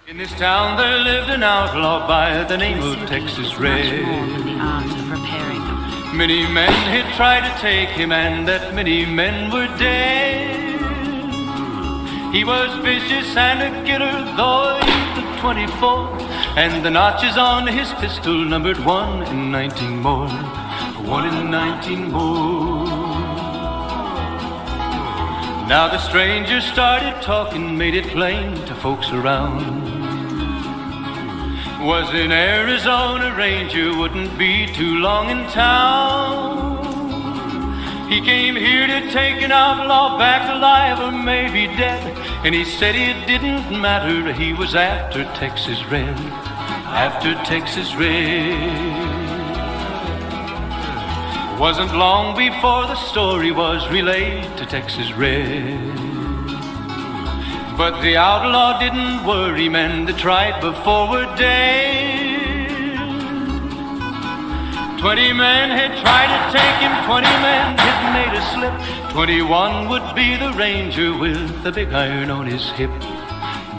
In this town there lived an outlaw by the name of Texas Red. More than the art of repairing them. Many men had tried to take him, and that many men were dead. He was vicious and a killer, though he was 24, and the notches on his pistol numbered 1 in 19 more. 1 in 19 more. Now the stranger started talking, made it plain to folks around. Was in Arizona Ranger, wouldn't be too long in town. He came here to take an outlaw back alive or maybe dead, and he said it didn't matter, he was after Texas Red. After Texas Red. Wasn't long before the story was relayed to Texas Red. But the outlaw didn't worry, men that tried before were dead. 20 men had tried to take him, 20 men had made a slip. 21 would be the ranger with the big iron on his hip.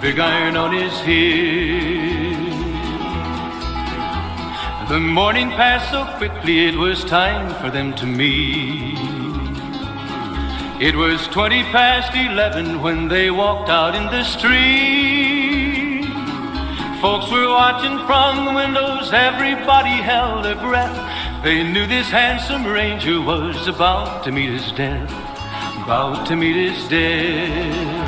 Big iron on his hip. The morning passed so quickly, it was time for them to meet. It was 20 past 11 when they walked out in the street. Folks were watching from the windows, everybody held their breath. They knew this handsome ranger was about to meet his death. About to meet his death.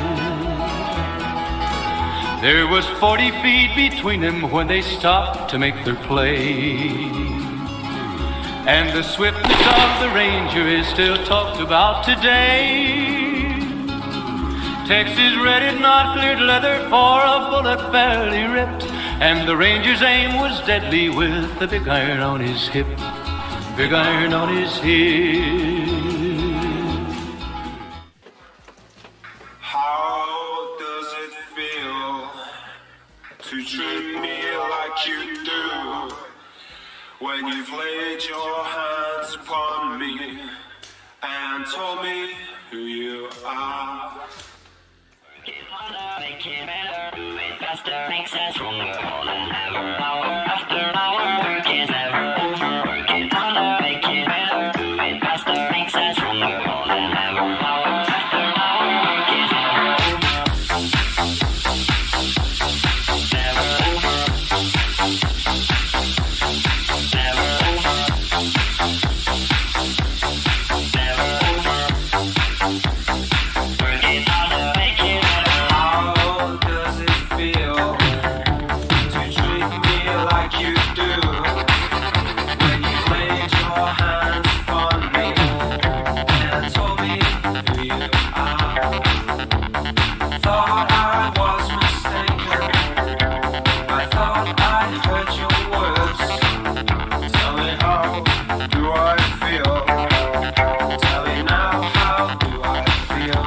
There was 40 feet between them when they stopped to make their play. And the swiftness of the ranger is still talked about today. Texas Red had not cleared leather for a bullet fairly ripped, and the ranger's aim was deadly with the big iron on his hip. Big iron on his hip. How does it feel to treat me like you do? When you've laid your hands upon me and told me who you are. Work it harder, make it better, do it faster, makes us stronger, more than ever. Hour after hour, work is never over. Work it harder, make it better, do it faster, makes us stronger, more than ever. Hour after hour, work is never over. Never over. Never over. Never over. Work it harder, make it better. How does it feel to treat me like you do? When you've laid your hands upon me and told me who you are. Thought I was mistaken. I thought I heard your words. Tell me how do I feel? Tell me now, how do I feel?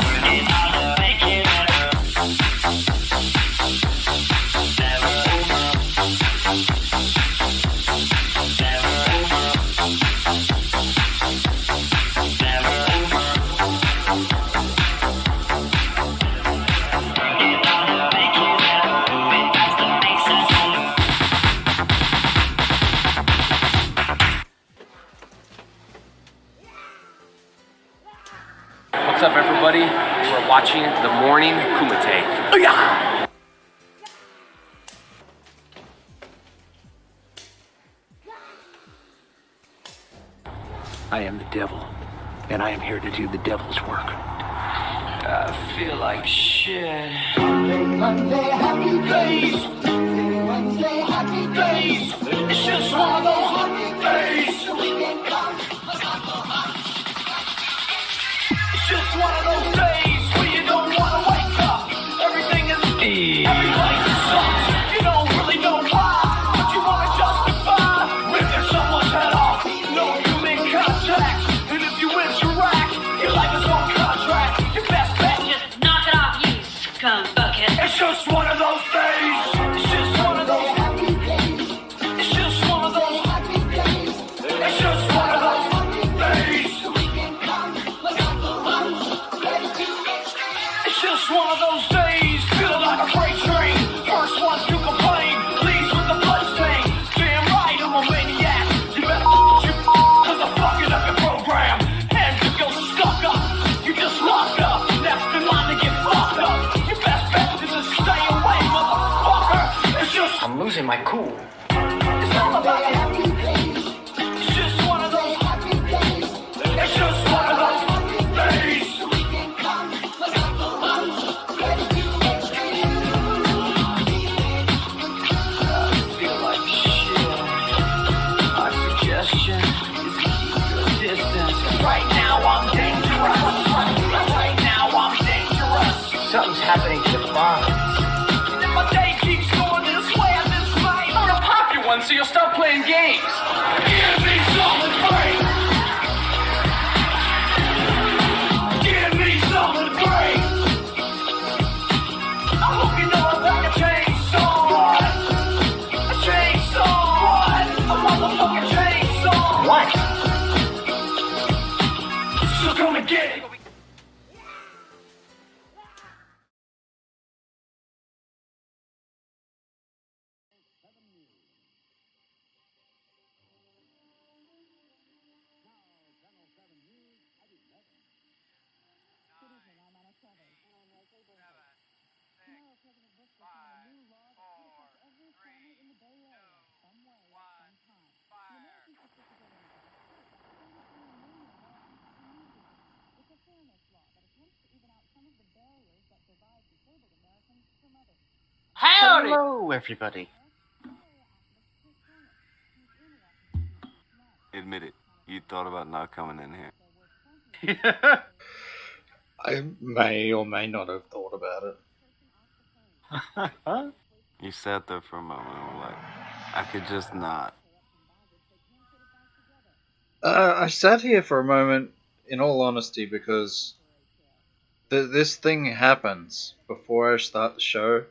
Work it harder, make it better. Never over. Never over. Never over. Work it harder, make it better. Do it faster, makes us stronger. What's up, everybody? We're watching the morning Kumite. Oh, yeah! I am the devil, and I am here to do the devil's work. I feel like shit. Monday, happy days. Wednesday, happy days. It's just one of those happy days. The weekend comes, but not so much. losing my cool. It's all about happy days. It's just one of those happy days. It's just one of those days. Weekend comes, let's have the runs. Let's do it to you. I feel like shit. My suggestion is keep your distance. Right now I'm dangerous. Right now I'm dangerous. Something's happening to the farm. My day keeps going this way and this way. I'm gonna pop you one so you'll stop playing games. Give me something great. Give me something great. I hope you know I'm like a chainsaw. A chainsaw. A motherfucking chainsaw. What? So come and get it. Howdy! Hello, everybody. Admit it. You thought about not coming in here. I may or may not have thought about it. You sat there for a moment and were like, I could just not. I sat here for a moment, in all honesty, because this thing happens before I start the show.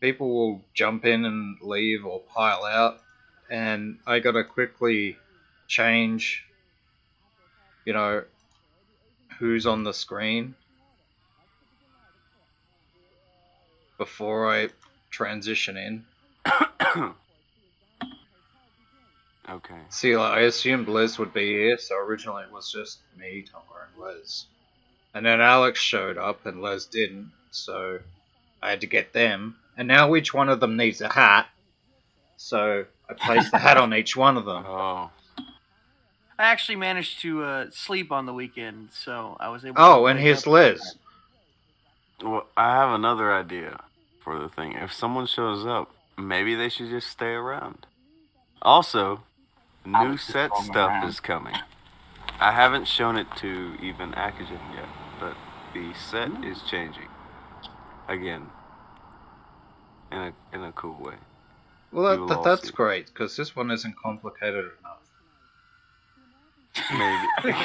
People will jump in and leave or pile out, and I gotta quickly change, who's on the screen before I transition in. Okay. See, I assumed Liz would be here, so originally it was just me, Tonga, and Liz. And then Alex showed up, and Liz didn't, so I had to get them. And now each one of them needs a hat, so I placed the hat on each one of them. Oh. I actually managed to sleep on the weekend, so I was able to Oh, and wake here's up. Liz. Well, I have another idea for the thing. If someone shows up, maybe they should just stay around. Also, new set stuff is coming. I haven't shown it to even Akujin yet, but the set is changing. Again. In a cool way. Well, You will all that's see. great, because this one isn't complicated enough. Maybe.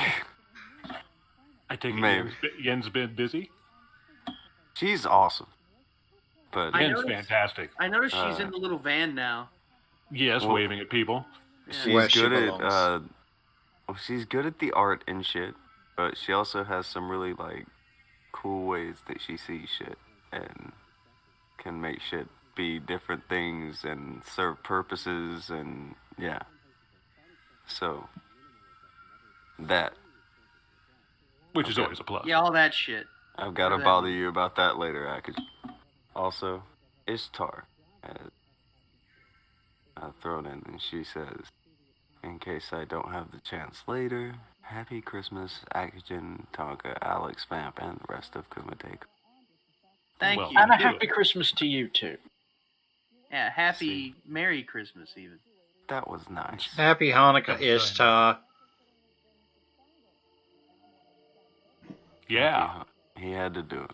I take it Maybe. Yen's been busy. She's awesome. But I Yen's noticed- fantastic. I noticed she's in the little van now. Yes, Well- waving at people. Where she's she good at belongs. she's good at the art and shit, but she also has some really like cool ways that she sees shit and can make shit be different things and serve purposes and yeah. So that Which is Okay. always a plus. Yeah, all that shit. I've got to That- bother you about that later, Akujin. Also, Ishtar has thrown in, and she says, in case I don't have the chance later, Happy Christmas, Akujin, Tonka, Alex, Vamp, and the rest of Kumatake. Thank Well, you. And a do happy it. Christmas to you, too. Yeah, happy Merry Christmas even. That was nice. Happy Hanukkah, That was very Ishtar. Yeah, He had to do it.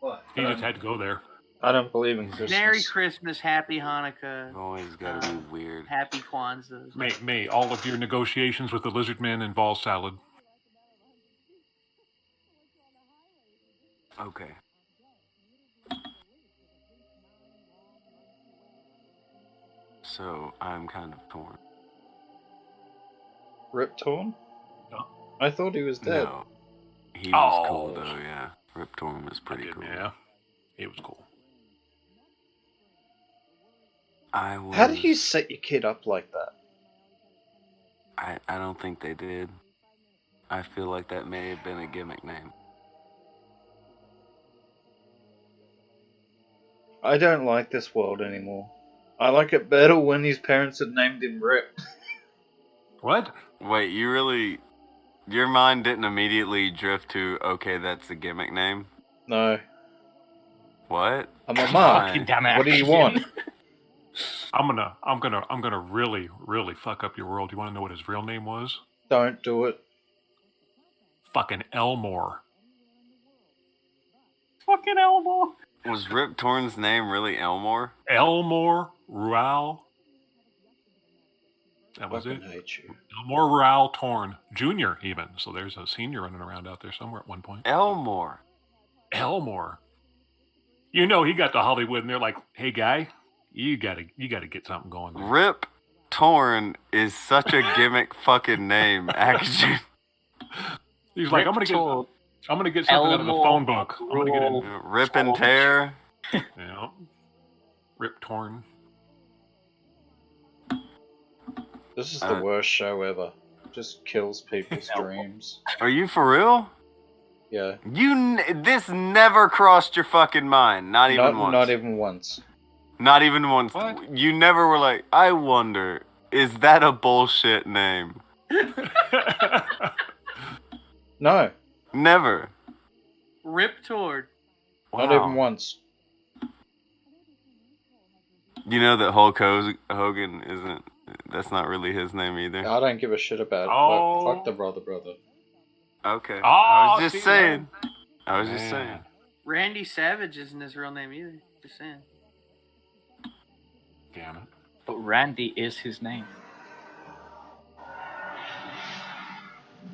What? he just had to go there. I don't believe in Christmas. Merry Christmas, Happy Hanukkah, You've always got to be weird. Happy Kwanzaa. May all of your negotiations with the lizard men involve salad. Okay. So, I'm kind of torn. Rip Torn? No. I thought he was dead. No. He was cool, Oh. though, yeah. Rip Torn was pretty cool. Yeah, it was cool. I was... How do you set your kid up like that? I don't think they did. I feel like that may have been a gimmick name. I don't like this world anymore. I like it better when his parents had named him Rip. What? Wait, you really... Your mind didn't immediately drift to, okay, that's the gimmick name? No. What? I'm a Mark. Fine. Damn it, What do you Akujin. want? I'm gonna really, really fuck up your world. You want to know what his real name was? Don't do it. Fucking Elmore. Fucking Elmo. Was Rip Torn's name really Elmore? Elmore Rowell. That was Fucking it. hate you. Elmore Rowell Torn Jr. even. So there's a senior running around out there somewhere at one point. Elmore. Elmore. You know he got to Hollywood and they're like, "Hey guy, you gotta get something going there." Rip Torn is such a gimmick fucking name, actually. He's like, I'm gonna get something out of the phone book. I'm gonna get it. Rip and tear. Yeah. Rip Torn. This is the worst show ever. Just kills people's dreams. Are you for real? Yeah. This never crossed your fucking mind. Not even once. Not even once. Not even once. What? You never were like, I wonder, is that a bullshit name? No. Never. Rip Tord. Not even once. You know that Hulk Hogan isn't... That's not really his name either. I don't give a shit about it. Oh. Fuck the brother. Okay. Oh, I was just see, saying. man. I was just saying. Randy Savage isn't his real name either. Just saying. Damn it. But Randy is his name.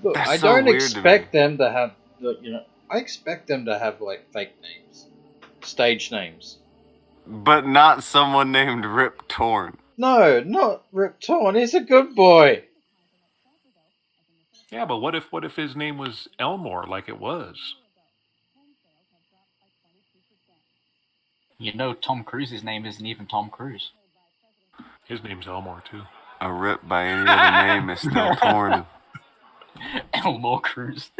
Look, That's I so don't weird to expect them to have, I expect them to have, like, fake names. Stage names. But not someone named Rip Torn. No, not Rip Torn. He's a good boy. Yeah, but what if his name was Elmore like it was? You know, Tom Cruise's name isn't even Tom Cruise. His name's Elmore too. A Rip by any other name is still Torn. Elmore Cruise.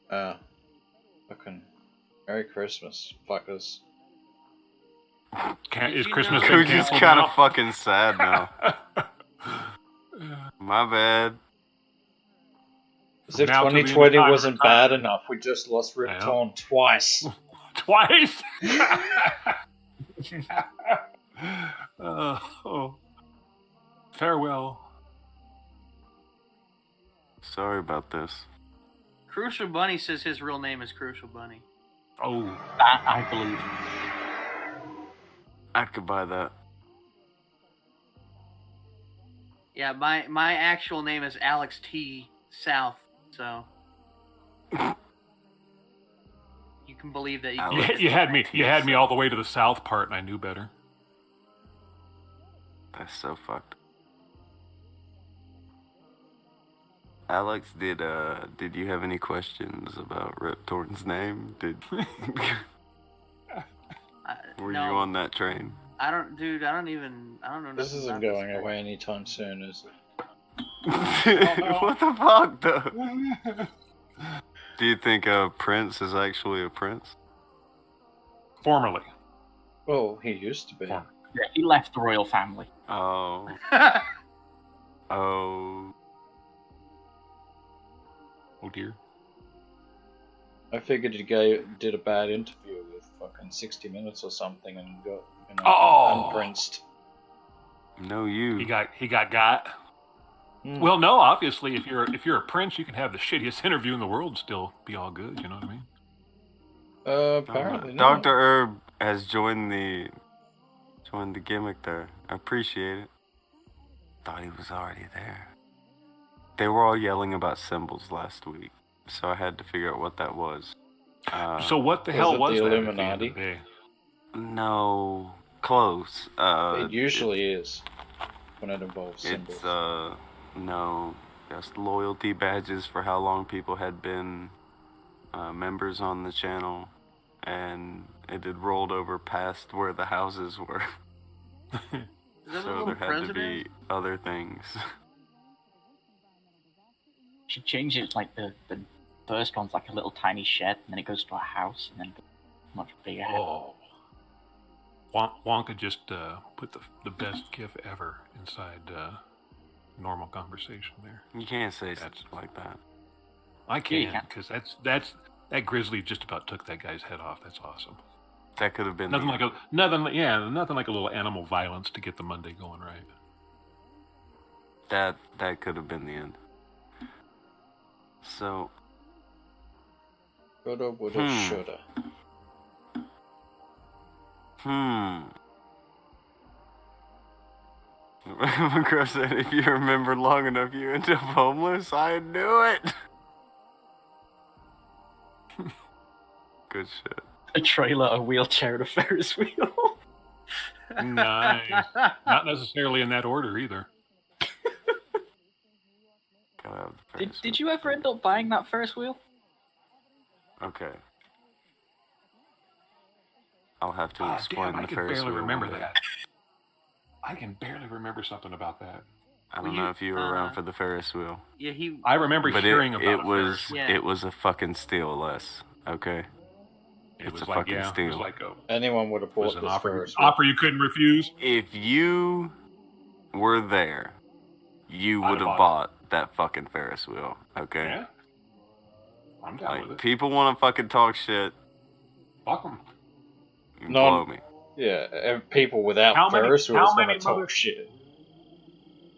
Fucking Merry Christmas, fuckers. Is Christmas been Coogie's canceled kind now? of fucking sad now. My bad. As if Now to the end of 2020 time wasn't and time. bad enough, we just lost Rip I know. Torn twice. Twice. Oh. Farewell. Sorry about this. Crucial Bunny says his real name is Crucial Bunny. Oh. That I believe. I could buy that. Yeah, my actual name is Alex T. South, so you can believe that. You had me all the way to the south part, and I knew better. That's so fucked. Alex, did you have any questions about Rip Torn's name? Were no, you on that train? I don't know. This nothing isn't about going this guy. away anytime soon, is it? What the fuck, though? Do you think Prince is actually a prince? Formerly. Well, he used to be. Yeah, he left the royal family. Oh. Oh. Oh dear. I figured he did a bad interview with fucking 60 Minutes or something and got unprinced. No, you. He got. Hmm. Well, no. Obviously, if you're a prince, you can have the shittiest interview in the world and still be all good. You know what I mean? Apparently not. Dr. Herb has joined the gimmick there. I appreciate it. Thought he was already there. They were all yelling about symbols last week, so I had to figure out what that was. So what the hell was the that? Illuminati? At the end of the day? No, close. It usually is when it involves symbols. It's no, just loyalty badges for how long people had been members on the channel, and it had rolled over past where the houses were. Is that So there had to be other things. Should change it like the first one's like a little tiny shed, and then it goes to a house, and then much bigger. Oh. Wonka just put the best gif ever inside normal conversation there. You can't say stuff like that. I can, because that grizzly just about took that guy's head off. That's awesome. That could have been nothing like nothing like a little animal violence to get the Monday going right. That could have been the end. So. Coulda, woulda, shoulda. McGruff said, if you remember long enough, you end up homeless. I knew it. Good shit. A trailer, a wheelchair, and a Ferris wheel. Nice. Not necessarily in that order either. Did you ever end up buying that Ferris wheel? Okay. I'll have to explain the Ferris wheel. I can barely remember that. I can barely remember something about that. I don't know if you were around for the Ferris wheel. Yeah, I remember hearing about it. It was a fucking steal, Les. Okay. It's a fucking steal. It was like anyone would have bought an this offer you couldn't refuse. If you were there, you would have bought that fucking Ferris wheel. Okay. Yeah. I'm down with it. People want to fucking talk shit. Fuck them. Blow me. Yeah, people without Ferris wheels want to talk shit.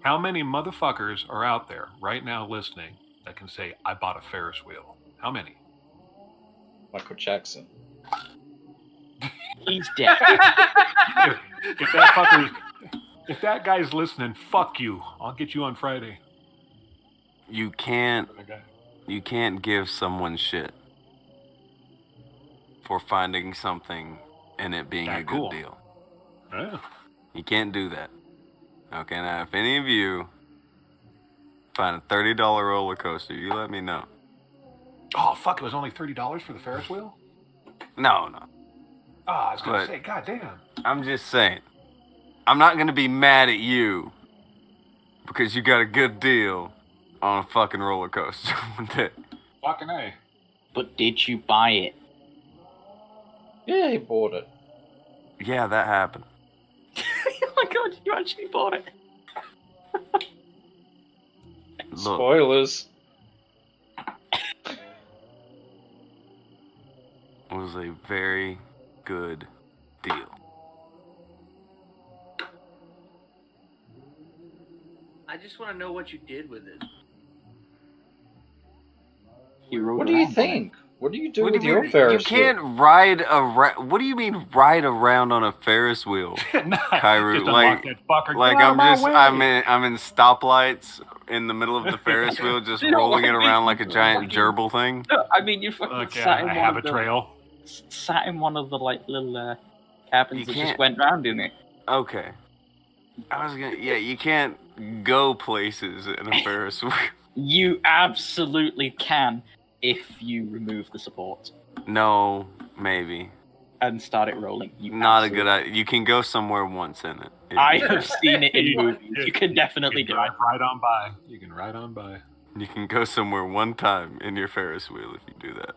How many motherfuckers are out there right now listening that can say, I bought a Ferris wheel? How many? Michael Jackson. He's dead. If that guy's listening, fuck you. I'll get you on Friday. You can't give someone shit for finding something and it being a good deal. Yeah. You can't do that. Okay, now if any of you find a $30 roller coaster, you let me know. Oh, fuck, it was only $30 for the Ferris wheel? No. Oh, I was going to say, goddamn. I'm just saying. I'm not going to be mad at you because you got a good deal on a fucking roller coaster one day. Fucking A. But did you buy it? Yeah, he bought it. Yeah, that happened. Oh my god, you actually bought it. Look, spoilers. It was a very good deal. I just want to know what you did with it. What do you think? What do you do with your Ferris wheel? You can't ride around. What do you mean ride around on a Ferris wheel, Kairu? I'm in stoplights in the middle of the Ferris wheel, just rolling it around like a giant gerbil thing. I mean, you fucking sat in one have of a trail. Sat in one of the little cabins that just went round in it. Okay. You can't go places in a Ferris wheel. You absolutely can. If you remove the support. No, maybe. And start it rolling. Not a good idea. You can go somewhere once in it. I have seen it in movies. You can definitely do it. Right on by. You can ride on by. You can go somewhere one time in your Ferris wheel if you do that.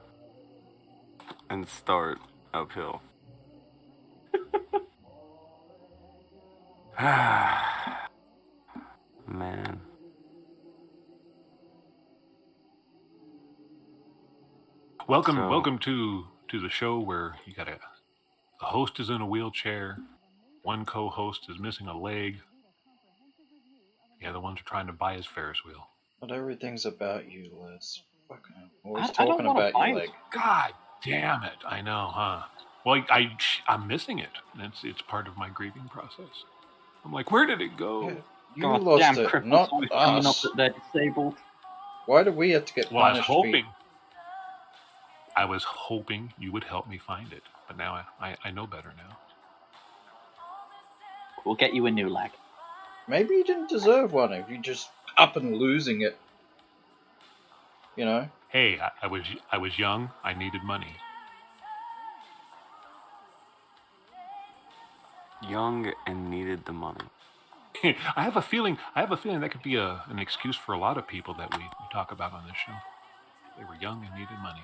And start uphill. Man. Welcome to the show where you got the host is in a wheelchair, one co-host is missing a leg. The other ones are trying to buy his Ferris wheel. But everything's about you, Les. Fucking always talking about your leg. God damn it! I know, huh? Well, I'm missing it. It's part of my grieving process. I'm like, where did it go? Yeah, you lost it, not us. They're disabled. Why do we have to get punished? I was hoping you would help me find it, but now I know better now. We'll get you a new leg. Maybe you didn't deserve one if you just up and losing it. You know? Hey, I was young. I needed money. Young and needed the money. I have a feeling that could be an excuse for a lot of people that we talk about on this show. They were young and needed money.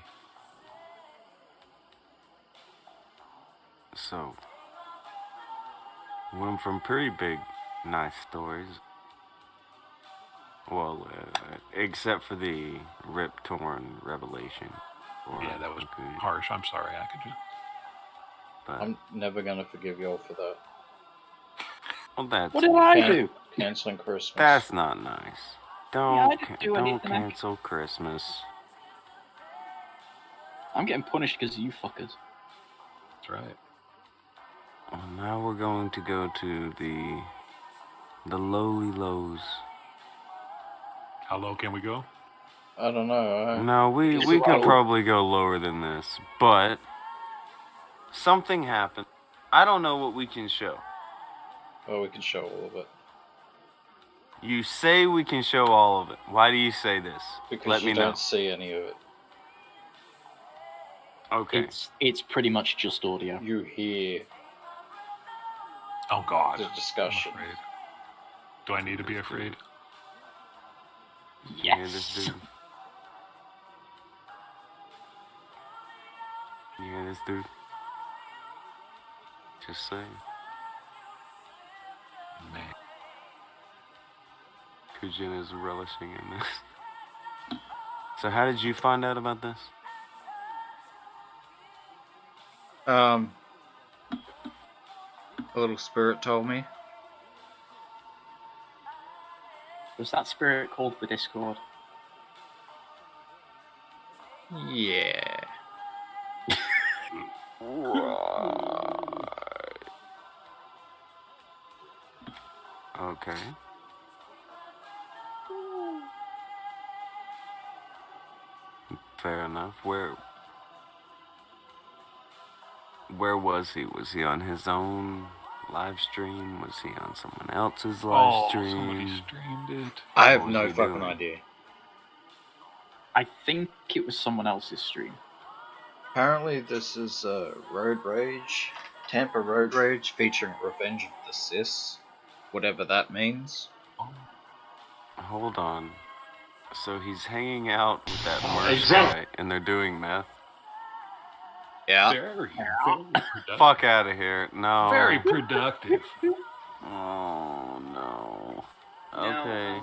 So, went from pretty big, nice stories. Well, except for the rip-torn revelation. Yeah, that was harsh. I'm sorry, Akujin. But, I'm never gonna forgive y'all for that. well, that's What did I do? Canceling Christmas. That's not nice. Don't Yeah, I didn't do don't anything. cancel Christmas. I'm getting punished because of you fuckers. That's right. Well, now we're going to go to the lowly lows. How low can we go? I don't know. No, we could probably go lower than this, but something happened. I don't know what we can show. Well, we can show all of it. You say we can show all of it. Why do you say this? Because Let you me don't know. see any of it. Okay. It's pretty much just audio. You hear Oh God. the discussion. I'm afraid. Do I need to be afraid? You hear this dude? You hear this dude? Just saying. Man. Akujin is relishing in this. So how did you find out about this? A little spirit told me. Was that spirit called the Discord? Yeah. Okay. Fair enough. Where was he? Was he on his own live stream? Was he on someone else's live stream? Somebody streamed it. I have What was no he fucking doing? idea. I think it was someone else's stream. Apparently, this is Road Rage, Tampa Road Rage, featuring Revenge of the Sis, whatever that means. Hold on. So he's hanging out with that Merce Exactly. guy, and they're doing meth? Yeah. Very productive. Fuck out of here. No. Very productive. Oh, no. Now, Okay.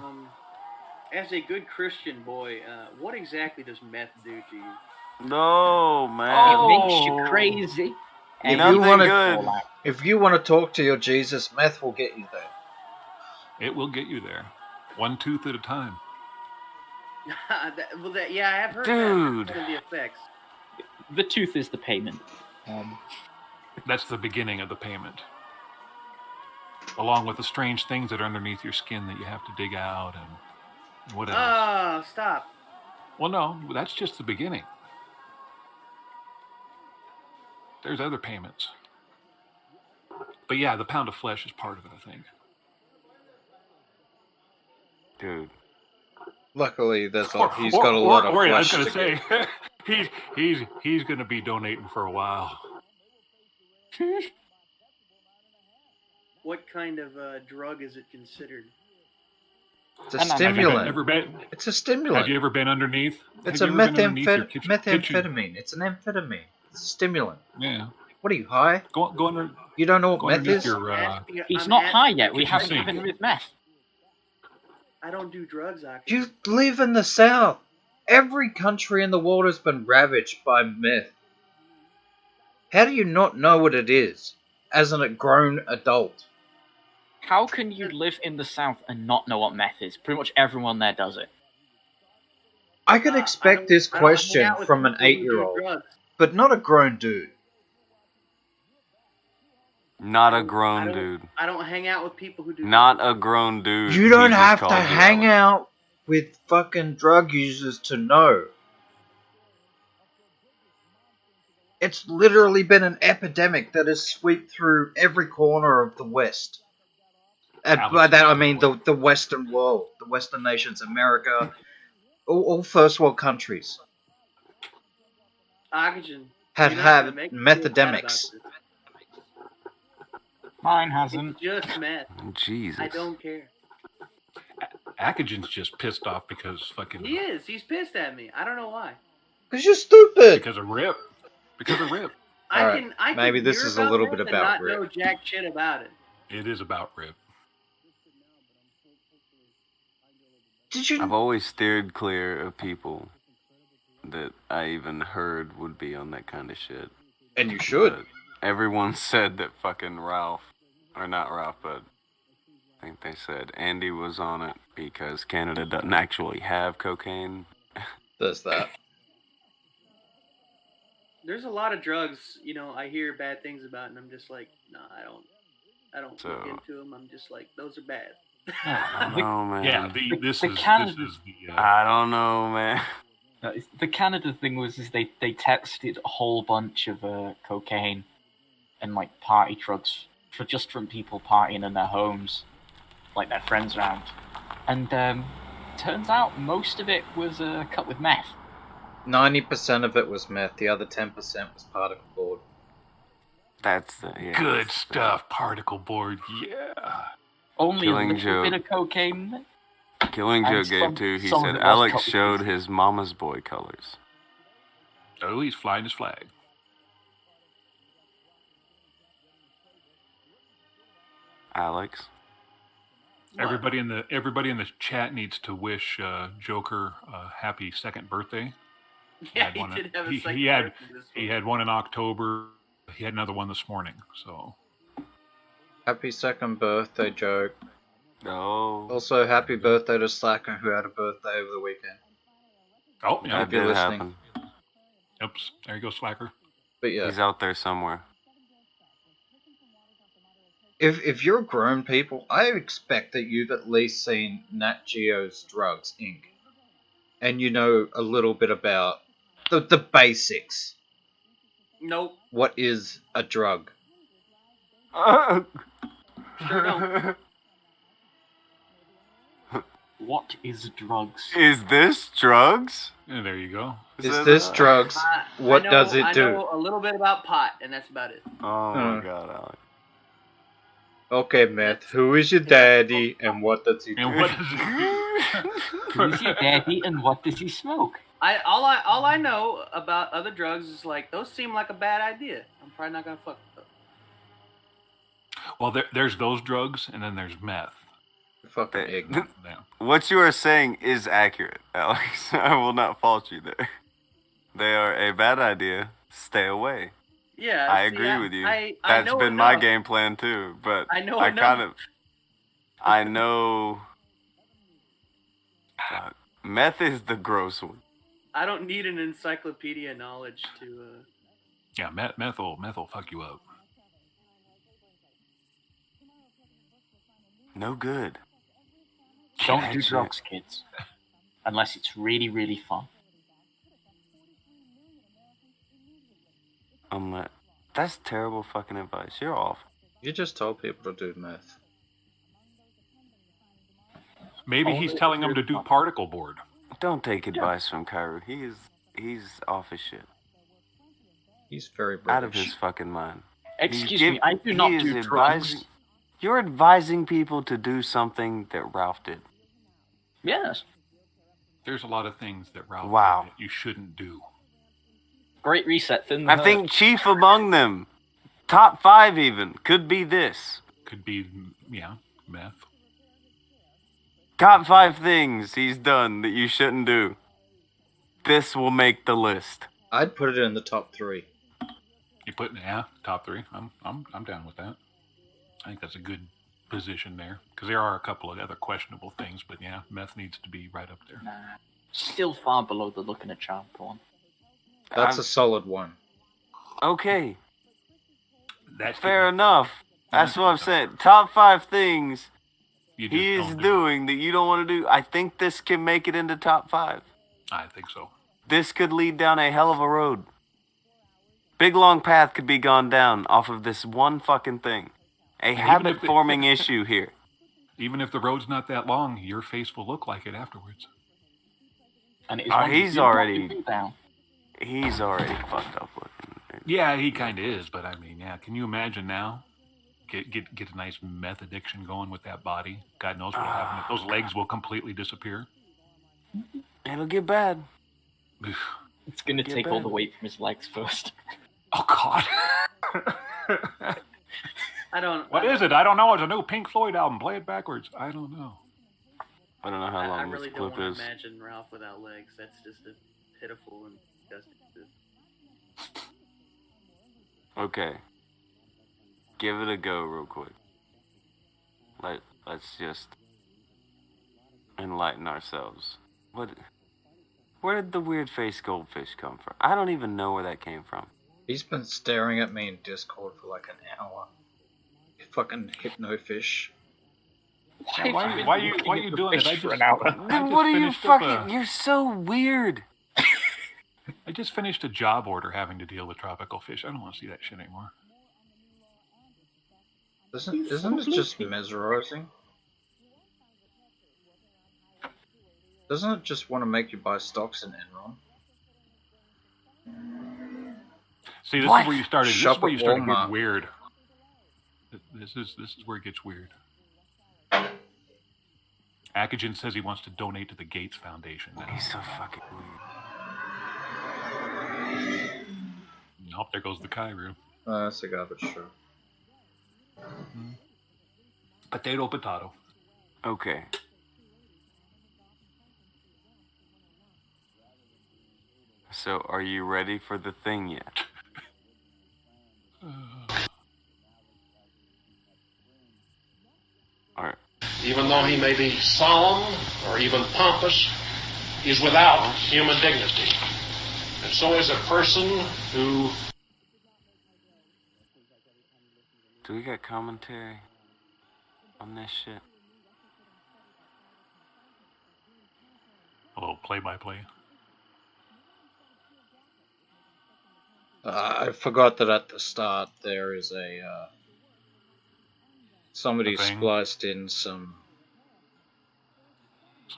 as a good Christian boy, what exactly does meth do to you? No, man. It makes you crazy. If And you wanna- good. If you want to talk to your Jesus, meth will get you there. It will get you there. One tooth at a time. Yeah, I have heard Dude. that. That's one of the effects. the tooth is the payment. That's the beginning of the payment. Along with the strange things that are underneath your skin that you have to dig out and what else. Oh, stop. Well, no, that's just the beginning. There's other payments. But yeah, the pound of flesh is part of it, I think. Dude. Luckily, he's got a lot of I flesh was to gonna get. say, he's gonna be donating for a while. What kind of drug is it considered? It's a Have you stimulant. It's a stimulant. Have you ever been underneath? It's have a you ever been underneath your methamphetamine. It's an amphetamine. It's a stimulant. Yeah. What are you, high? Go under. You don't know Go what meth underneath is? your. He's not high yet. We kitchen haven't sink. given him his meth. I don't do drugs, Akujin. You live in the South. Every country in the world has been ravaged by meth. How do you not know what it is as a grown adult? How can you live in the South and not know what meth is? Pretty much everyone there does it. I could expect this I don't hang question out with from an people who do 8-year-old, drugs. but not a grown dude. Not a grown dude. I don't hang out with people who do Not a grown dude. You don't He just have to called you hang out. out with fucking drug users to know. It's literally been an epidemic that has swept through every corner of the West. And by that I mean the Western world, the Western nations, America, all first world countries Akujin. have you're not had gonna make me feel bad about methademics. this. Mine hasn't. It's just meth. Jesus. I don't care. Akujin's just pissed off because fucking... He is. He's pissed at me. I don't know why. Because you're stupid. Because of Rip. Because of Rip. I can maybe this hear is a little Rip bit and about not Rip. know jack shit about it. It is about Rip. Did you? I've always steered clear of people that I even heard would be on that kind of shit. And you should. But everyone said that fucking Ralph, or not Ralph, but I think they said Andy was on it because Canada doesn't actually have cocaine. There's that. There's a lot of drugs, I hear bad things about, and I'm just like, nah, I don't look into them. I'm just like, those are bad. I don't know, man. Yeah, this is the... I don't know, man. The Canada thing was they tested a whole bunch of cocaine and like party drugs from people partying in their homes, like their friends around, and turns out most of it was cut with meth. 90% of it was meth. The other 10% was particle board. That's the good stuff. Particle board, yeah. Only Killing a little Joe. bit of cocaine. Killing Joe gave too. He some of said it was Alex cut with showed meth. his mama's boy colors. Oh, he's flying his flag. Alex. Everybody in the chat needs to wish Joker a happy second birthday. Yeah, he did have a second he had birthday this he had one in October. He had another one this morning. So Happy second birthday, Joke. No. Also, happy birthday to Slacker, who had a birthday over the weekend. oh yeah, That did happen. oops, there you go, Slacker. But yeah, He's out there somewhere. if you're grown people, I expect that you've at least seen Nat Geo's Drugs, Inc. And you know a little bit about the basics. Nope. What is a drug? Sure don't. What is drugs? Is this drugs? Yeah, there you go. Is this drugs? What does it do? I know a little bit about pot, and that's about it. Oh my god, Alex. Okay, Meth, who is your daddy and what does he do? And what does it Who's your daddy and what does he smoke? All I know about other drugs is like those seem like a bad idea. I'm probably not gonna fuck with those. Well, there's those drugs, and then there's meth. Fucking ignorant. Yeah. What you are saying is accurate, Alex. I will not fault you there. They are a bad idea. Stay away. Yeah, I agree with you. That's know been my enough. game plan too, but I know I enough. kind of, I know. Meth is the gross one. I don't need an encyclopedia knowledge to. Yeah, meth will fuck you up. No good. Don't do Actually- drugs, kids. Unless it's really, really fun. That's terrible fucking advice. You're off. You just told people to do meth. Maybe he's telling them to do particle board. Don't take advice from Kyru. He's off his shit. He's very British. Out of his fucking mind. Excuse me, I do not do drugs. You're advising people to do something that Ralph did. Yes. There's a lot of things that Ralph Wow. did that you shouldn't do. Great reset. Thin I think chief among them, top 5 even, could be this. Could be, yeah, meth. Top 5 things he's done that you shouldn't do. This will make the list. I'd put it in the top 3. You put top 3. I'm down with that. I think that's a good position there because there are a couple of other questionable things, but yeah, meth needs to be right up there. Nah. Still far below the looking at child porn. That's a solid one. Okay, That's fair enough. That's what I'm saying. Top 5 things You just he is don't do. doing that you don't want to do. I think this can make it into top 5. I think so. This could lead down a hell of a road. Big long path could be gone down off of this one fucking thing. A even if habit-forming issue here. Even if the road's not that long, your face will look like it afterwards. And it is Oh, one he's you don't already- do down. He's already fucked up looking. Yeah, he kind of is, but I mean, yeah, can you imagine now? get a nice meth addiction going with that body. God knows what'll happen. Those legs will completely disappear. It'll get bad. It's gonna take all the weight from his legs first. Oh God. What is it? I don't know. It's a new Pink Floyd album. Play it backwards. I don't know. I don't know how long I really this don't clip want is. to imagine Ralph without legs. That's just a pitiful and disgusting. Okay. Give it a go real quick. Let's just enlighten ourselves. Where did the weird face goldfish come from? I don't even know where that came from. He's been staring at me in Discord for like an hour. You fucking hypnofish. Why are you doing it? For an hour. Then what are you fucking? You're so weird. I just finished a job order having to deal with tropical fish. I don't want to see that shit anymore. Isn't it just mesmerizing? Doesn't it just want to make you buy stocks in Enron? See, this is where you started. This is where you started getting weird. This is where it gets weird. Akujin says he wants to donate to the Gates Foundation now. He's so fucking weird. Oh, there goes the Kairu. That's a garbage show. Potato. Okay. So, are you ready for the thing yet? Alright. Even though he may be solemn or even pompous, he's without human dignity. And so is a person who... Do we got commentary on this shit? A little play-by-play. I forgot that at the start there is somebody spliced in some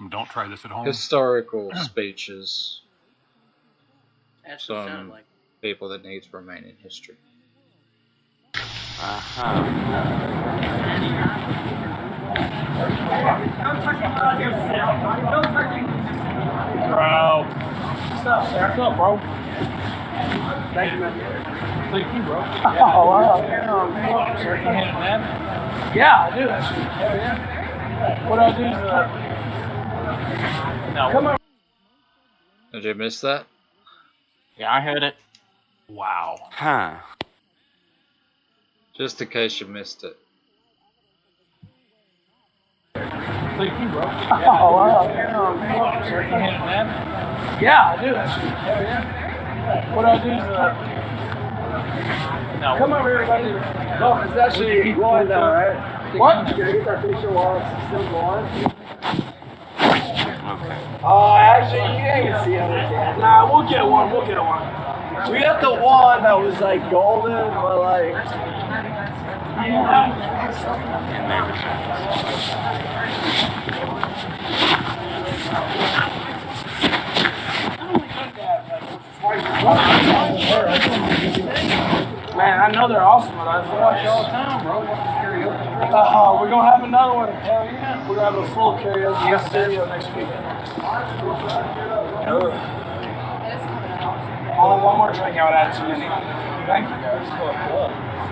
don't try this at home historical speeches. That's what it sounded Some like. people that need to remain in history. Bro. What's up, bro? Thank you, man. Thank you, bro. Oh, wow. Yeah, I do, actually. Hell yeah. What I do is, no. Come on. Did you miss that? Yeah, I heard it. Wow. Huh. Just in case you missed it. Thank you, bro. Oh, wow. Yeah, I do, actually. Hell yeah. What I do is, no. Come over, everybody. No, it's actually going now, right? What? Can I get that picture while it's still going? Actually, you ain't see it. Nah, we'll get one. We got the one that was like golden, but like. Man, I know they're awesome, but I watch you all the time, bro. We're gonna have another one. Hell yeah. We're gonna have a full karaoke studio next week. Only one more drink, I would add too many. Thank you guys.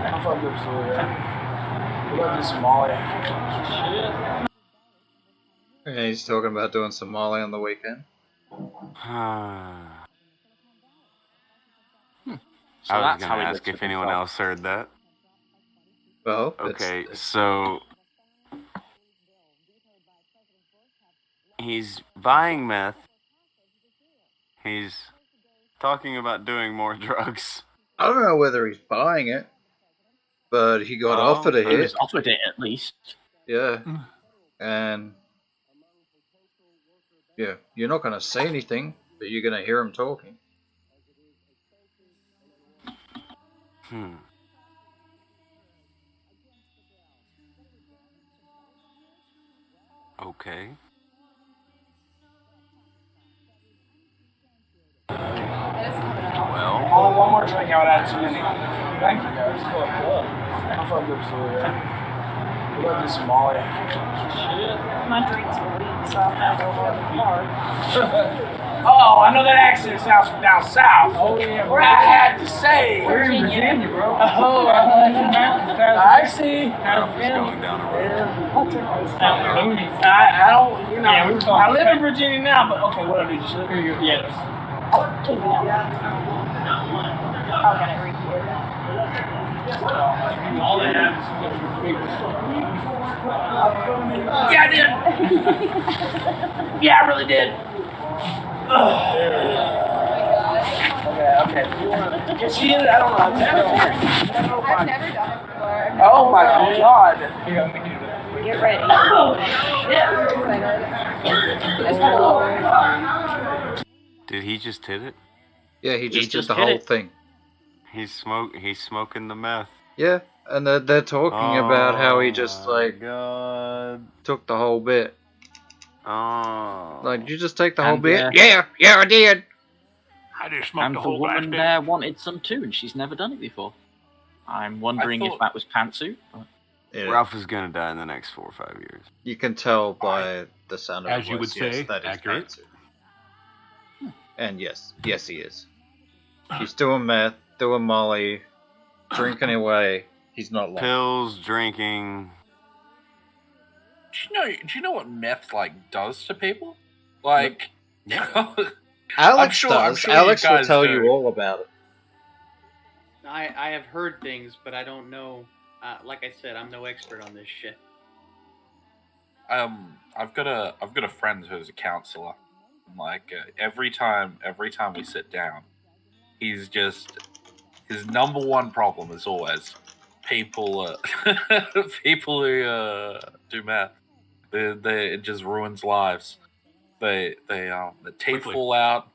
I fuck with you, yeah. We're gonna do some Molly. Yeah, he's talking about doing some Molly on the weekend. I was going to ask if anyone else heard that. Well, okay, so he's buying meth. He's talking about doing more drugs. I don't know whether he's buying it, but he got offered a hit. He was offered it at least. Yeah. And yeah, you're not going to say anything, but you're going to hear him talking. Okay. Well. Only one more drink, I would add too many. Thank you guys. I fucked up so we love this Molly. My drinks were weak, so I'm not over the car. Oh, I know that accent sounds from down south. Oh, yeah, Where I had to say. We're in Virginia, bro. Oh, I see. Ralph is going down a road. I don't, you know, Yeah, we were talking I live in about- Virginia now, but okay, what do I do? Just look Here you go. Yes. All they have Yeah, I did. Yeah, I really did. Okay. You want to see it? I don't know. I've never done it before. Oh my god. Get ready. Did he just hit it? Yeah, he just did just the hit whole it. thing. He's smoking the meth. Yeah, and they're talking about how he just like God. took the whole bit. Oh. Like, did you just take the whole And, bit? Yeah, I did. I just smoked And the the whole woman basket. there wanted some too, and she's never done it before. I'm wondering if that was pantsuit. Yeah. Ralph is gonna die in the next 4 or 5 years. You can tell by the sound of As his you would voice, yes, say, that is accurate. pantsuit. And yes, he is. He's doing meth, doing Molly, drinking away. He's not lying. Pills, drinking. Do you know what meth like does to people? Like, Alex I'm does. sure Alex you will guys tell do. you all about it. I have heard things, but I don't know. Like I said, I'm no expert on this shit. I've got a friend who's a counselor. Like every time we sit down, his number one problem is always people people who do meth. It just ruins lives. The teeth fall out.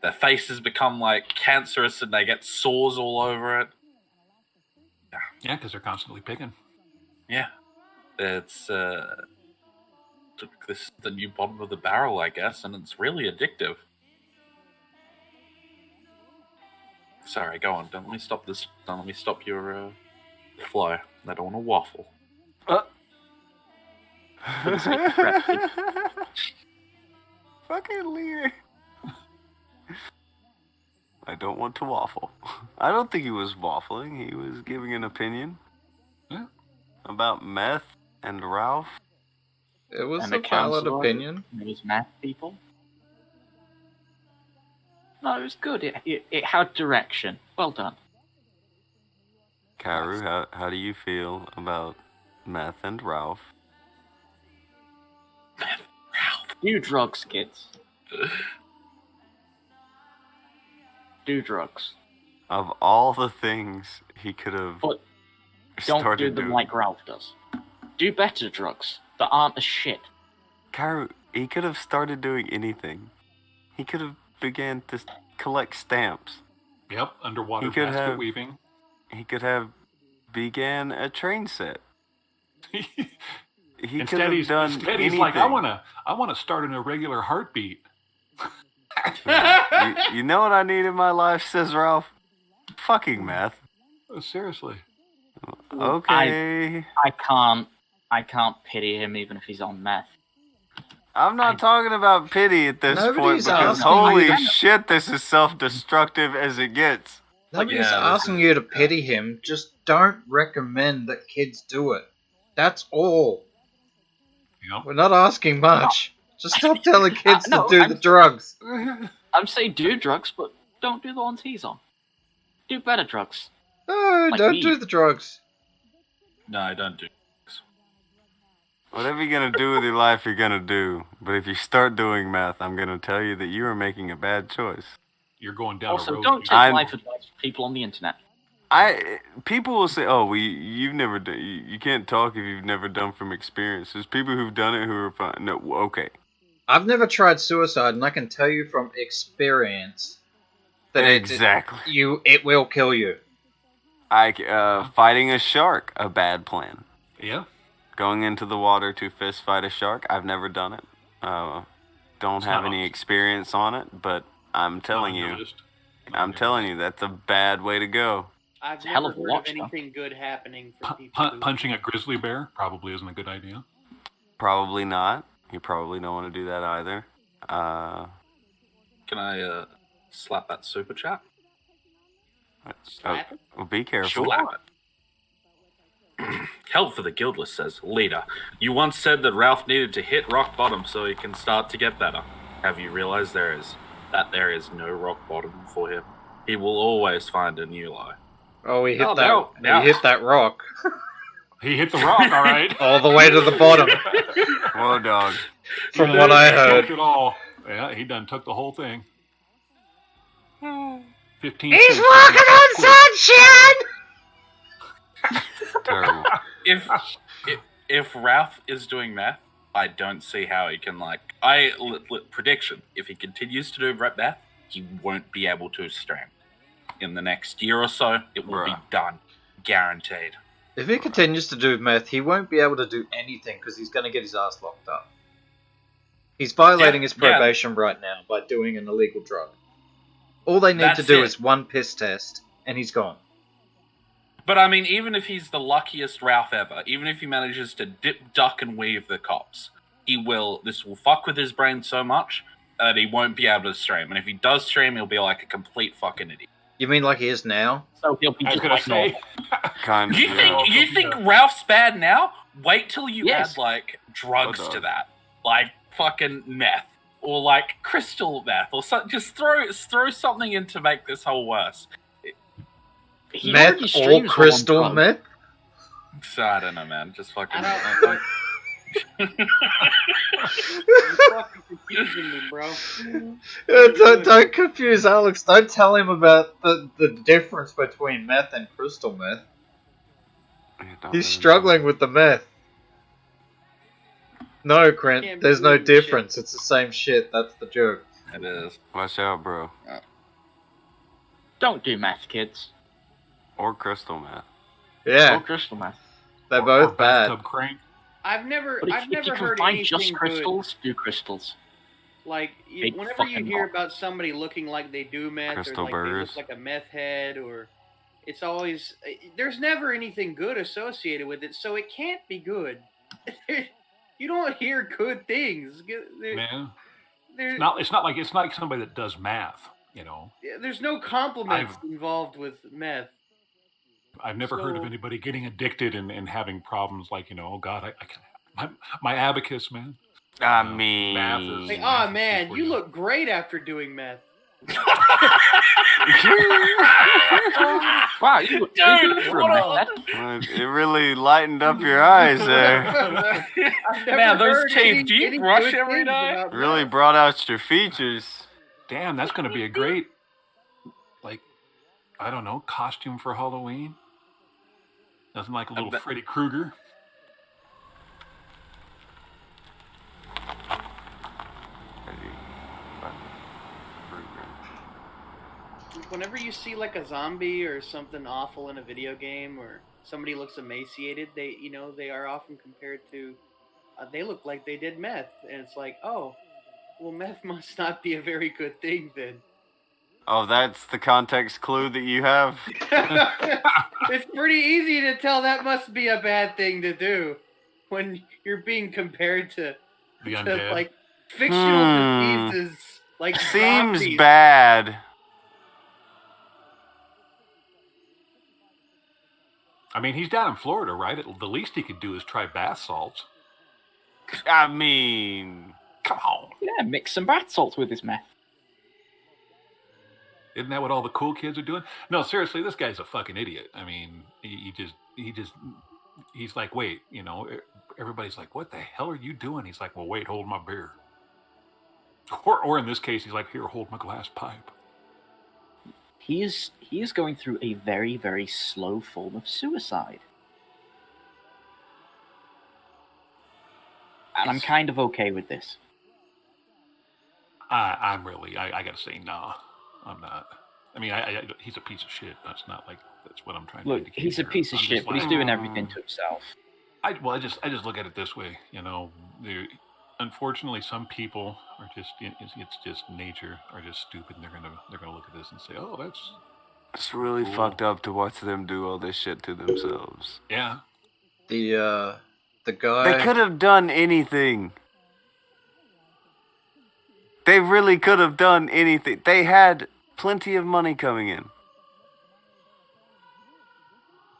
Their faces become like cancerous, and they get sores all over it. Yeah, because they're constantly picking. Yeah, it's this is the new bottom of the barrel, I guess, and it's really addictive. Sorry, go on. Don't let me stop this. Don't let me stop your flow. I don't want to waffle. Fucking Lear. I don't want to waffle. I don't think he was waffling. He was giving an opinion about meth and Ralph. It was And a the valid counselor, opinion. It was math people. No, it was good. It had direction. Well done. Karu, how do you feel about meth and Ralph? Do drugs, kids. Do drugs. Of all the things he could have But don't started do them doing. like Ralph does. Do better drugs that aren't as shit. Karu, he could have started doing anything. He could have began to collect stamps. Yep, underwater He could basket have- weaving. He could have began a train set. He could Instead, have he's done instead anything. he's like, I wanna start an irregular heartbeat. you know what I need in my life, says Ralph? Fucking meth. Seriously. Okay. I can't pity him even if he's on meth. I'm not talking about pity at this point Nobody's because asking holy you- shit, this is self-destructive as it gets. Nobody's asking you to pity him. Just don't recommend that kids do it. That's all. Yep. We're not asking much. Just stop telling kids No, to do the drugs. I'm saying do drugs, but don't do the ones he's on. Do better drugs. No, Like don't weed. do the drugs. No, I don't do. Whatever you're gonna do with your life, you're gonna do. But if you start doing meth, I'm gonna tell you that you are making a bad choice. You're going down a Also, road. don't take I'm- life advice from people on the internet. People will say, "Oh, you've never done. You can't talk if you've never done from experience." There's people who've done it who are fine. No, okay. I've never tried suicide, and I can tell you from experience that Exactly. it will kill you. Fighting a shark, a bad plan. Yeah. Going into the water to fist fight a shark, I've never done it. Don't have any experience on it, but I'm telling you, that's a bad way to go. I've It's a hell never of a heard watch, of though. anything good happening from people. Punching a grizzly bear probably isn't a good idea. Probably not. You probably don't want to do that either. Can I slap that super chat? Slap it? Well, be careful. Slap it. Help for the Guildless says, Leader, you once said that Ralph needed to hit rock bottom so he can start to get better. Have you realized there is no rock bottom for him? He will always find a new low. Oh, he hit Oh, that. no. He hit that rock. He hit the rock, all right. All the way to the bottom. Whoa, dog. From what I heard. Took it all. Yeah, he done took the whole thing. 15 He's cents. walking on sunshine! Terrible. If Ralph is doing meth, I don't see how he can prediction. If he continues to do meth, he won't be able to stream. In the next year or so, it will be done, guaranteed. If he continues to do meth, he won't be able to do anything because he's going to get his ass locked up. He's violating his probation right now by doing an illegal drug. All they need to do is one piss test, and he's gone. But I mean, even if he's the luckiest Ralph ever, even if he manages to dip, duck, and weave the cops, this will fuck with his brain so much that he won't be able to stream. And if he does stream, he'll be like a complete fucking idiot. You mean like he is now? So he'll be just like normal. Kind of. You think Ralph's bad now? Wait till you add like drugs to that, like fucking meth or like crystal meth or something. Just throw something in to make this whole worse. Meth or crystal meth? So I don't know, man. Just fucking. You're fucking confusing me, bro. Don't confuse Alex. Don't tell him about the difference between meth and crystal meth. He's struggling with the meth. No, Krent, there's no difference. It's the same shit. That's the joke. It is. Watch out, bro. Don't do meth, kids. Or crystal meth. Yeah. Or crystal meth. They're both bad. I've never But if you can heard find anything just crystals, do crystals. Like, Big whenever you fucking hear rock. about somebody looking like they do meth, Crystal or like burgers. they look like a meth head, or it's always there's never anything good associated with it, so it can't be good. You don't hear good things. Man, it's not like somebody that does math. You know, there's no compliments involved with meth. I've never heard of anybody getting addicted and having problems like, oh God, my abacus, man. I mean, math is, Like, oh man, you look great after doing meth. Wow, you look good for a meth. It really lightened up your eyes there. Man, those teeth, do you brush every day? Really brought out your features. Damn, that's going to be a great, I don't know, costume for Halloween. Nothing like a little Freddy Krueger. Whenever you see like a zombie or something awful in a video game, or somebody looks emaciated, they are often compared to, they look like they did meth, and it's like, oh, well, meth must not be a very good thing then. Oh, that's the context clue that you have? It's pretty easy to tell that must be a bad thing to do when you're being compared to like fictional diseases like Seems zombies. bad. I mean, he's down in Florida, right? The least he could do is try bath salts. I mean, come on. Yeah, mix some bath salts with his meth. Isn't that what all the cool kids are doing? No, seriously, this guy's a fucking idiot. I mean, he's like, wait, everybody's like, what the hell are you doing? He's like, well, wait, hold my beer. Or in this case, he's like, here, hold my glass pipe. He is going through a very, very slow form of suicide. And I'm kind of okay with this. I'm really, I gotta say, nah, I'm not. I mean, he's a piece of shit. That's not like, that's what I'm trying to indicate. Look, he's a piece of shit, but he's doing everything to himself. I just look at it this way, unfortunately, some people are just, it's just nature, are just stupid, and they're gonna look at this and say, oh, It's really fucked up to watch them do all this shit to themselves. Yeah. The guy. They could have done anything. They really could have done anything. They had plenty of money coming in.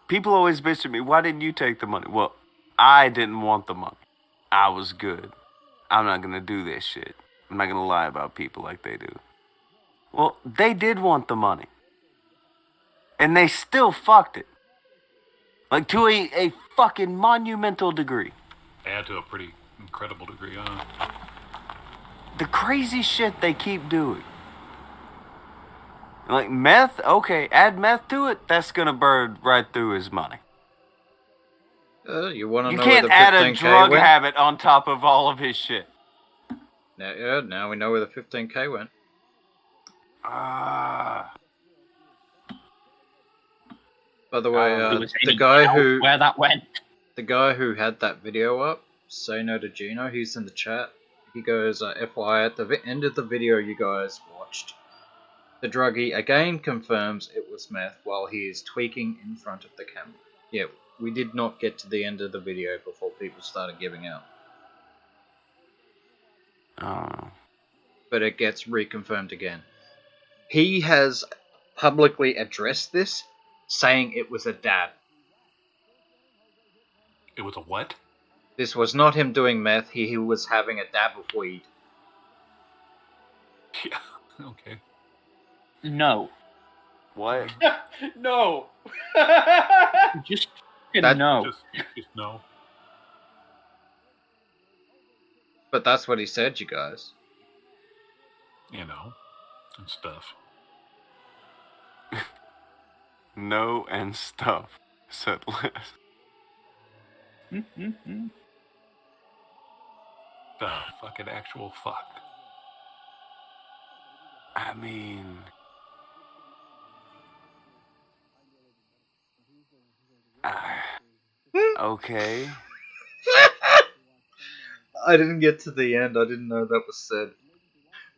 People always bitch at me, why didn't you take the money? Well, I didn't want the money. I was good. I'm not gonna do this shit. I'm not gonna lie about people like they do. Well, they did want the money. And they still fucked it. Like, to a fucking monumental degree. Yeah, to a pretty incredible degree, huh? The crazy shit they keep doing. Like, meth? Okay, add meth to it, that's gonna burn right through his money. You want to You know where the can't add 15K a drug went? habit on top of all of his shit. Now we know where the 15K went. By the way, the guy who where that went. The guy who had that video up, Say No to Gino, he's in the chat. He goes, FYI, at the end of the video you guys watched, the druggie again confirms it was meth while he is tweaking in front of the camera. Yeah, we did not get to the end of the video before people started giving out. But it gets reconfirmed again. He has publicly addressed this, saying it was a dab. It was a what? This was not him doing meth, he was having a dab of weed. Yeah, okay. No. What? No. Just no. Just no. But that's what he said, you guys. You know, and stuff. No and stuff, said Liz. The fucking actual fuck. I mean... okay. I didn't get to the end, I didn't know that was said.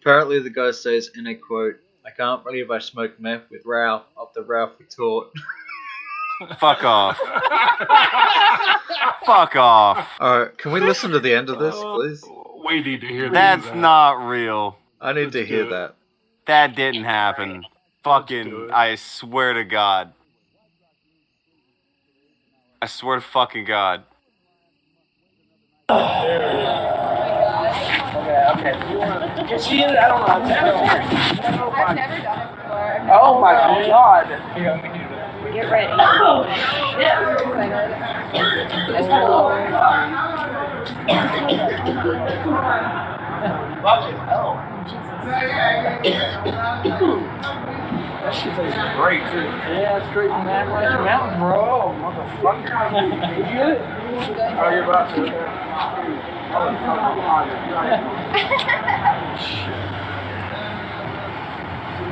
Apparently the guy says, in a quote, "I can't believe I smoked meth with Ralph after Ralph we taught." Fuck off. Fuck off. Alright, can we listen to the end of this, please? We need to hear that. That's not real. I need to hear that. That didn't happen. Fucking, I swear to God. I swear to fucking God. Okay. She, I don't know. I've never done it before. Oh my God. Get ready. Fucking hell. That shit tastes great too. Yeah, straight from the Appalachian Mountains, bro. Oh, motherfucker. You good? Oh, you're about to.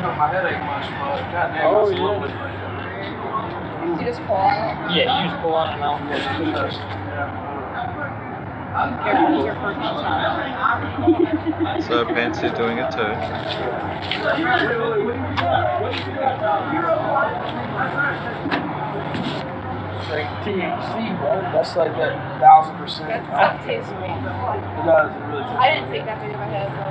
My head ain't much, but goddamn. Oh, yeah. You just pull out? Yeah, you just pull out and out. Careful with your first time. So Pansy's doing it too. It's like THC, bro. That's like that 1,000%. That tastes great. It does, it really tastes. I didn't take that big of a head, but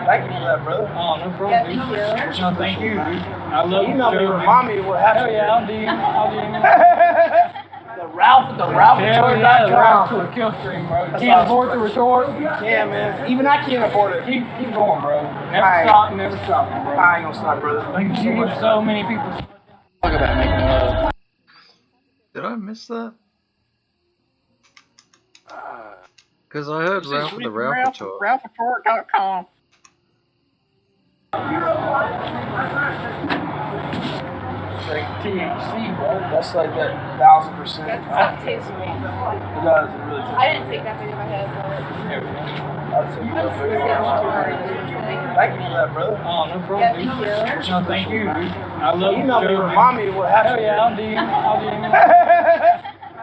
thank you for that, brother. Oh, no problem. Yeah, thank you. No, thank you, dude. I love you. Know me, remind me of what happened. Hell yeah, I'll do. The Ralph.com. Ralph to a kill stream, bro. Can't afford the resort. Yeah, man. Even I can't afford it. Keep going, bro. Never stop, bro. I ain't gonna stop, brother. Thank you so much. So many people talk about making love. Did I miss that? Because I heard Ralph with the Ralph talk. Ralphreport.com. Like THC, bro. That's like that 1,000%. That tastes great. It does, it really tastes. I didn't take that big of a head, but thank you for that, brother. Oh, no problem. Yeah, thank you. No, thank you, dude. I love you. Know me, remind me of what happened. Hell yeah, I'll do.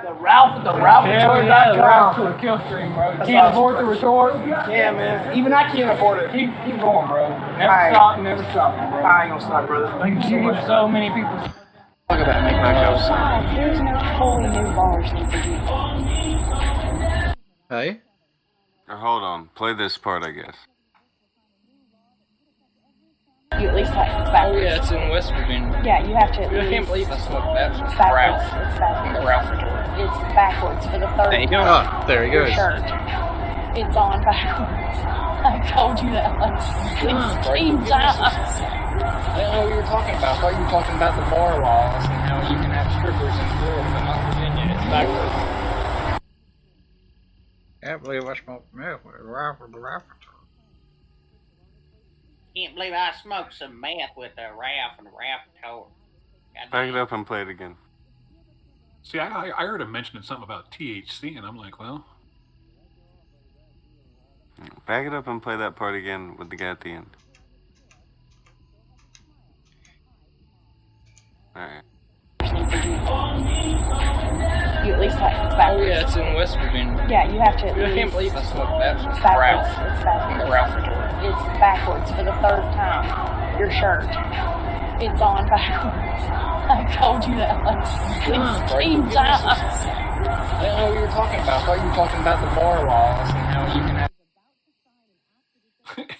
The Ralph at the Ralph Ralph to a kill stream, bro. That's Can't awesome. afford the retort. Yeah, man. Even I can't afford it. Keep going, bro. Never Alright. stop, never stop, bro. I ain't gonna stop, brother. Thank you so You much. give so many people. Talk about making There's no fully new bars need to be. Hey? Hold on. Play this part, I guess. You at least have it's backwards. Oh yeah, it's in West Virginia. Yeah, you have to at Dude, I least. can't believe I smoked that. It's It's backwards. Ralph. It's backwards. Ralph retort. It's backwards for the third There you go. time. Ah, there he Your goes. shirt. It's on backwards. I told you that like 16 times. I didn't know what you were talking about. I thought you were talking about the bar laws and how you can have strippers in Florida, but not Virginia. It's backwards. Can't believe I smoked meth with Ralph the Raptor. Can't believe I smoked some meth with a Ralph and a Raptor. Back it up and play it again. See, I heard him mentioning something about THC, and I'm like, well, Back it up and play that part again with the guy at the end. Alright. You at least have it's Oh backwards. yeah, it's in West Virginia. Yeah, you have to at Dude, I least. can't believe I smoked that. It's It's backwards. Ralph. It's backwards. Ralph retort. It's backwards for the third time. Your shirt. It's on backwards. I told you that like 16 times. I didn't know what you were talking about. I thought you were talking about the bar laws and how you can have.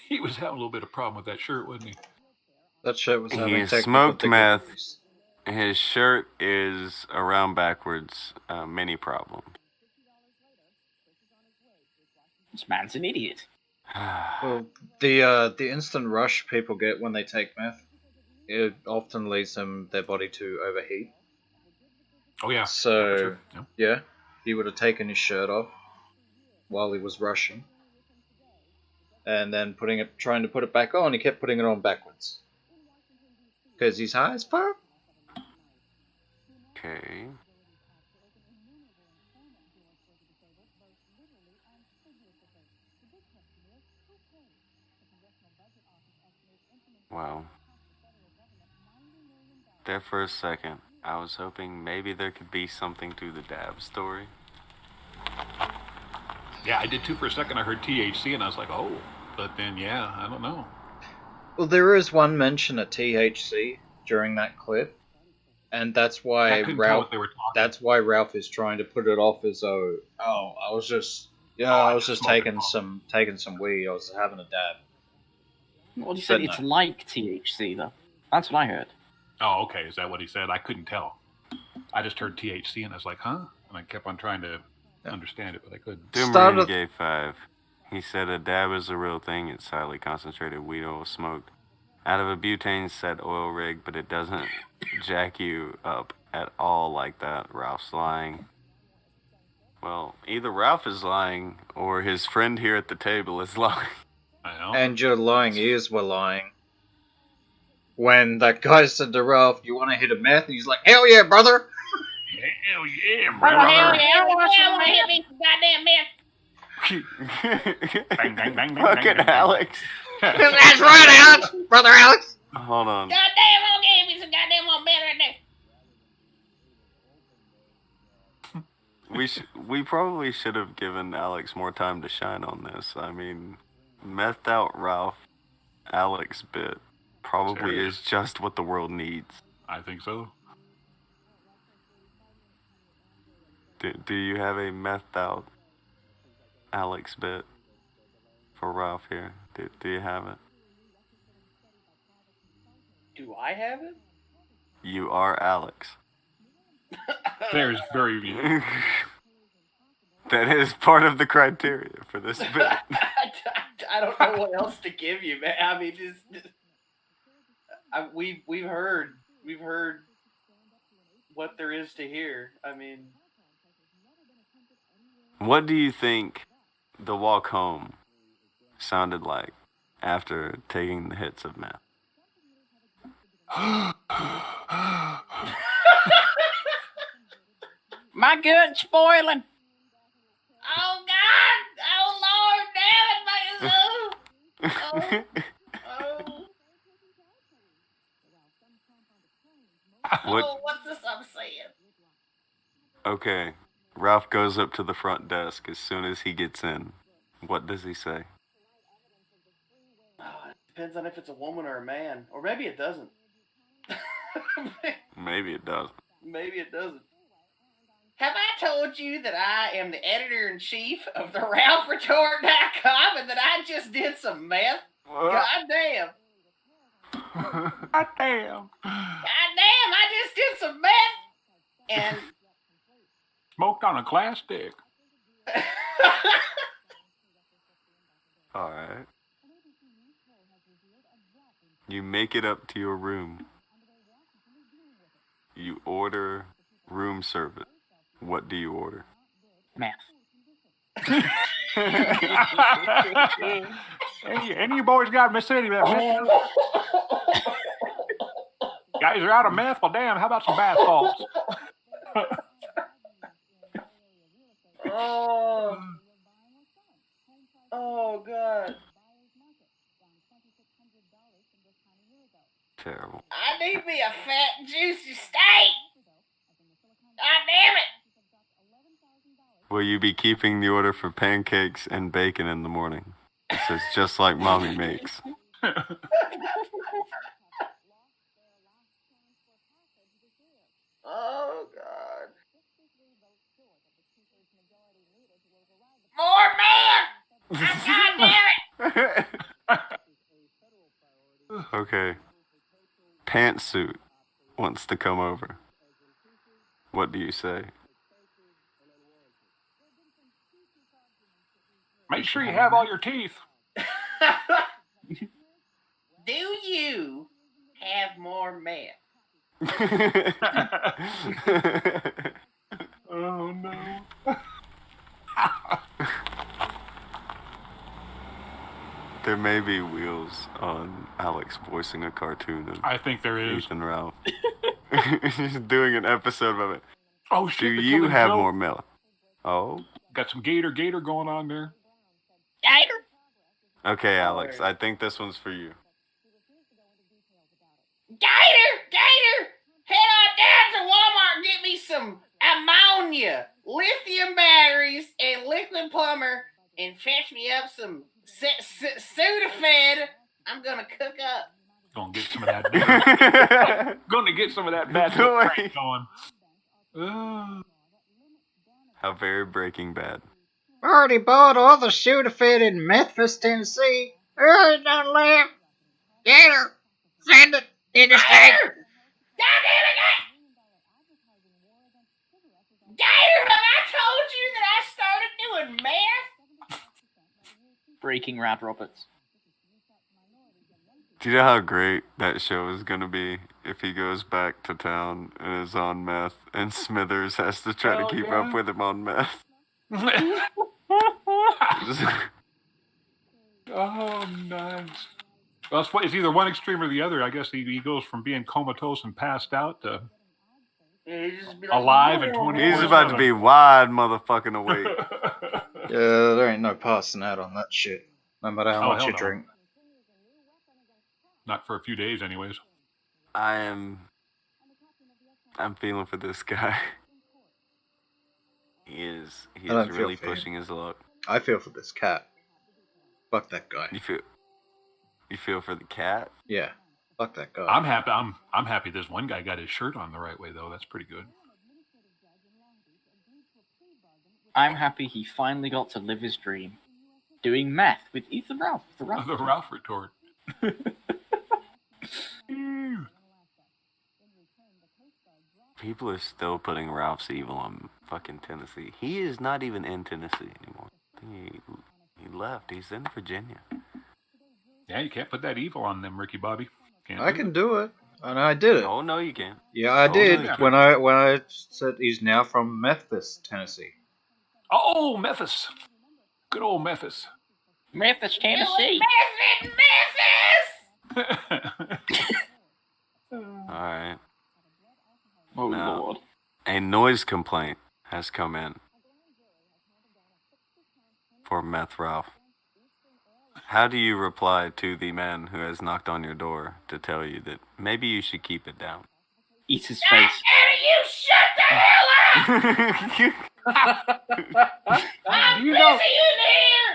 he was having a little bit of problem with that shirt, wasn't he? That shit was having He technical smoked meth. difficulties. His shirt is around backwards. Many problems. This man's an idiot. Well, the instant rush people get when they take meth, it often leads their body to overheat. Oh yeah. So Sure. Yeah. yeah, he would have taken his shirt off while he was rushing, and then trying to put it back on. He kept putting it on backwards because he's high as fuck. Okay. Wow. There for a second, I was hoping maybe there could be something to the dab story. Yeah, I did too for a second. I heard THC, and I was like, oh. But then, yeah, I don't know. Well, there is one mention of THC during that clip, and that's why I couldn't tell Ralph. what they were talking. That's why Ralph is trying to put it off as though, oh, I was just taking some weed. I was having a dab. Well, he said But it's no. like THC, though. That's what I heard. Oh, okay. Is that what he said? I couldn't tell. I just heard THC, and I was like, huh? And I kept on trying to understand it, but I couldn't. Doomer gave 5. He said a dab is a real thing. It's highly concentrated weed oil smoked out of a butane set oil rig, but it doesn't jack you up at all like that. Ralph's lying. Well, either Ralph is lying or his friend here at the table is lying. I know. And your lying ears were lying. When that guy said to Ralph, "You want to hit a meth?" and he's like, "Hell yeah, brother!" Hell yeah, Oh, brother. hell yeah, I want to hit me some goddamn meth. Bang, bang, bang, bang, Fucking bang, bang. Alex. That's right, Alex, brother Alex. Hold on. Goddamn, I'll give me some goddamn more meth right there. We probably should have given Alex more time to shine on this. I mean, methed out Ralph, Alex bit probably Sure. is just what the world needs. I think so. Do you have a methed out Alex bit for Ralph here? Do you have it? Do I have it? You are Alex. There's very. That is part of the criteria for this bit. I don't know what else to give you, man. I mean, we've heard what there is to hear. I mean, What do you think the walk home sounded like after taking the hits of meth? My gut's spoiling. oh God, oh Lord, damn it, my What? oh, what's this I'm saying? Okay, Ralph goes up to the front desk as soon as he gets in, what does he say? It depends on if it's a woman or a man. Or maybe it doesn't. Maybe it doesn't. Maybe it doesn't. Have I told you that I am the editor-in-chief of the RalphRetort.com and that I just did some meth? God damn. God damn. I just did some meth. And smoked on a glass stick. Alright. You make it up to your room. You order room service. What do you order? Meth. Any of you boys got Mississippi that meth? Guys are out of meth? Well, damn, how about some bath salts? Oh, God. Terrible. I need me a fat, juicy steak. God damn it. Will you be keeping the order for pancakes and bacon in the morning? This is just like Mommy makes. Oh, God. More man! God damn it! Okay. Pantsuit wants to come over. What do you say? Make sure you have all your teeth. Do you have more meth? Oh, no. There may be wheels on Alex voicing a cartoon of I think there is. Ethan Ralph. He's doing an episode of it. Oh, shit. Do the you Killing have Joke. more milk? Oh. Got some gator going on there. Gator? Okay, Alex, I think this one's for you. Gator! Head on down to Walmart and get me some ammonia, lithium batteries, and liquid plumber, and fetch me up some Sudafed. I'm gonna cook up. Gonna get some of that. Gonna get some of that bad crank going. How very Breaking Bad. Already bought all the Sudafed in Memphis, Tennessee. Don't laugh. Gator, send it in the state. Gator, have I told you that I started doing meth? Breaking Rad Roberts. Do you know how great that show is going to be if he goes back to town and is on meth and Smithers has to try to keep up with him on meth? Oh, nice. Well, it's either one extreme or the other. I guess he goes from being comatose and passed out to alive and 24/7. He's about to be wide motherfucking awake. Yeah, there ain't no passing out on that shit. No matter how much hell you no. drink. Not for a few days, anyways. I'm feeling for this guy. He is really pushing his luck. I feel for this cat. Fuck that guy. You feel for the cat? Yeah. Fuck that guy. I'm happy. I'm happy. This one guy got his shirt on the right way, though. That's pretty good. I'm happy he finally got to live his dream, doing meth with Ethan Ralph. The Ralph retort. People are still putting Ralph's evil on fucking Tennessee. He is not even in Tennessee anymore. I think he left. He's in Virginia. Yeah, you can't put that evil on them, Ricky Bobby. I can do it. And I did it. Oh, no, you can't. Yeah, I did. no, you When I said he's now from Memphis, Tennessee. Oh, Memphis. Good old Memphis. Memphis, Tennessee. Alright. Oh, Now, Lord. a noise complaint has come in for Meth Ralph. How do you reply to the man who has knocked on your door to tell you that maybe you should keep it down? Eat his face. You shut the hell up! I'm busy in here!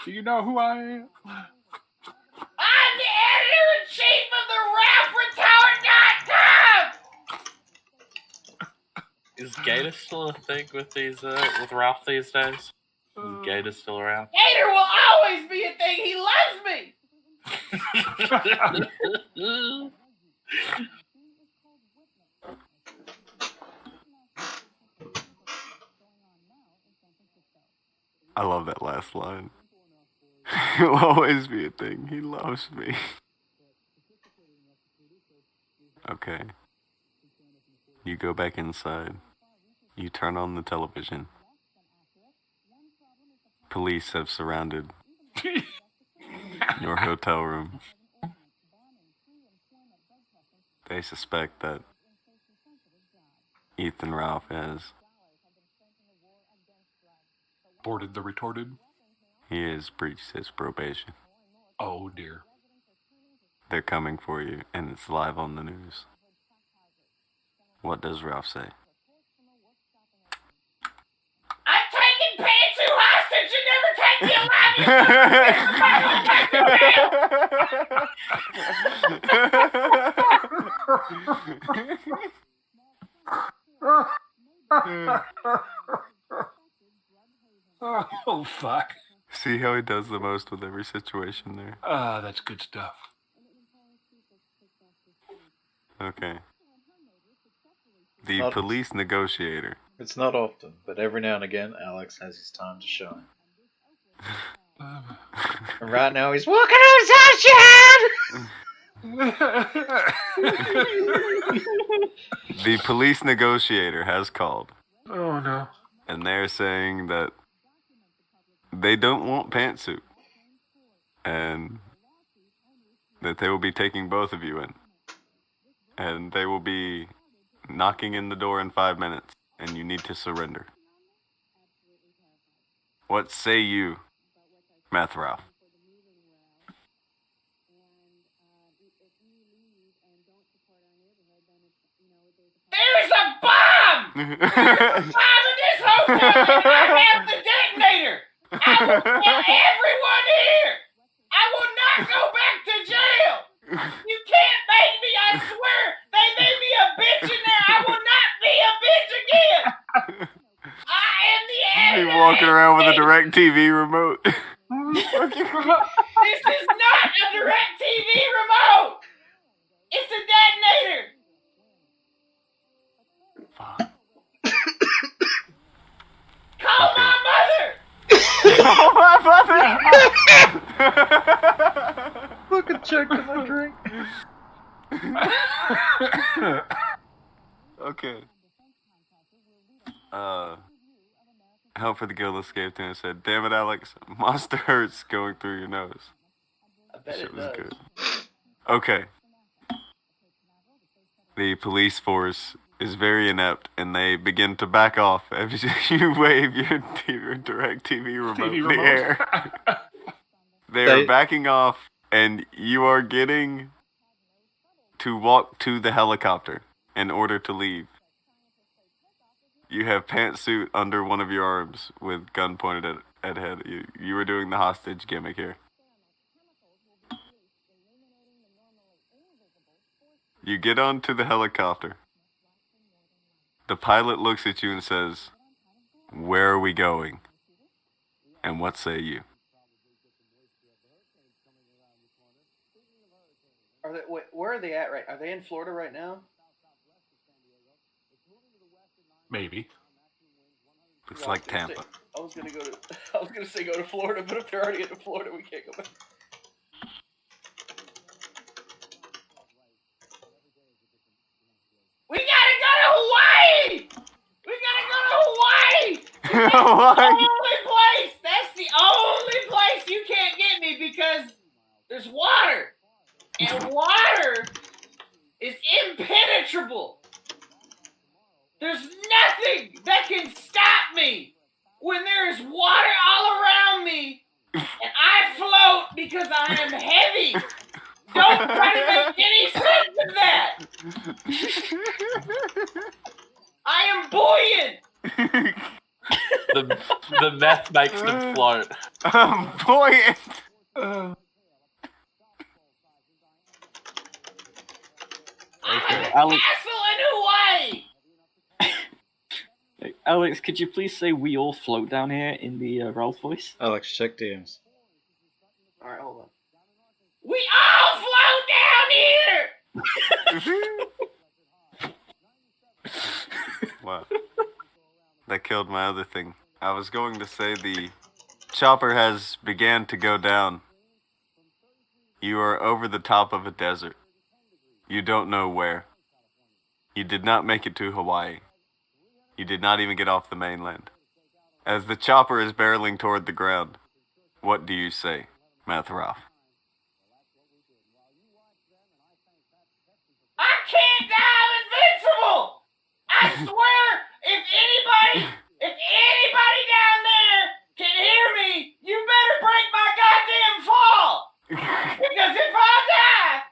Do you know who I am? I'm the editor-in-chief of the RalphRetard.com! Is Gator still a thing with with Ralph these days? Is Gator still around? Gator will always be a thing. He loves me. I love that last line. He'll always be a thing. He loves me. Okay. You go back inside. You turn on the television. Police have surrounded your hotel room. They suspect that Ethan Ralph has Boarded the retorted. he has breached his probation. Oh dear. They're coming for you, and it's live on the news. What does Ralph say? I'm taking Pantsu hostage and Oh fuck. See how he does the most with every situation there? That's good stuff. Okay. The Not- police negotiator. It's not often, but every now and again, Alex has his time to shine. And right now, he's walking on The police negotiator has called. Oh no. And they're saying that they don't want Pantsuit. And that they will be taking both of you in. And they will be knocking in the door in 5 minutes. And you need to surrender. What say you, Meth Ralph? There's a bomb! There's a bomb in this hotel, and I have the detonator! I will kill everyone here! I will not go back to jail! You can't make me, I swear! They made me a bitch in there! I will not be a bitch again! I am the He editor! walking around with a DirecTV remote. This is not a DirecTV remote! It's a detonator! Call my mother! Call my mother! Fucking check to my drink. Okay. Help for the girl escaped and said, "Damn it, Alex, monster hurts going through your nose." I bet Shit it was does. good. Okay. The police force is very inept, and they begin to back off as you wave your DirecTV remote in the air. They are backing off, and you are getting to walk to the helicopter in order to leave. You have Pantsuit under one of your arms with gun pointed at head. You were doing the hostage gimmick here. You get onto the helicopter. The pilot looks at you and says, "Where are we going? And what say you?" Are they? Wait, where are they at? Right? Are they in Florida right now? Maybe. Looks like Tampa. I was gonna say go to Florida, but if they're already in Florida, we can't go back. We gotta go to Hawaii! We gotta go to Hawaii! That's Hawaii. the only place! That's the only place you can't get me because there's water! And water is impenetrable! There's nothing that can stop me when there is water all around me and I float because I am heavy! Don't try to make any sense of that! I am buoyant! Meth makes them float. Buoyant. Okay, Alex. Castle in Hawaii. Alex, could you please say "we all float down here" in the Ralph voice? Alex, check DMs. All right, hold on. We all float down here. Wow. That killed my other thing. I was going to say the chopper has began to go down. You are over the top of a desert. You don't know where. You did not make it to Hawaii. You did not even get off the mainland. As the chopper is barreling toward the ground, what do you say, Math Ralph? I can't die. I'm invincible. I swear, if anybody down there can hear me, you better break my goddamn fall. Because if I die,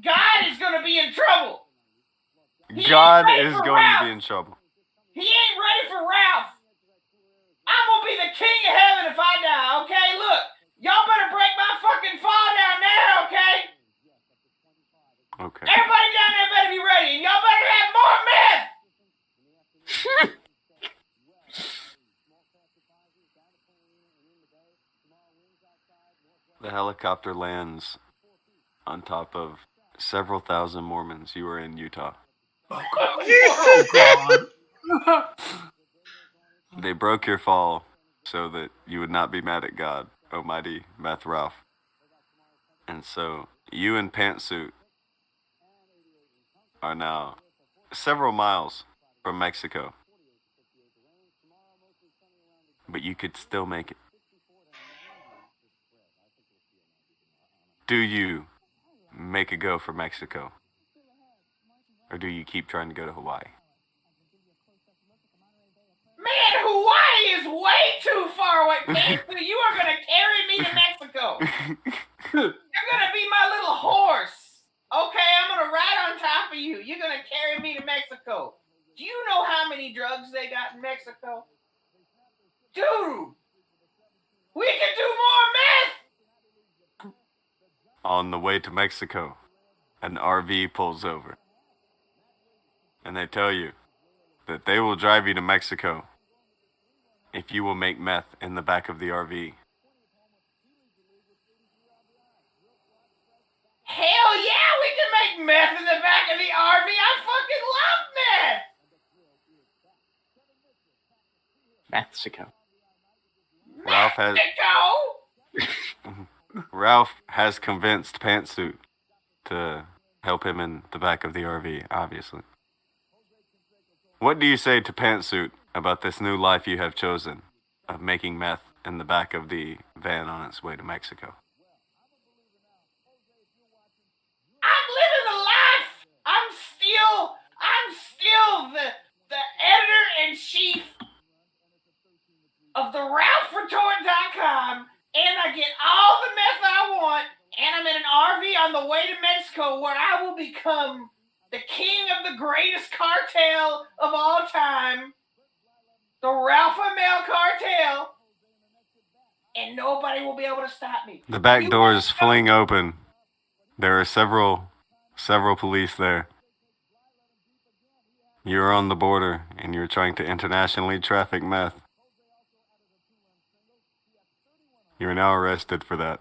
God is gonna be in trouble. God is going to be in trouble. He ain't ready for Ralph. I'm gonna be the king of heaven if I die, okay? Look, y'all better break my fucking fall down there, okay? Okay. Everybody down there better be ready, and y'all better have more meth! The helicopter lands on top of several thousand Mormons. You are in Utah. Oh, God. They broke your fall so that you would not be mad at God, Almighty Math Ralph. And so you and Pantsuit are now several miles from Mexico. But you could still make it. Do you make a go for Mexico? Or do you keep trying to go to Hawaii? Man, Hawaii is way too far away. Panther, you are gonna carry me to Mexico. You're gonna be my little horse. Okay, I'm gonna ride on top of you. You're gonna carry me to Mexico. Do you know how many drugs they got in Mexico? Dude, we can do more meth. On the way to Mexico, an RV pulls over. And they tell you that they will drive you to Mexico if you will make meth in the back of the RV. Hell yeah, we can make meth in the back of the RV. I fucking love meth. Mexico. Ralph has convinced Pantsuit to help him in the back of the RV, obviously. What do you say to Pantsuit about this new life you have chosen of making meth in the back of the van on its way to Mexico? I'm living the life. I'm still the editor-in-chief of the RalphRetort.com, and I get all the meth I want, and I'm in an RV on the way to Mexico where I will become the king of the greatest cartel of all time, the Ralph Amel cartel, and nobody will be able to stop me. The back doors fling open. There are several police there. You're on the border, and you're trying to internationally traffic meth. You're now arrested for that.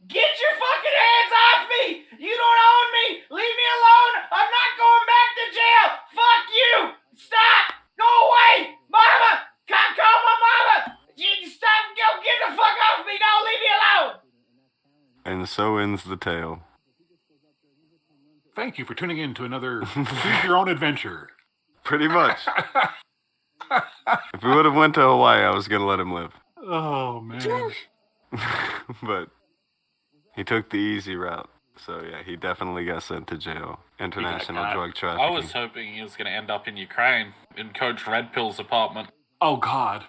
Get your fucking hands off me! You don't own me! Leave me alone! I'm not going back to jail! Fuck you! Stop! Go away! Mama! Call my mama! Stop! Go get the fuck off me! Don't leave me alone! And so ends the tale. Thank you for tuning in to another Choose Your Own Adventure. Pretty much. If we would have went to Hawaii, I was going to let him live. Oh, man. But he took the easy route. So, yeah, he definitely got sent to jail. International drug trafficking. I was hoping he was going to end up in Ukraine, in Coach Red Pill's apartment. Oh, God.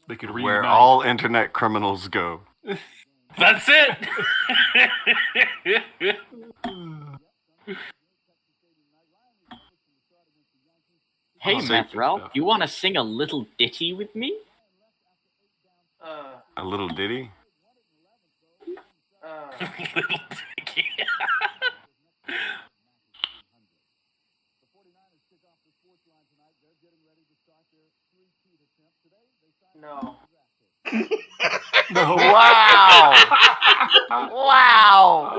They could reunite. Where all internet criminals go. That's it! Hey, Say- Methrel, you want to sing a little ditty with me? A little ditty? No. No. Wow! Wow!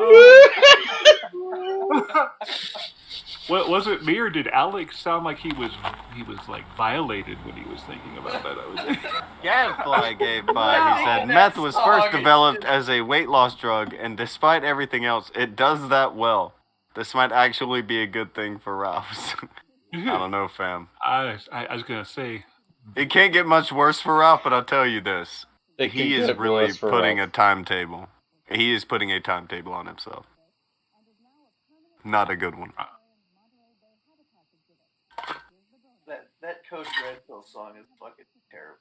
What was it, me or did Alex sound like he was like violated when he was thinking about that? I was Gadfly gave 5. He said meth was first developed as a weight loss drug, and despite everything else, it does that well. This might actually be a good thing for Ralph's. I don't know, fam. I was gonna say It can't get much worse for Ralph, but I'll tell you this: It can he is get really worse for putting Ralph. a timetable. He is putting a timetable on himself. Not a good one. That Coach Red Pill song is fucking terrible.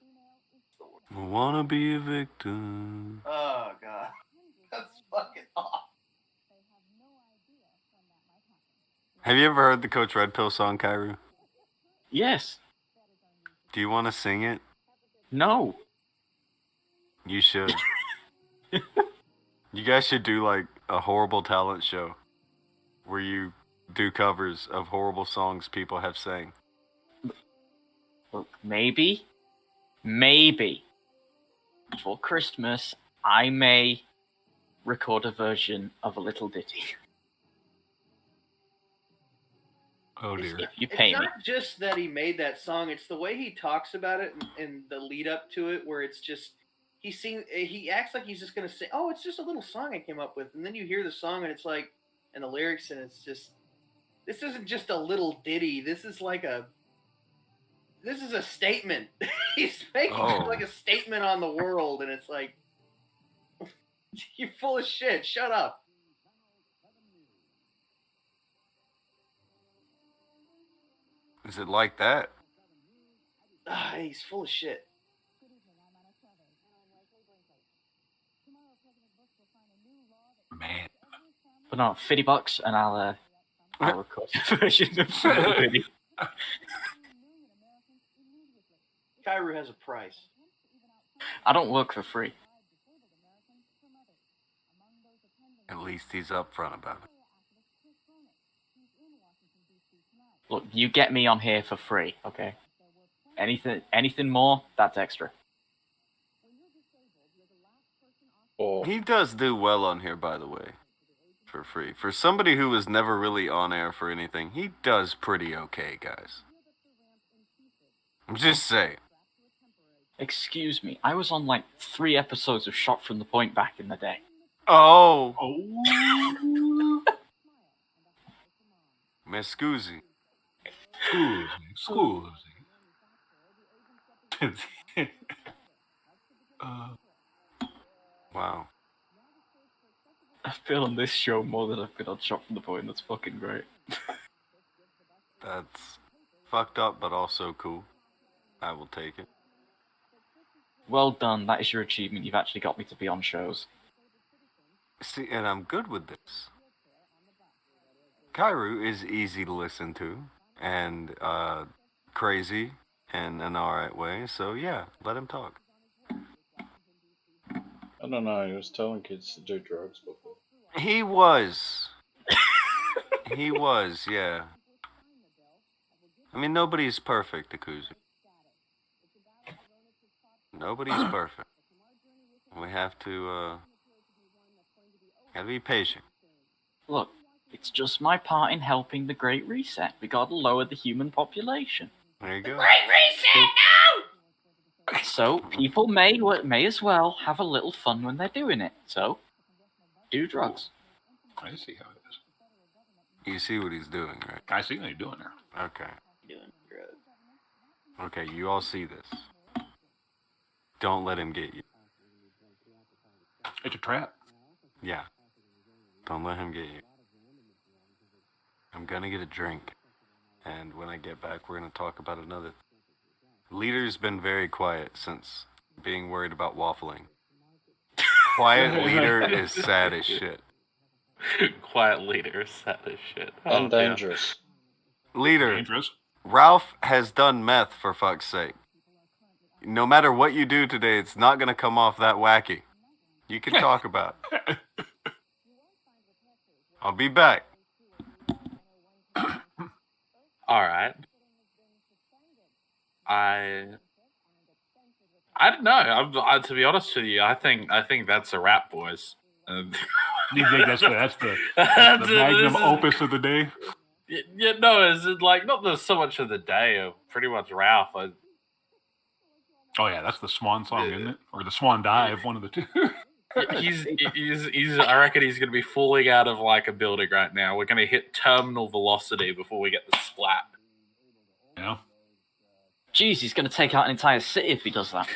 Wanna be a victim. Oh god, that's fucking awful. Have you ever heard the Coach Red Pill song, Kairu? Yes. Do you want to sing it? No. You should. You guys should do like a horrible talent show where you do covers of horrible songs people have sang. Look, maybe for Christmas, I may record a version of a little ditty. Oh dear. If you pay It's me. not just that he made that song; it's the way he talks about it and the lead up to it, where it's just he acts like he's just gonna say, "Oh, it's just a little song I came up with," and then you hear the song and it's like, and the lyrics, and it's just, this isn't just a little ditty. This is a statement. He's making like a statement on the world, and it's like, you're full of shit. Shut up. Is it like that? He's full of shit. Man. But no, $50 and I'll record a version of a little ditty. Kairu has a price. I don't work for free. At least he's upfront about it. Look, you get me on here for free, okay? Anything more, that's extra. He does do well on here, by the way, for free. For somebody who was never really on air for anything, he does pretty okay, guys. I'm just saying. Excuse me, I was on like 3 episodes of Shot from the Point back in the day. Oh. Miss Scusi. Scusi. Wow. I've been on this show more than I've been on Shot from the Point. That's fucking great. That's fucked up, but also cool. I will take it. Well done. That is your achievement. You've actually got me to be on shows. See, and I'm good with this. Kairu is easy to listen to, and crazy in an alright way, so yeah, let him talk. I don't know, he was telling kids to do drugs before. He was. He was, yeah. I mean, nobody's perfect, Akujin. Nobody's perfect. We have to, gotta be patient. Look, it's just my part in helping the Great Reset. We gotta lower the human population. There you go. Great Reset, no! So people may as well have a little fun when they're doing it. So, do drugs. I see how it is. You see what he's doing, right? I see what he's doing there. Okay. Doing drugs. Okay, you all see this. Don't let him get you. It's a trap. Yeah. Don't let him get you. I'm gonna get a drink. And when I get back, we're gonna talk about another. Leader's been very quiet since being worried about waffling. Quiet leader is sad as shit. Quiet leader is sad as shit. And dangerous. Leader. Dangerous. Ralph has done meth, for fuck's sake. No matter what you do today, it's not going to come off that wacky. You can talk about it. I'll be back. All right. I don't know. To be honest with you, I think that's a wrap, boys. You think that's the magnum opus of the day? Yeah, no, is it like not so much of the day of pretty much Ralph. Oh yeah, that's the swan song, isn't it? Or the swan dive, one of the two. he's I reckon he's gonna be falling out of like a building right now. We're gonna hit terminal velocity before we get the splat. Yeah. Jeez, he's gonna take out an entire city if he does that.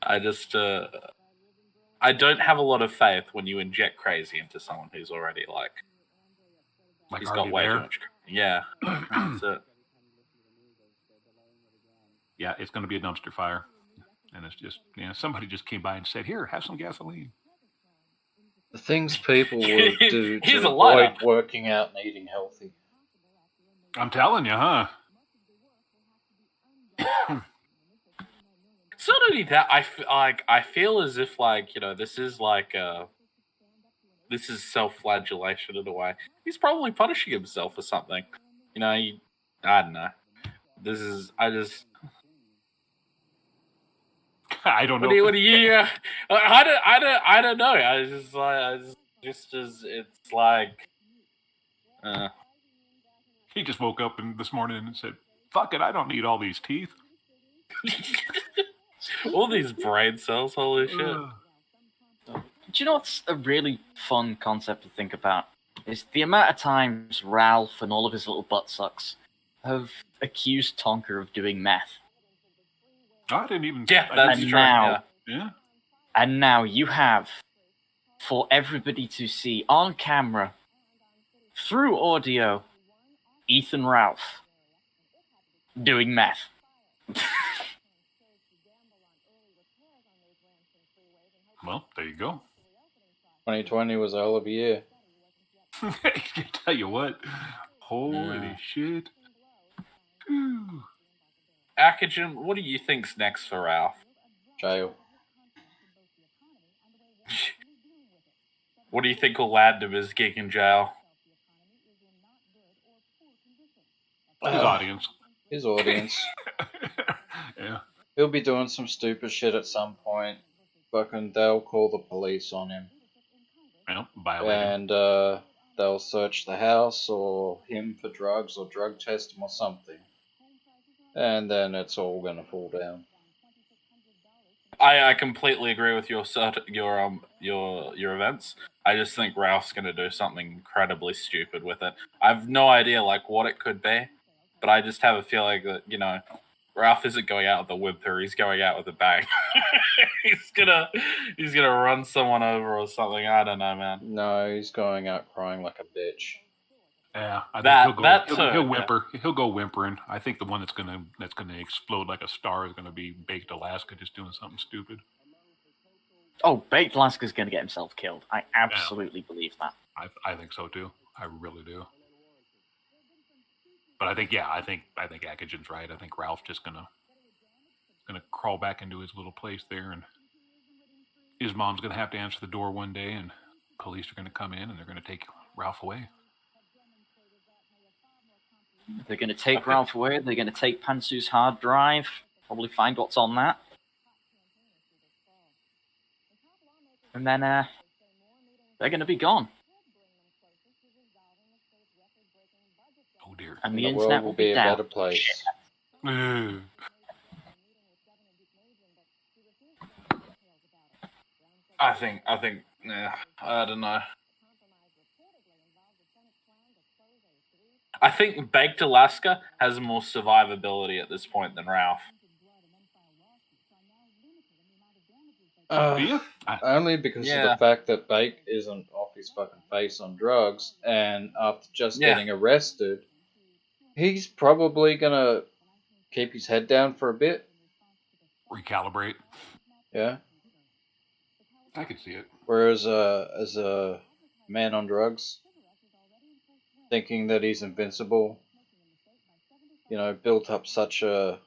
I just I don't have a lot of faith when you inject crazy into someone who's already like he's got way too much. Yeah, that's it. Yeah, it's going to be a dumpster fire, and it's just somebody just came by and said, "Here, have some gasoline." The things people would do Here's to a lighter. avoid working out and eating healthy. I'm telling you, huh? It's not only that. I feel as if this is this is self-flagellation in a way. He's probably punishing himself for something. I don't know. I don't know. What do you? I don't know. It's like. He just woke up this morning and said, "Fuck it, I don't need all these teeth." All these brain cells, holy shit. Do you know what's a really fun concept to think about? Is the amount of times Ralph and all of his little buttsucks have accused Tonka of doing meth. I didn't even... Yeah, that's true. Yeah. And now you have, for everybody to see on camera, through audio, Ethan Ralph doing meth. Well, there you go. 2020 was a hell of a year. I can tell you what. Holy shit. Whew. Akujin, what do you think's next for Ralph? Jail. What do you think will land him his gig in jail? His audience. His audience. Yeah. He'll be doing some stupid shit at some point. Fucking, they'll call the police on him. Well, violating. And they'll search the house or him for drugs or drug test him or something. And then it's all gonna fall down. I completely agree with your events. I just think Ralph's gonna do something incredibly stupid with it. I've no idea what it could be, but I just have a feeling that Ralph isn't going out with a whimper. He's going out with a bang. he's gonna run someone over or something. I don't know, man. No, he's going out crying like a bitch. Yeah, I think he'll whimper. Yeah. He'll go whimpering. I think the one that's gonna explode like a star is gonna be Baked Alaska, just doing something stupid. Oh, Baked Alaska's gonna get himself killed. I absolutely believe that. I think so too. I really do. But I think Akujin's right. I think Ralph's just gonna crawl back into his little place there, and his mom's gonna have to answer the door one day, and police are gonna come in and they're gonna take Ralph away. They're gonna take Ralph away. They're gonna take Pantsu's hard drive. Probably find what's on that, and then they're gonna be gone. Oh dear! And the internet will be a down. better place. I think, I don't know. I think Baked Alaska has more survivability at this point than Ralph. Only because of the fact that Bake isn't off his fucking face on drugs, and after just getting arrested, he's probably gonna keep his head down for a bit. Recalibrate. Yeah. I can see it. Whereas as a man on drugs, thinking that he's invincible, built up such a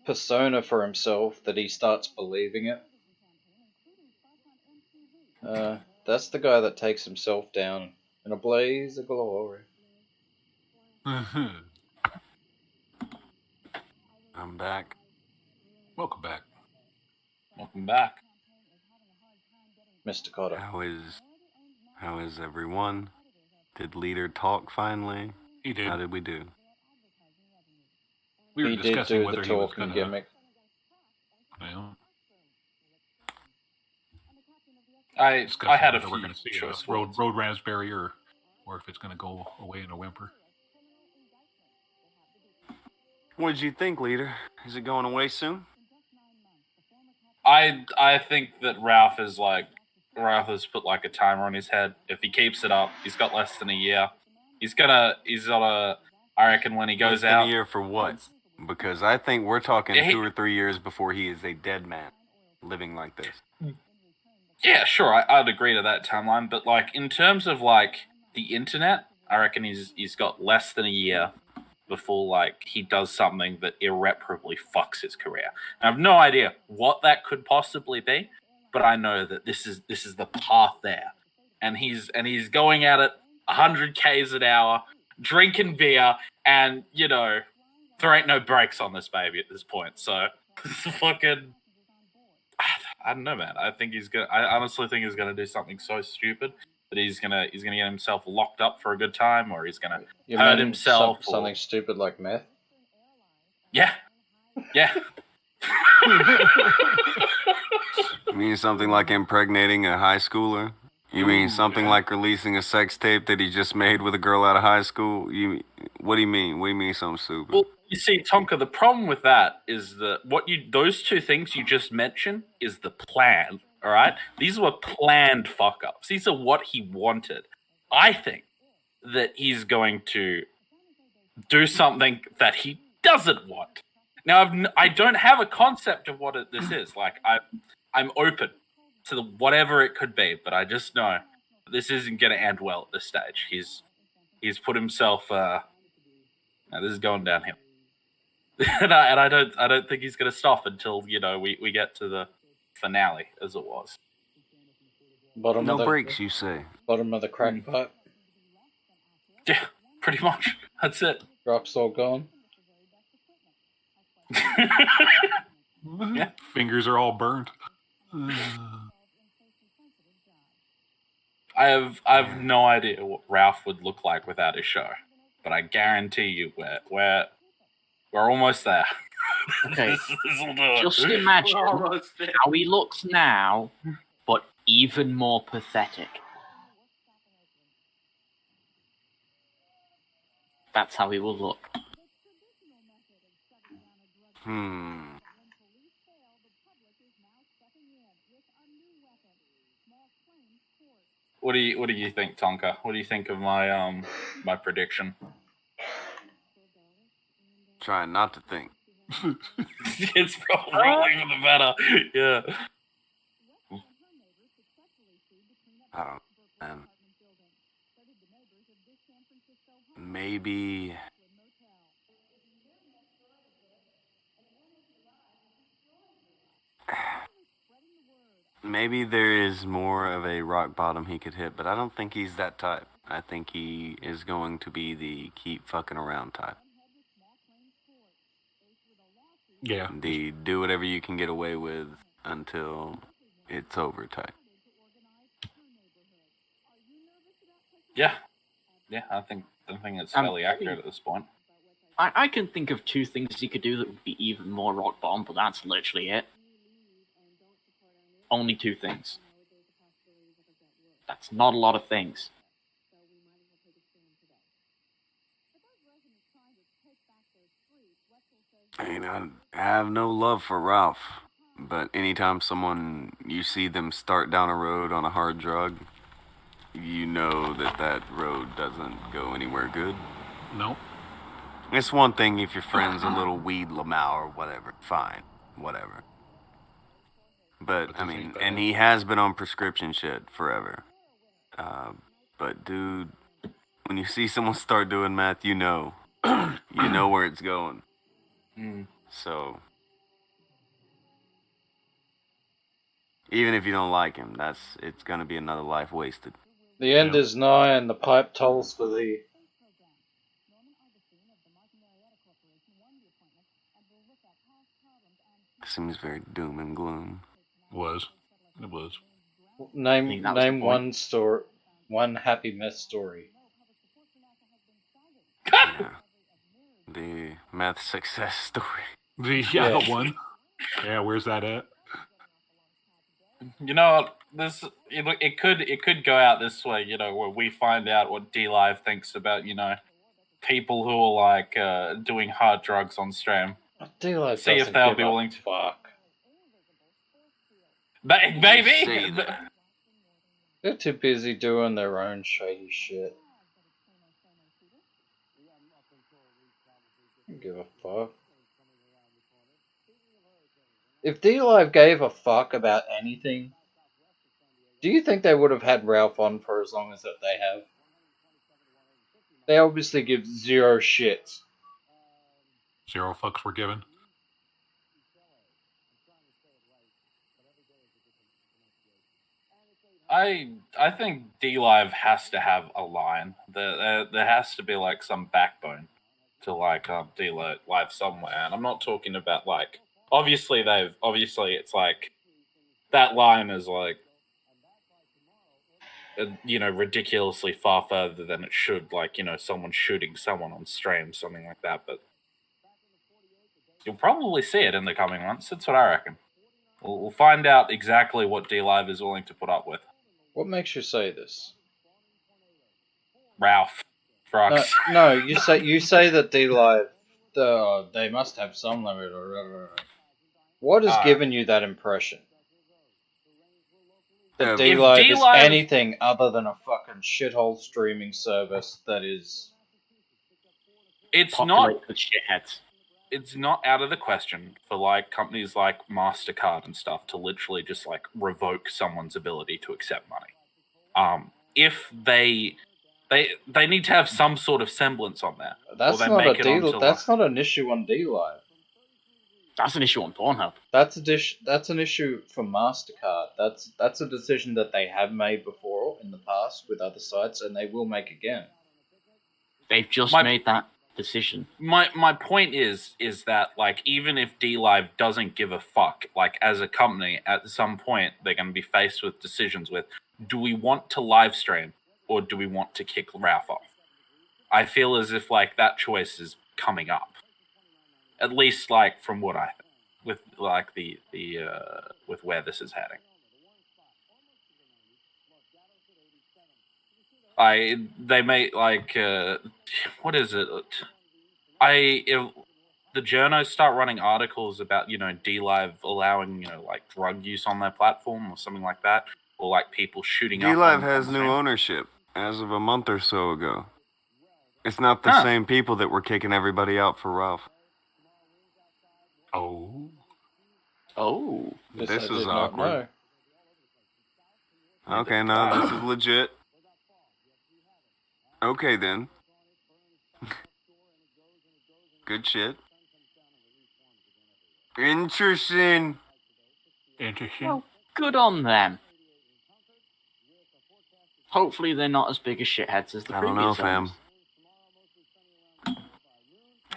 persona for himself that he starts believing it. That's the guy that takes himself down in a blaze of glory. Mm-hmm. I'm back. Welcome back. Welcome back. Mr. Cotter. How is everyone? Did Leader talk finally? He did. How did we do? We were He did discussing do whether the he was talking gonna. gimmick. Well, I discussing had a whether we're few going to see choice a road, words. road raspberry or if it's going to go away in a whimper. What did you think, Leader? Is it going away soon? I think that Ralph has put like a timer on his head. If he keeps it up, he's got less than a year. I reckon when he goes Less than out. a year for what? Because I think we're talking Yeah, 2 or 3 years before he is a dead man living like this. Yeah, sure, I'd agree to that timeline. But like in terms of like the internet, I reckon he's got less than a year before like he does something that irreparably fucks his career. And I have no idea what that could possibly be, but I know that this is the path there, and he's going at it 100 k's an hour, drinking beer, and there ain't no brakes on this baby at this point. So fucking. I don't know, man. I honestly think he's gonna do something so stupid that he's gonna get himself locked up for a good time, or he's gonna You hurt mean himself. something stupid like meth? Yeah. You mean something like impregnating a high schooler? You mean something like releasing a sex tape that he just made with a girl out of high school? What do you mean? What do you mean something stupid? Well, you see, Tonka, the problem with that is that those two things you just mentioned is the plan. All right, these were planned fuck ups. These are what he wanted. I think that he's going to do something that he doesn't want. Now, I don't have a concept of what this is. Like, I'm open to whatever it could be, but I just know this isn't going to end well at this stage. He's put himself. Now this is going downhill, and I don't think he's going to stop until we get to the finale, as it was. No breaks, you say? Bottom of the crack pipe. Yeah, pretty much. That's it. Drops all gone. Yeah. Fingers are all burnt. I have no idea what Ralph would look like without his show, but I guarantee you we're almost there. Okay, This'll do it. just imagine how he looks now, but even more pathetic. That's how he will look. What do you think, Tonka? What do you think of my my prediction? Trying not to think. It's probably for the better. Yeah. I don't know, man. Maybe. Maybe there is more of a rock bottom he could hit, but I don't think he's that type. I think he is going to be the keep fucking around type. Yeah. The do whatever you can get away with until it's over type. Yeah. I think it's fairly accurate at this point. I can think of two things he could do that would be even more rock bottom, but that's literally it. Only two things. That's not a lot of things. I mean, I have no love for Ralph, but anytime you see them start down a road on a hard drug, you know that road doesn't go anywhere good. No. It's one thing if your friend's a little weed Lamau or whatever, fine, whatever. But I mean, and he has been on prescription shit forever. But dude, when you see someone start doing meth, you know where it's going. So even if you don't like him, it's gonna be another life wasted. The end is nigh, and the pipe tolls for thee. Seems very doom and gloom. It was. Name one story, one happy meth story. Yeah. The meth success story. The one. Yeah, where's that at? You know, it could go out this way. You know, where we find out what D-Live thinks about people who are like doing hard drugs on stream. D-Live See if doesn't they'll give be a willing to. fuck. Maybe. They're too busy doing their own shady shit. Don't give a fuck. If D-Live gave a fuck about anything, do you think they would have had Ralph on for as long as that they have? They obviously give zero shits. 0 fucks were given. I think D-Live has to have a line. There has to be like some backbone to like D-Live somewhere. And I'm not talking about like obviously it's like that line is like ridiculously far further than it should, like someone shooting someone on stream, something like that. But you'll probably see it in the coming months. That's what I reckon. We'll find out exactly what D-Live is willing to put up with. What makes you say this? Ralph. Frux. No, you say that D-Live, they must have some limit or whatever. What has given you that impression? That D-Live is anything other than a fucking shithole streaming service that is... It's not with shitheads. It's not out of the question for like companies like MasterCard and stuff to literally just like revoke someone's ability to accept money. If they need to have some sort of semblance on there. That's not a deal. That's not an issue on D-Live. That's an issue on Pornhub. That's an issue for MasterCard. That's a decision that they have made before in the past with other sites, and they will make again. They've just made that decision. My point is that like even if D-Live doesn't give a fuck, like as a company, at some point they're going to be faced with decisions with: do we want to live stream or do we want to kick Ralph off? I feel as if like that choice is coming up. At least like from what I think, with like the with where this is heading. They may like what is it? If the journos start running articles about D-Live allowing like drug use on their platform or something like that, or like people shooting up. D-Live has new ownership as of a month or so ago. It's not the same people that were kicking everybody out for Ralph. Oh. This is awkward. Okay, no, this is legit. Okay, then. Good shit. Interesting. Well, good on them. Hopefully they're not as big as shitheads as the previous ones.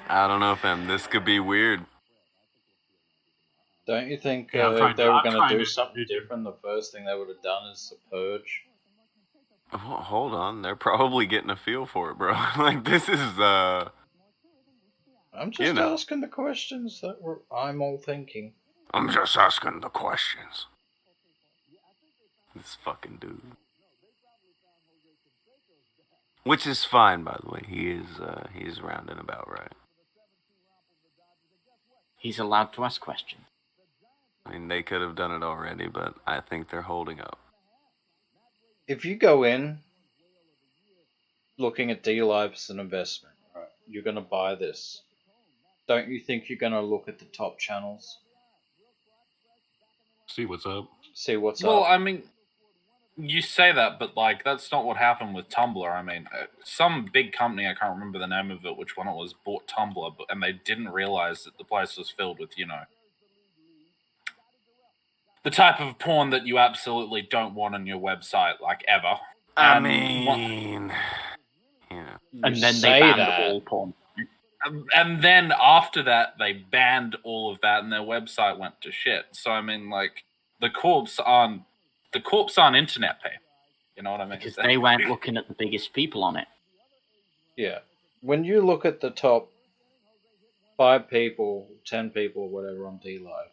I don't know, fam. This could be weird. Don't you think if they were going to do something different, the first thing they would have done is the purge? Hold on, they're probably getting a feel for it, bro. Like this is I'm just asking the questions that I'm all thinking. I'm just asking the questions. This fucking dude. Which is fine, by the way. He is rounding about right. He's allowed to ask questions. I mean, they could have done it already, but I think they're holding up. If you go in looking at D-Live as an investment, right, you're going to buy this. Don't you think you're going to look at the top channels? See what's up. See what's up. Well, I mean, You say that, but like that's not what happened with Tumblr. I mean, some big company, I can't remember the name of it, which one it was, bought Tumblr, and they didn't realize that the place was filled with, the type of porn that you absolutely don't want on your website, like ever. I And mean, yeah. And then they say banned that. all porn. And then after that, they banned all of that, and their website went to shit. So I mean, like the corpse on internet pay. You know what I mean? Because they weren't looking at the biggest people on it. Yeah. When you look at the top 5 people, 10 people, whatever on DLive,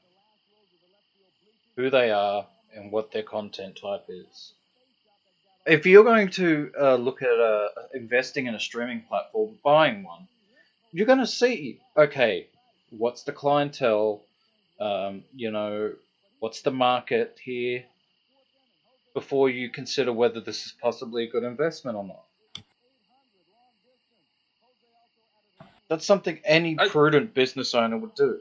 who they are and what their content type is. If you're going to look at investing in a streaming platform, buying one, you're going to see, okay, what's the clientele, what's the market here, before you consider whether this is possibly a good investment or not. That's something any prudent business owner would do.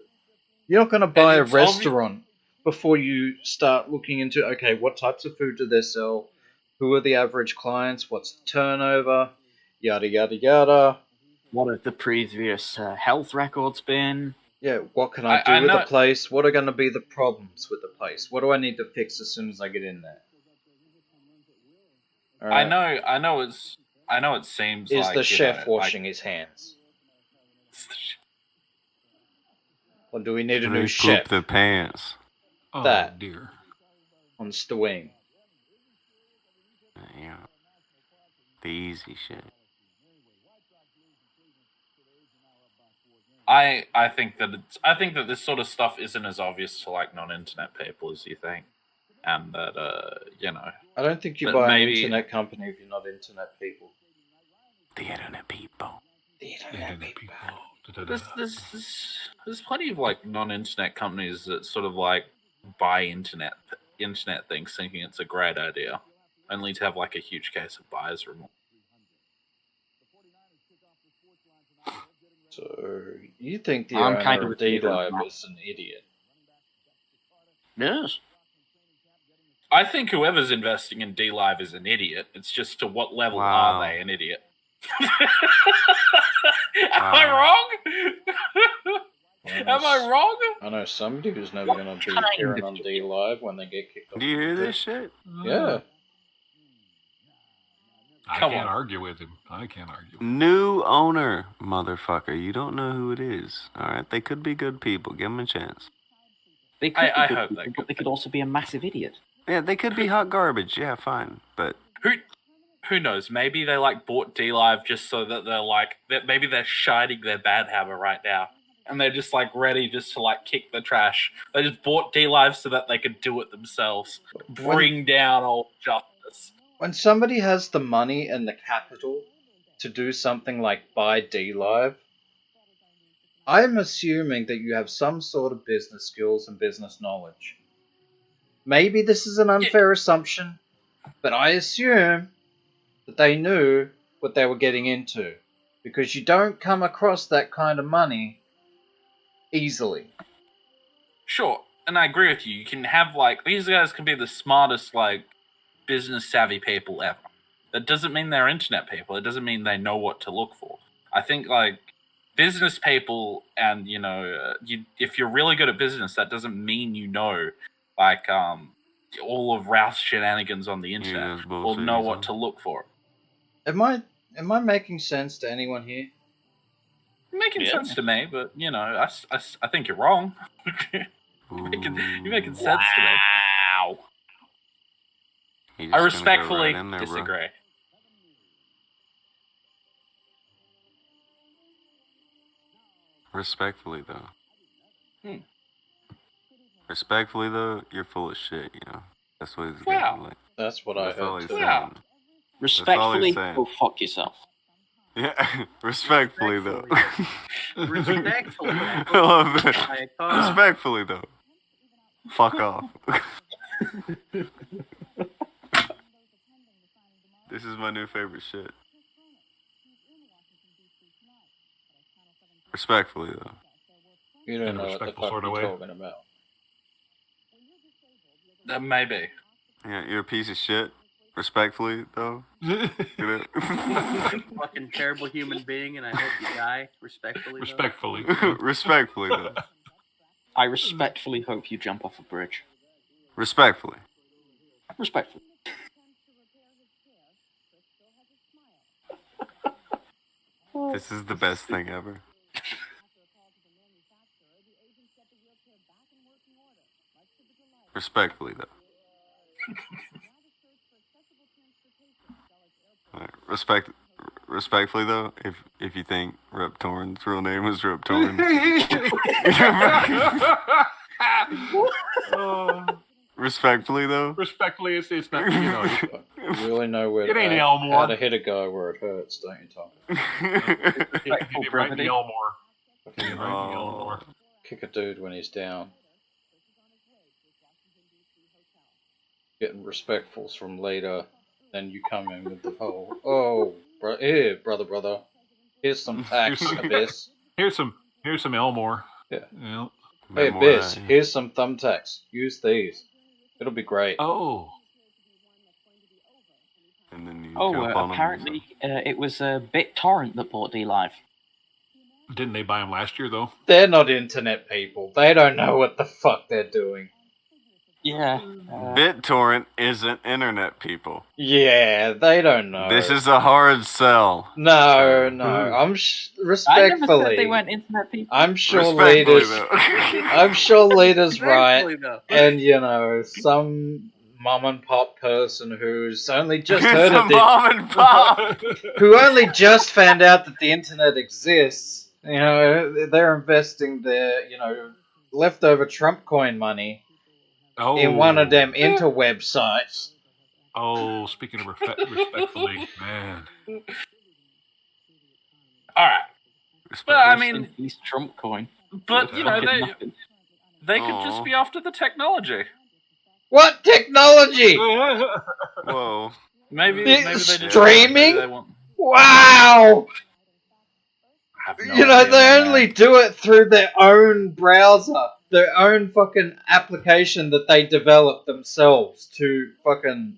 You're not going to buy a restaurant before you start looking into, okay, what types of food do they sell? Who are the average clients? What's the turnover? Yada, yada, yada. What have the previous health records been? Yeah, what can I do with the place? What are going to be the problems with the place? What do I need to fix as soon as I get in there? I know it seems Is like the chef washing his hands? Or do we need a new They chef? poop their pants. Oh, That dear. on Stewing. Yeah. The easy shit. I think that this sort of stuff isn't as obvious to like non-internet people as you think, and that I don't think you that buy maybe- an internet company if you're not internet people. The internet people. The internet people. There's plenty of like non-internet companies that sort of like buy internet things, thinking it's a great idea, only to have like a huge case of buyer's remorse. So you think the I'm owner kind of of with you on DLive that. is an idiot? Yes. I think whoever's investing in DLive is an idiot. It's just to what level Wow. are they an idiot? Am I wrong? Am I wrong? I know somebody who's never going to be appearing on DLive when they get kicked off. Do you hear this shit? Yeah. I Come can't on. argue with him. I can't argue. New owner, motherfucker. You don't know who it is. Alright? They could be good people. Give them a chance. They could I be good hope people, they but they could also be a massive idiot. Yeah, they could be hot garbage. Yeah, fine. But Who knows? Maybe they like bought DLive just so that they're like that. Maybe they're shining their bad habit right now, and they're just like ready just to like kick the trash. They just bought DLive so that they could do it themselves, bring down old justice. When somebody has the money and the capital to do something like buy DLive, I'm assuming that you have some sort of business skills and business knowledge. Maybe this is an unfair assumption, but I assume that they knew what they were getting into, because you don't come across that kind of money easily. Sure, and I agree with you. You can have like these guys can be the smartest like business savvy people ever. That doesn't mean they're internet people. It doesn't mean they know what to look for. I think like business people, and if you're really good at business, that doesn't mean you know like all of Ralph's shenanigans on the internet or know what to look for. Am I making sense to anyone here? Making sense to me, but I think you're wrong. You're making sense to me. Wow. I respectfully disagree. Respectfully, though. Respectfully, though, you're full of shit, That's what he's getting, like. That's what I That's all heard he's too. saying. Yeah. That's all Respectfully, he's saying. go fuck yourself. Yeah, respectfully, though. Respectfully. I love that. Respectfully, though. Fuck off. This is my new favorite shit. Respectfully, though. You don't In a know what the respectful fuck sort of you're way. talking about. Maybe. Yeah, you're a piece of shit. Respectfully, though. You know? Fucking terrible human being, and I hope you die respectfully. Though. Respectfully. Respectfully, though. I respectfully hope you jump off a bridge. Respectfully. Respectfully. This is the best thing ever. Respectfully, though. Alright, respectfully, though, if you think Rep Torn's real name was Rep Torn. Respectfully, though. Respectfully, it's not, you know. You really know where It ain't Elmore. how to hit a guy where it hurts, don't you, Tom? Hit him right in the Elmore. Hit him right in the Elmore. Kick a dude when he's down. Getting respectfuls from later, then you come in with the whole, here, brother, here's some tax, Abyss. Here's some Elmore. Yeah. Yeah. Hey, Abyss, here's some thumbtacks. Use these. It'll be great. Oh. And then you apparently it was BitTorrent that bought D-Live. Didn't they buy them last year, though? They're not internet people. They don't know what the fuck they're doing. Yeah. BitTorrent isn't internet people. Yeah, they don't know. This is a hard sell. No. I'm respectfully. I never said they weren't internet people. I'm sure leaders. I'm sure leaders right, and you know some mom and pop person who's only just heard of mom and pop, who only just found out that the internet exists. You know, they're investing their leftover Trump coin money in one of them interweb sites. Oh, speaking of respectfully, man. All right. But I mean, he's Trump coin. But you know, they could just be after the technology. What technology? Whoa. Maybe they just streaming. I Wow. have no You know, idea, they man. only do it through their own browser, their own fucking application that they develop themselves to fucking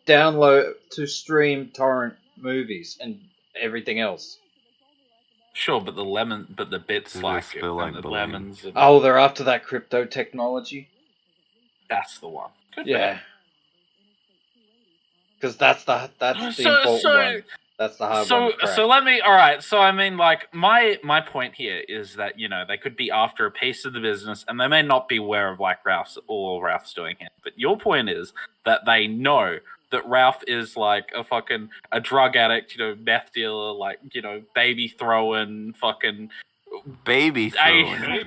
download, to stream torrent movies and everything else. Sure, but the bits like it, and the lemons. And Oh, they're after that crypto technology? that's the one. Could Yeah. Because that's the important one. That's the hard one to crack. So let me. All right. So I mean, like my point here is that they could be after a piece of the business, and they may not be aware of like all Ralph's doing here. But your point is that they know that Ralph is like a drug addict, meth dealer, like baby throwing, fucking baby throwing, I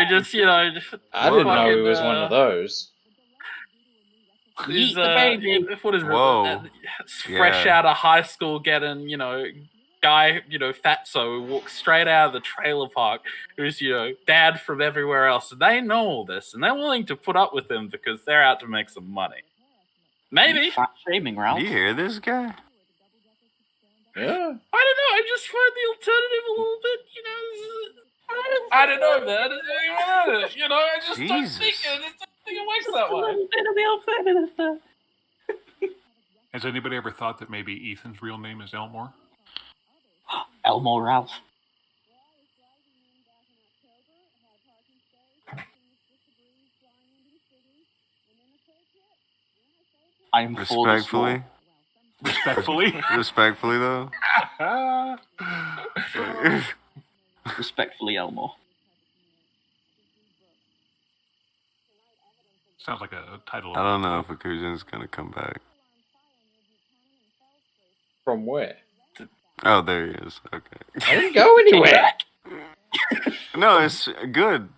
didn't know he was one of those. He's the baby. What is Whoa. it? Fresh out of high school, getting guy fatso who walks straight out of the trailer park, who's dad from everywhere else, and they know all this, and they're willing to put up with him because they're out to make some money. Maybe. Fat shaming, Ralph. Do you hear this guy? Yeah. I don't know. I just find the alternative a little bit, I don't know, man. I just don't think it works that way. Has anybody ever thought that maybe Ethan's real name is Elmore? Elmore Ralph. I am Respectfully. Respectfully, though. Respectfully, Elmore. Sounds like a title. I don't know if Akujin's gonna come back. From where? Oh, there he is. Okay. I didn't go anywhere. No, it's good.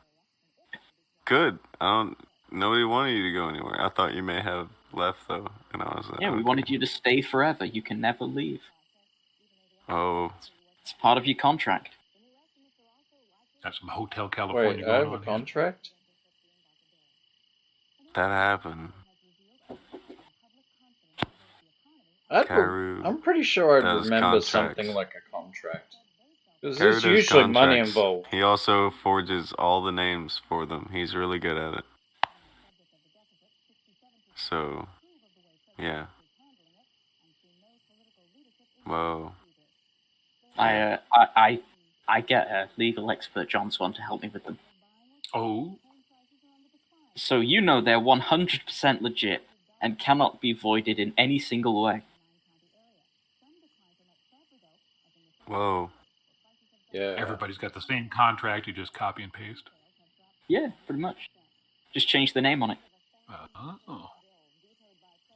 Good. Nobody wanted you to go anywhere. I thought you may have left though, and I was like, Yeah, we wanted you to stay forever. You can never leave. Oh. It's part of your contract. Got some Hotel California Wait, I going have a on. contract? That happened. I'm pretty sure I'd does remember contracts. something like a contract. Because Karu there's does usually money contracts. involved. He also forges all the names for them. He's really good at it. So, yeah. Whoa. I get a legal expert John Swan to help me with them. Oh. So you know they're 100% legit and cannot be voided in any single way. Whoa. Yeah. Everybody's got the same contract. You just copy and paste. Yeah, pretty much. Just change the name on it. Oh.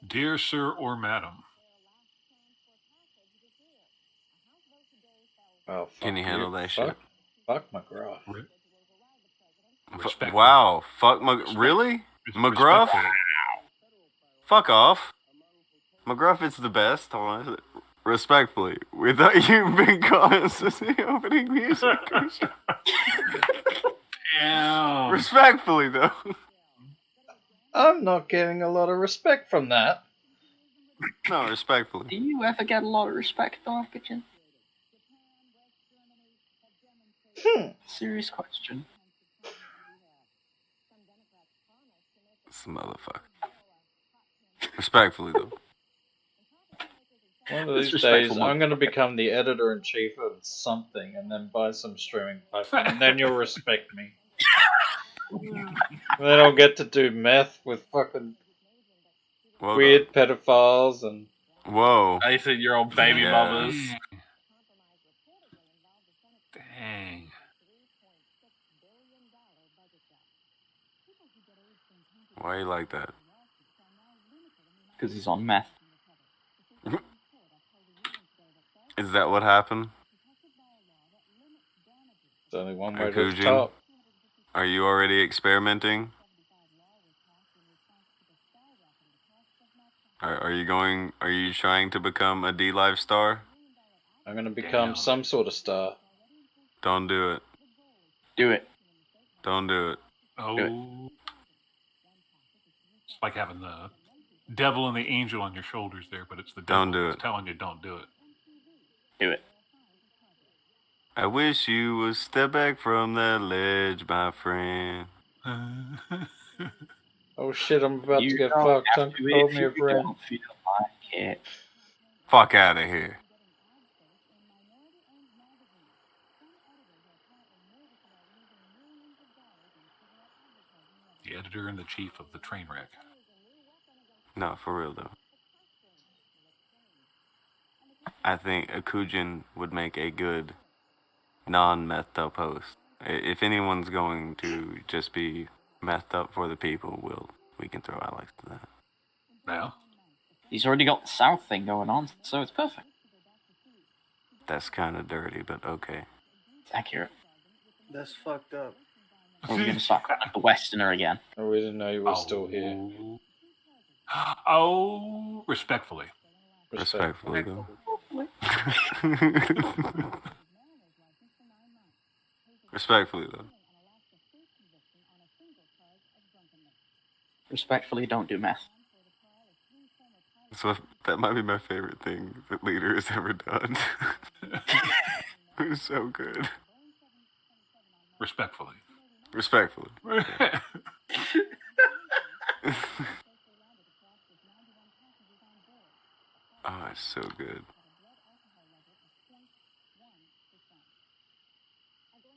Dear Sir or Madam. Oh, fuck Can you handle that shit? Fuck McGrath. Wow. Fuck Really? McGruff? Respectfully. Fuck off. McGruff is the best. Hold on. Respectfully, we thought you've been calling us the opening music. Damn. Respectfully, though. I'm not getting a lot of respect from that. No, respectfully. Do you ever get a lot of respect though, Akujin? Serious question. This motherfucker. Respectfully, though. One of these days, I'm going to become the editor-in-chief of something and then buy some streaming platform, and then you'll respect me. Then I'll get to do meth with fucking weird pedophiles and... Whoa. 18-year-old baby mothers. Dang. Why you like that? Because he's on meth. Is that what happened? There's only one way to the Akujin, top. are you already experimenting? Are you trying to become a D-Live star? I'm going to become some sort of star. Don't do it. Do it. Don't do it. Oh. It's like having the devil and the angel on your shoulders there, but it's the devil Don't do that's it. telling you don't do it. Do it. I wish you would step back from that ledge, my friend. Oh shit, I'm about to get don't fucked. have Uncle to told if me a you friend. don't feel like it. Fuck out of here. The editor-in-chief of the train wreck. No, for real though. I think Akujin would make a good non-methed up host. If anyone's going to just be methed up for the people, we can throw Alex to that. Now? He's already got the South thing going on, so it's perfect. That's kind of dirty, but okay. It's accurate. That's fucked up. Or are we going to start calling the Westerner again? Oh, we didn't know you were still here. Oh, respectfully. Respectfully, though. Respectfully, though. Respectfully, don't do meth. So that might be my favorite thing that Leader has ever done. It was so good. Respectfully. Respectfully. Oh, it's so good.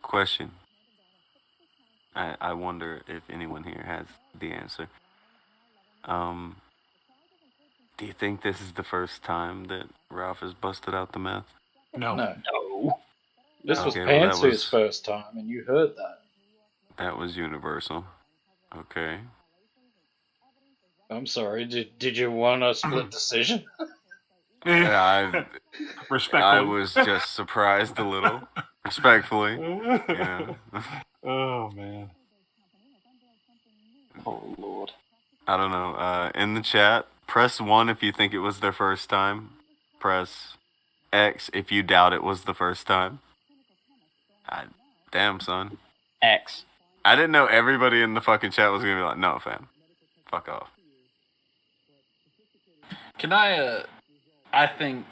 Question. I wonder if anyone here has the answer. Do you think this is the first time that Ralph has busted out the meth? No. No. This was Okay, well, that Pantsu's was- first time, and you heard that. That was universal. Okay. I'm sorry, did you want a split decision? I Respectfully. was just surprised a little. Respectfully. Yeah. Oh, man. Oh, Lord. I don't know. In the chat, press 1 if you think it was their first time. Press X if you doubt it was the first time. Damn, son. X. I didn't know everybody in the fucking chat was gonna be like, no, fam. Fuck off. Can I think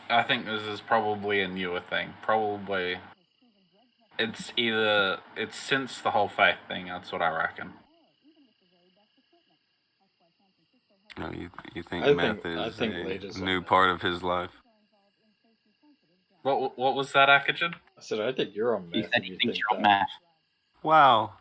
this is probably a newer thing. Probably it's since the whole faith thing, that's what I reckon. No, you think I meth think is Leader's a on new meth. part of his life? What was that, Akujin? I said, I think you're on meth. He said if he you thinks think you're on that. meth. Wow.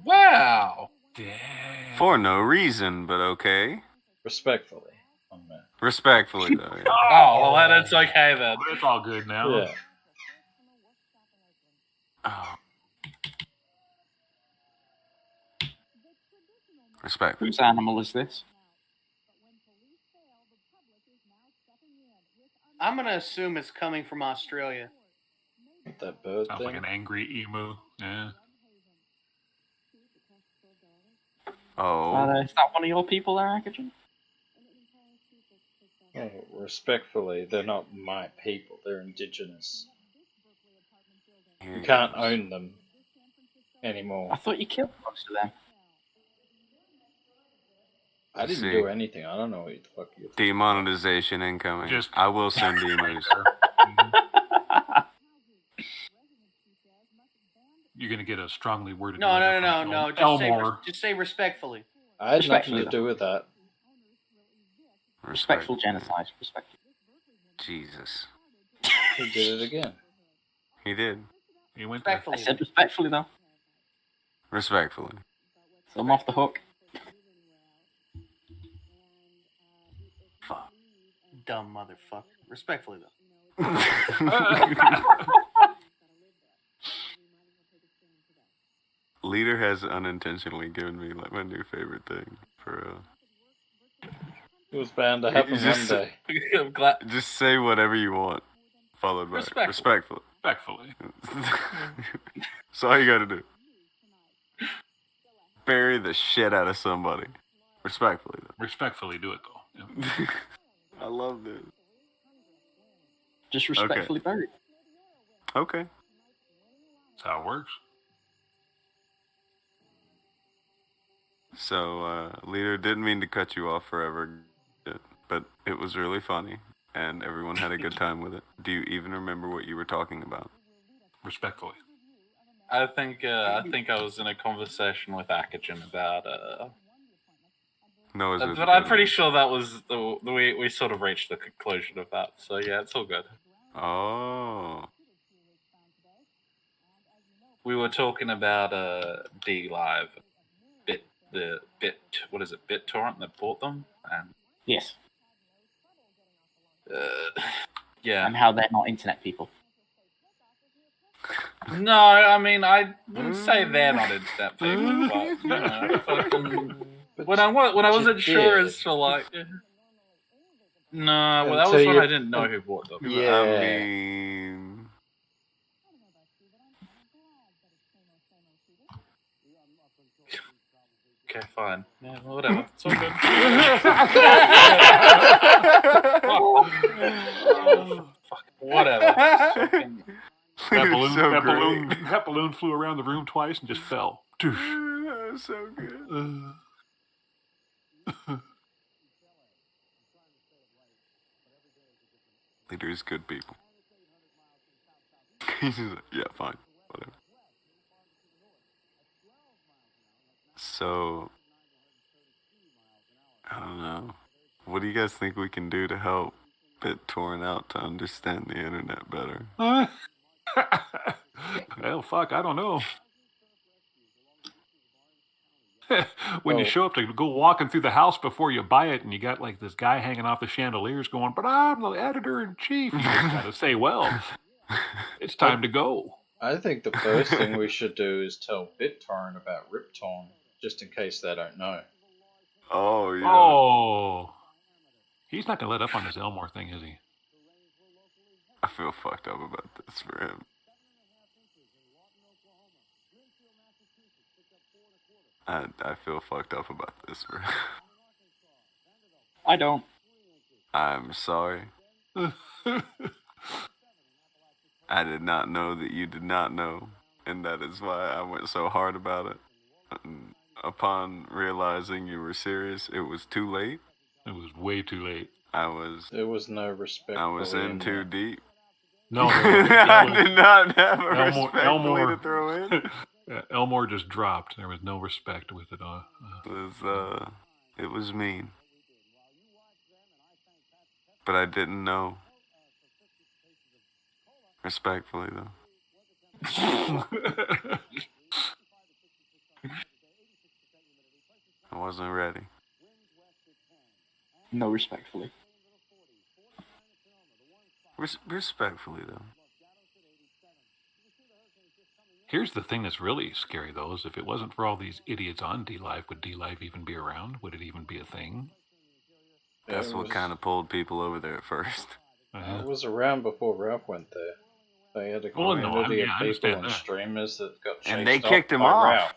Wow. Damn. For no reason, but okay. Respectfully, on meth. Respectfully, though. Yeah. Oh, well, that's okay then. It's all good now. Yeah. Oh. Respect. Whose animal is this? I'm gonna assume it's coming from Australia. That bird Sounds thing. like an angry emu. Yeah. Oh. Is that one of your people there, Akujin? Oh, respectfully, they're not my people. They're indigenous. Here You he can't goes. own them anymore. I thought you killed most of them. I didn't See. do anything. I don't know what the fuck you're talking Demonetization incoming. I will send emails. You're gonna get a strongly worded. No. Elmore. Just say respectfully. I had nothing Respectfully, to do with that. Respectful genocide. Respectful. Jesus. He did it again. He did. He went I Respectfully. said respectfully, though. Respectfully. So I'm off the hook. Fuck. Dumb motherfucker. Respectfully though. Leader has unintentionally given me like my new favorite thing for It was bound to happen one day. I'm glad. Just say whatever you want, followed by respectfully. Respectfully. That's all you gotta do. Bury the shit out of somebody. Respectfully, though. Respectfully, do it though. Yeah. I love this. Just respectfully buried. Okay. That's how it works. So, Leader, didn't mean to cut you off forever, but it was really funny, and everyone had a good time with it. Do you even remember what you were talking about? Respectfully. I think I was in a conversation with Akujin about No, but I'm pretty sure that was we sort of reached the conclusion of that. So yeah, it's all good. Oh. We were talking about D Live, BitTorrent that bought them, and Yes. yeah, And how they're not internet people. No, I mean I wouldn't say they're not internet people, but you know, fucking, when I wasn't sure as to like. No, well, that was when I didn't know who bought them. Yeah. I mean... Okay, fine. Yeah, well, whatever. It's all good. Fuck, whatever. That balloon flew around the room twice and just fell. That was so good. Leader's good people. He's just like, yeah, fine, whatever. So, I don't know. What do you guys think we can do to help BitTorrent out to understand the internet better? Well, fuck, I don't know. When you show up to go walking through the house before you buy it, and you got like this guy hanging off the chandeliers going, "But I'm the editor-in-chief." You just gotta say, well, it's time to go. I think the first thing we should do is tell BitTorrent about Riptorn, just in case they don't know. Oh, yeah. Oh. He's not gonna let up on this Elmore thing, is he? I feel fucked up about this for him. I feel fucked up about this for him. I don't. I'm sorry. I did not know that you did not know, and that is why I went so hard about it. And upon realizing you were serious, it was too late. It was way too late. There was no respect. I was in too deep. No, I did not have a Elmore respect to throw in. Elmore just dropped. There was no respect with it. It was mean. but I didn't know. Respectfully, though. I wasn't ready. No, respectfully. Respectfully, though. Here's the thing that's really scary, though, is if it wasn't for all these idiots on D-Live, would D-Live even be around? Would it even be a thing? That's what kind of pulled people over there at first. It was around before Ralph went there. They had a Well, no, community I of people understand and that. streamers that got chased And they off kicked him by off. Ralph.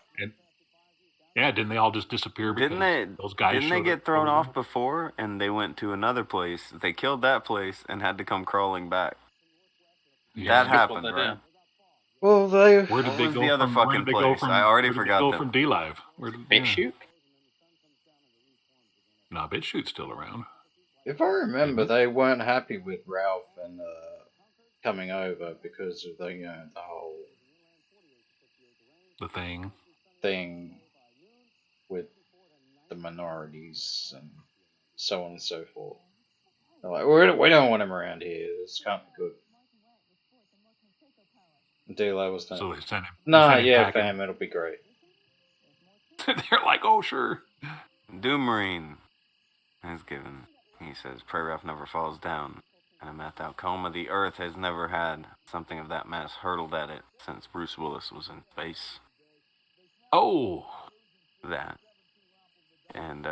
Yeah, didn't they all just disappear because those guys Didn't they showed get up thrown over off before, and they went to another place? They killed that place and had to come crawling back. Yeah. That happened, right? Well, they. Where did What they was go the other from? Where fucking did they go place? from? I already where did forgot they go them. from D-Live. Where did BitChute? No, BitChute's still around. If I remember, they weren't happy with Ralph and coming over because of the whole thing with the minorities and so on and so forth. They're like, we don't want him around here. This can't be good. D-Lo was like, So they sent him. Nah, they sent him yeah, packing. fam, it'll be great. They're like, oh, sure. Doom Marine is given. He says, Pray Ralph never falls down. In a math out coma, the Earth has never had something of that mass hurtled at it since Bruce Willis was in space. Oh. That. And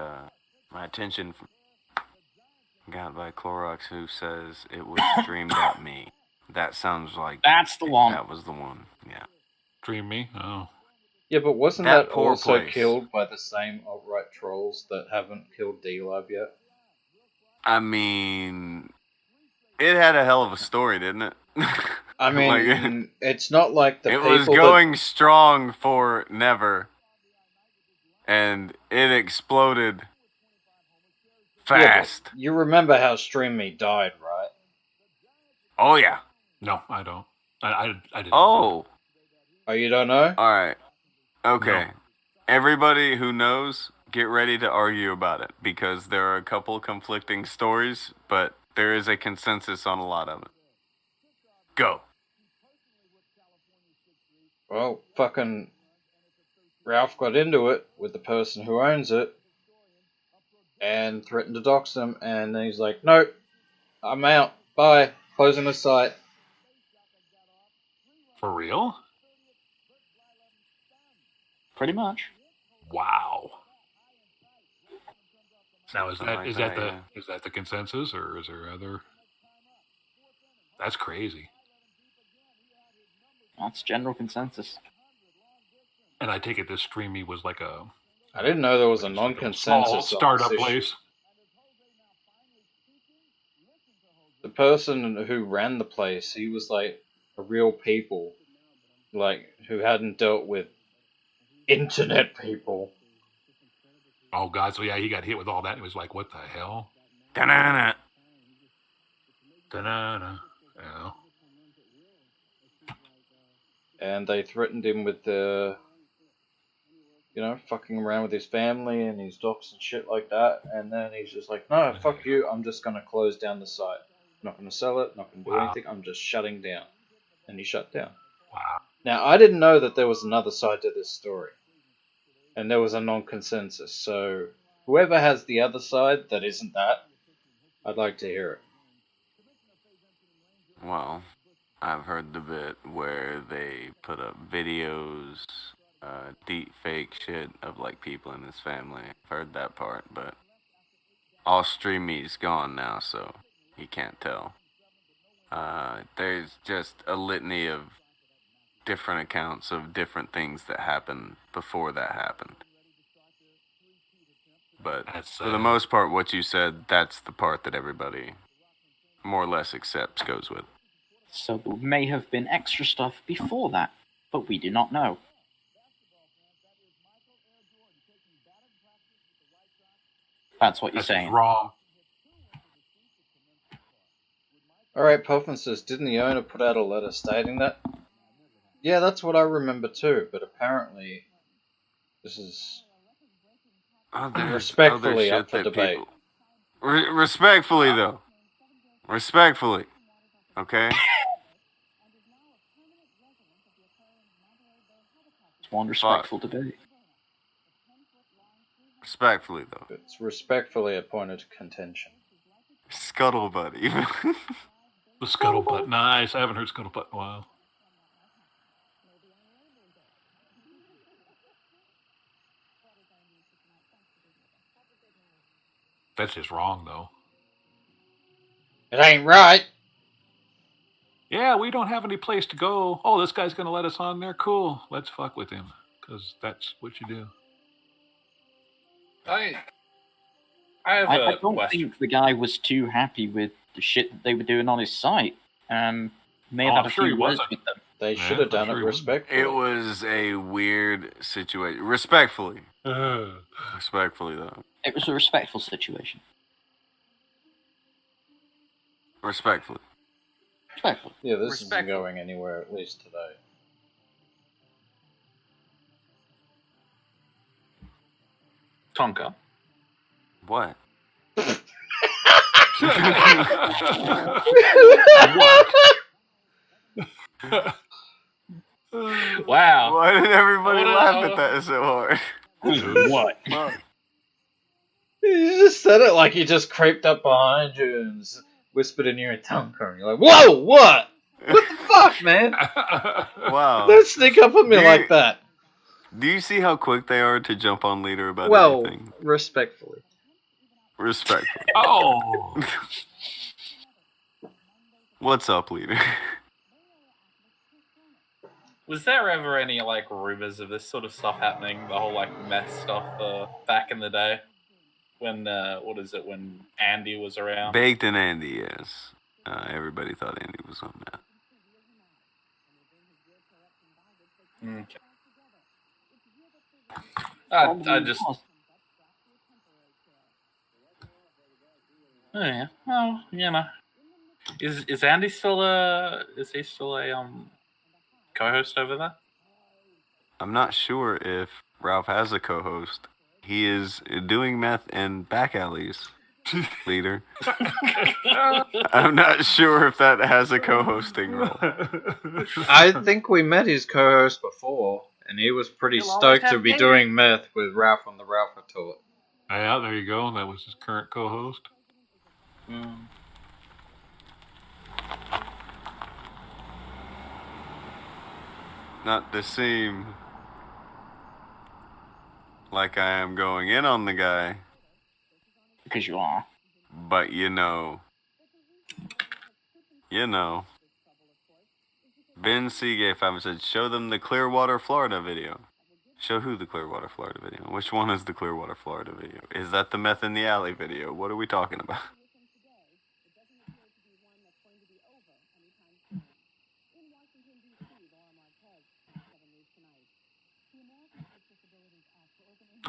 my attention got by Clorox, who says it was streamed at me. That sounds like That's the one. That was the one. Yeah. Stream me? Oh. Yeah, but wasn't that poor also place. killed by the same alt-right trolls that haven't killed D-Live yet? I mean, it had a hell of a story, didn't it? I mean, it's not like the it people was going strong for never, and it exploded fast. Yeah, you remember how Stream Me died, right? Oh yeah. No, I don't. I didn't. Oh, you don't know? All right. Okay. Everybody who knows, get ready to argue about it because there are a couple conflicting stories, but there is a consensus on a lot of it. Go. Well, fucking Ralph got into it with the person who owns it and threatened to dox them, and then he's like, nope, I'm out, bye, closing the site. For real? Pretty much. Wow. Now is Something that like is that, that the yeah. is that the consensus or is there other? That's crazy. That's general consensus. And I take it this Streamy was like a I didn't know there was a non-consensus small on startup this issue. place. The person who ran the place, he was like a real people, like who hadn't dealt with internet people. Oh God! So yeah, he got hit with all that. And it was like, what the hell? Da-na-na. Da-na-na. Yeah. And they threatened him with the, fucking around with his family and his docs and shit like that. And then he's just like, no, fuck you, I'm just going to close down the site. I'm not going to sell it, not going to do anything, I'm just shutting down. And he shut down. Wow. Now, I didn't know that there was another side to this story. And there was a non-consensus. So, whoever has the other side that isn't that, I'd like to hear it. Well, I've heard the bit where they put up videos, deep fake shit of like people in his family. I've heard that part, but all Streamy's gone now, so he can't tell. There's just a litany of different accounts of different things that happened before that happened. But for the most part, what you said, that's the part that everybody more or less accepts, goes with. So there may have been extra stuff before that, but we do not know. That's what you're saying. Wrong. Alright, Puffin says, didn't the owner put out a letter stating that? Yeah, that's what I remember too, but apparently this is respectfully up for debate. Respectfully, though. Respectfully. Okay? It's one respectful debate. Respectfully, though. It's respectfully a point of contention. Scuttlebutt, even. The scuttlebutt. Nice. I haven't heard scuttlebutt in a while. That's just wrong, though. It ain't right. Yeah, we don't have any place to go. Oh, this guy's going to let us on there? Cool. Let's fuck with him. Because that's what you do. I have a I don't question. think the guy was too happy with the shit that they were doing on his site. May have Oh, had I'm a sure few he words wasn't. with them. They should have done it respectfully. It was a weird situation. Respectfully. Respectfully, though. It was a respectful situation. Respectfully. Respectful. Yeah, this isn't going anywhere, at least today. Tonka. What? Wow. Why did everybody laugh at that so hard? What? You just said it like he just creeped up behind you and whispered in your tongue, and you're like, "Whoa, what? What the fuck, man? Wow. Don't sneak up on me like that." Do you see how quick they are to jump on leader about Well, everything? respectfully. Respectfully. Oh! What's up, leader? Was there ever any like rumors of this sort of stuff happening? The whole like meth stuff back in the day when when Andy was around? Baked in Andy, yes. Everybody thought Andy was on that. Okay. I just. Oh yeah. Well, you know, is Andy still a co-host over there? I'm not sure if Ralph has a co-host. He is doing meth in back alleys, leader. I'm not sure if that has a co-hosting role. I think we met his co-host before, and he was pretty stoked to be doing meth with Ralph on the Ralph Tour. Yeah, there you go. That was his current co-host. Not to seem like I am going in on the guy. Because you are. But you know. Ben Seagate5 said, show them the Clearwater, Florida video. Show who the Clearwater, Florida video? Which one is the Clearwater, Florida video? Is that the meth in the alley video? What are we talking about?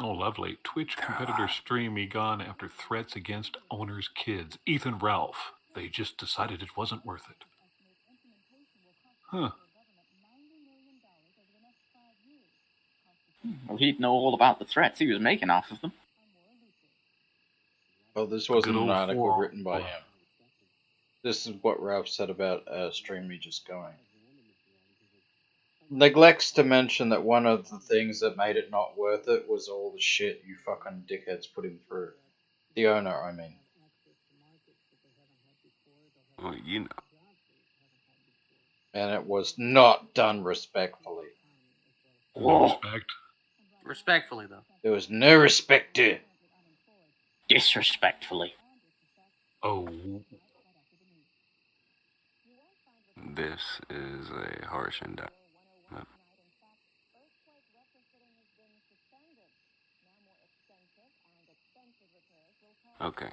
Oh, lovely. Twitch competitor stream gone after threats against owner's kids. Ethan Ralph. They just decided it wasn't worth it. Huh. Well, he'd know all about the threats he was making off of them. Well, this wasn't Good an old article four. written by him. This is what Ralph said about Stream Me Just Going. Neglects to mention that one of the things that made it not worth it was all the shit you fucking dickheads put him through. The owner, I mean. Well, you know. And it was not done respectfully. Respect. Respectfully, though. There was no respect to it. Disrespectfully. Oh. This is a harsh indictment. Okay.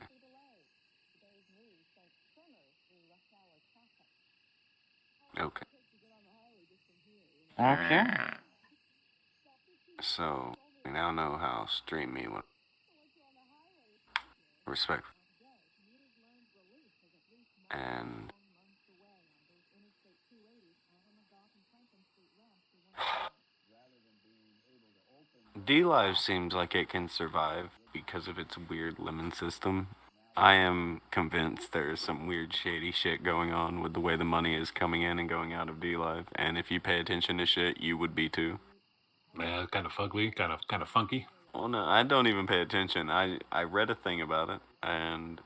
Okay. Okay. So, we now know how Stream Me went. Respect. And D-Live seems like it can survive because of its weird lemon system. I am convinced there is some weird shady shit going on with the way the money is coming in and going out of D-Live. And if you pay attention to shit, you would be too. Yeah, kind of fugly, kind of funky. Well, no, I don't even pay attention. I read a thing about it, and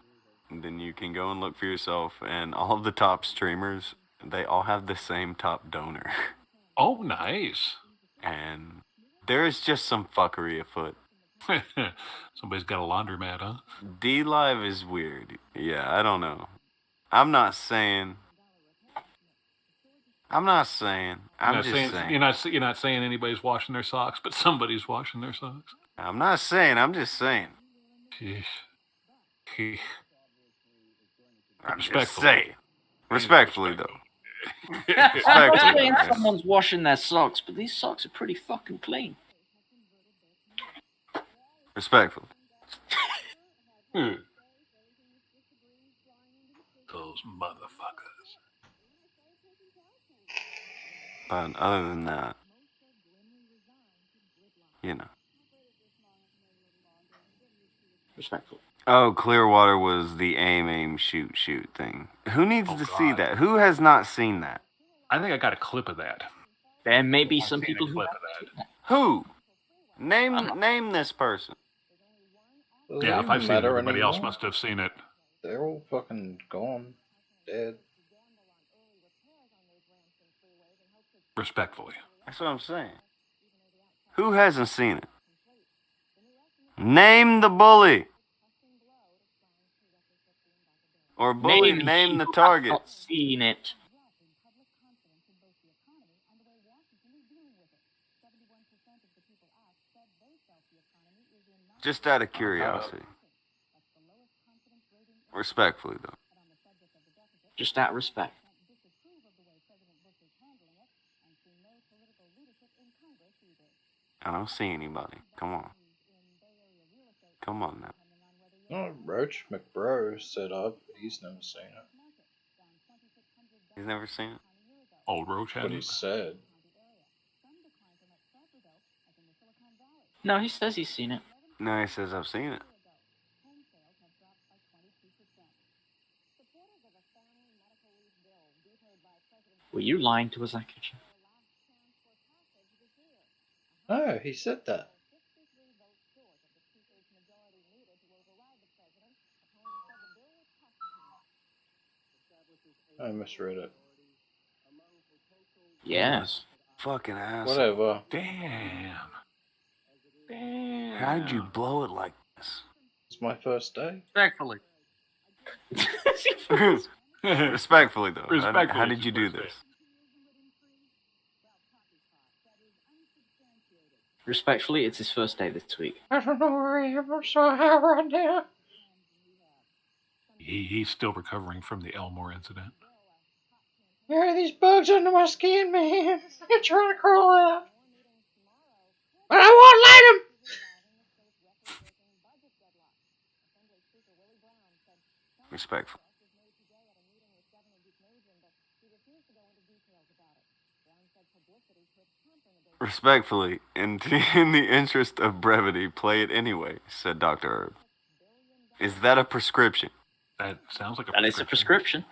then you can go and look for yourself. And all of the top streamers, they all have the same top donor. Oh, nice. And there is just some fuckery afoot. Somebody's got a laundromat, huh? D-Live is weird. Yeah, I don't know. I'm just saying. You're not saying anybody's washing their socks, but somebody's washing their socks. I'm not saying. I'm just saying. Sheesh. I'm just saying. Respectfully, though. I'm not saying someone's washing their socks, but these socks are pretty fucking clean. Respectfully. Those motherfuckers. But other than that, you know. Respectful. Oh, Clearwater was the aim, shoot thing. Who needs to see that? Who has not seen that? I think I got a clip of that. There may be some people who have. Who? Name this person. Yeah, if I've seen it, everybody else must have seen it. They're all fucking gone. Dead. Respectfully. That's what I'm saying. Who hasn't seen it? Name the bully. Or bully, name the target. Not seen it. Just out of curiosity. Respectfully, though. Just out of respect. I don't see anybody. Come on. Come on now. Oh, Roach McBro set up. He's never seen it. He's never seen it? Old Roach What he said. No, he says he's seen it. No, he says I've seen it. Were you lying to us, Akujin? No, he said that. I misread it. Yes. Fucking ass. Whatever. Damn. How did you blow it like this? It's my first day. Respectfully. Respectfully, though. Respectfully, How did you do this? Respectfully, it's his first day this week. I don't know where I am. I'm so high right now. He's still recovering from the Elmore incident. There are these bugs under my skin, man. They're trying to crawl out. But I won't let them. Respectful. Respectfully, in the interest of brevity, play it anyway, said Dr. Herb. Is that a prescription? That sounds like a That is a prescription.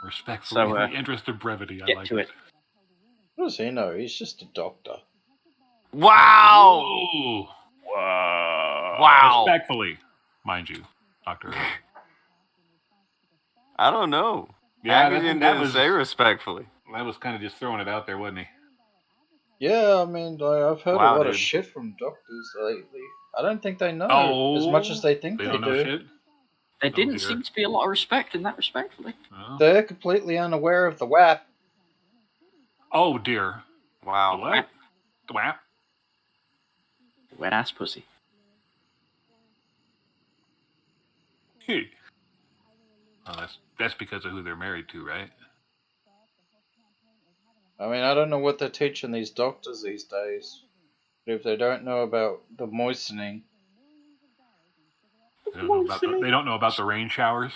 Respectfully, So, in the interest of brevity, I get like to it. What does he know? He's just a doctor. Wow! Ooh. Wow! Respectfully, mind you, Dr. Herb. I don't know. Yeah, Akujin that didn't was- say respectfully. That was kind of just throwing it out there, wasn't he? Yeah, I mean, like, I've heard Wow, a lot of dude. shit from doctors lately. I don't think they know as Oh, much as they think They they don't know do. shit. There didn't dear. seem to be a lot of respect in that, respectfully. Oh. They're completely unaware of the WAP. Oh dear. Wow. What? Whap. Wet ass pussy. Hey. Oh, that's because of who they're married to, right? I mean, I don't know what they're teaching these doctors these days. But if they don't know about the moistening, They don't know about the rain showers.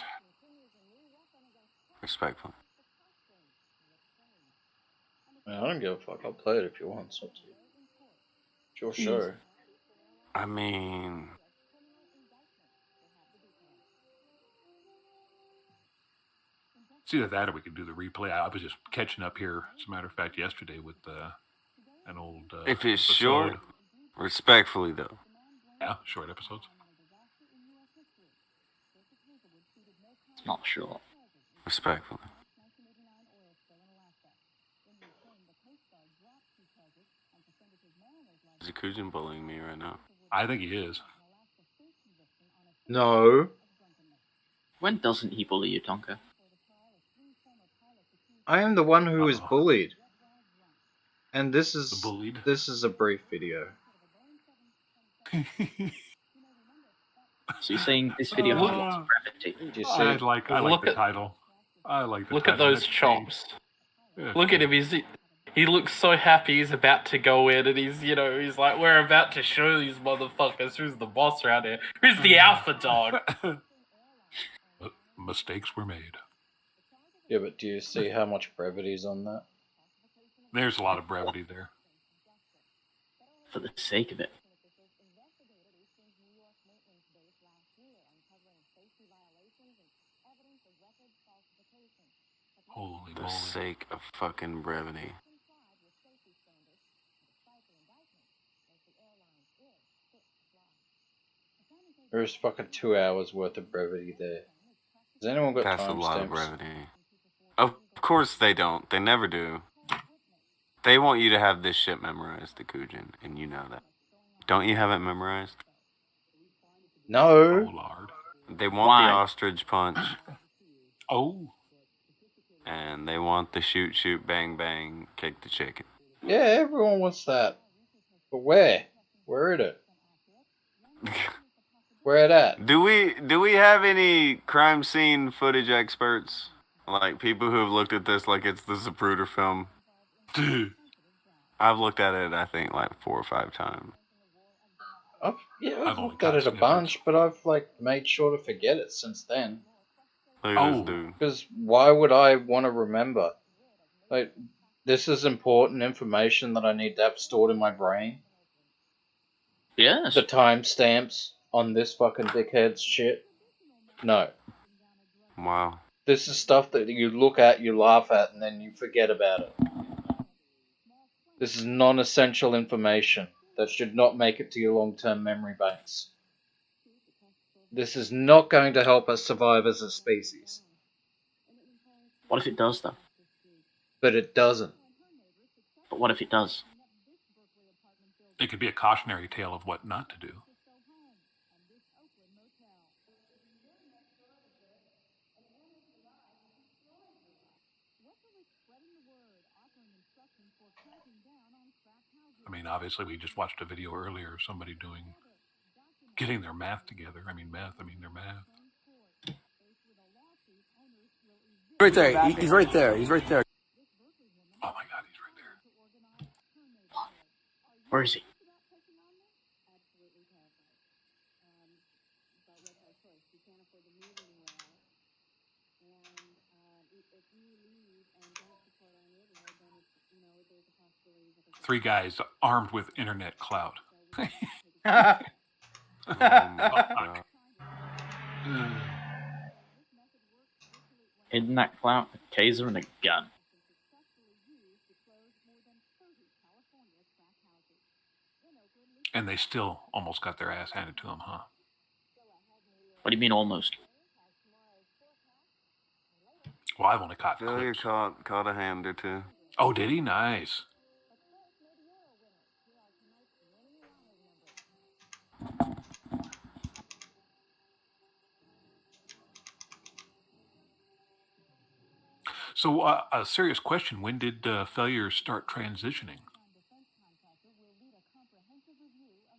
Respectfully. I mean, I don't give a fuck. I'll play it if you want. It's up to you. It's your show. I mean, It's either that or we could do the replay. I was just catching up here, as a matter of fact, yesterday with an old If it's episode. short, respectfully though. Yeah, short episodes. It's not short. Respectfully. Is Akujin bullying me right now? I think he is. No. When doesn't he bully you, Tonka? I am the one who is bullied. And this is bullied. This is a brief video. So you're saying this video has lots of brevity? Do you see? I like Look the at- title. I like the Look title. at those That's chops. Yeah, Look at him. He looks so happy. He's about to go in, and he's like, we're about to show these motherfuckers who's the boss around here. Who's the alpha dog? Mistakes were made. Yeah, but do you see how much brevity is on that? There's a lot of brevity there. For the sake of it. Holy For the moly. sake of fucking brevity. There's fucking 2 hours worth of brevity there. Has anyone got That's a lot of timestamps? brevity. Of course they don't. They never do. They want you to have this shit memorized, Akujin, and you know that. Don't you have it memorized? No. Oh, Lord. They want Why? the ostrich punch, Oh. and they want the shoot, shoot, bang, bang, kick the chicken. Yeah, everyone wants that. But where? Where is it? Where it at? Do we have any crime scene footage experts? Like people who have looked at this like it's the Zapruder film? I've looked at it, I think, like 4 or 5 times. I've I've only looked at caught it a snippets. bunch, but I've made sure to forget it since then. Look at this dude. Because why would I want to remember? Like, this is important information that I need to have stored in my brain. Yes. The timestamps on this fucking dickhead's shit. No. Wow. This is stuff that you look at, you laugh at, and then you forget about it. This is non-essential information that should not make it to your long-term memory banks. This is not going to help us survive as a species. What if it does, though? But it doesn't. But what if it does? It could be a cautionary tale of what not to do. I mean, obviously, we just watched a video earlier of somebody getting their math together. I mean, their math. Right there. He's right there. He's right there. Oh my God, he's right there. Where is he? Three guys armed with internet clout. Oh my God. In that clout, a taser and a gun. And they still almost got their ass handed to them, huh? What do you mean almost? Well, I've only caught Failure clips. caught a hand or two. Oh, did he? Nice. So, a serious question. When did Failure start transitioning?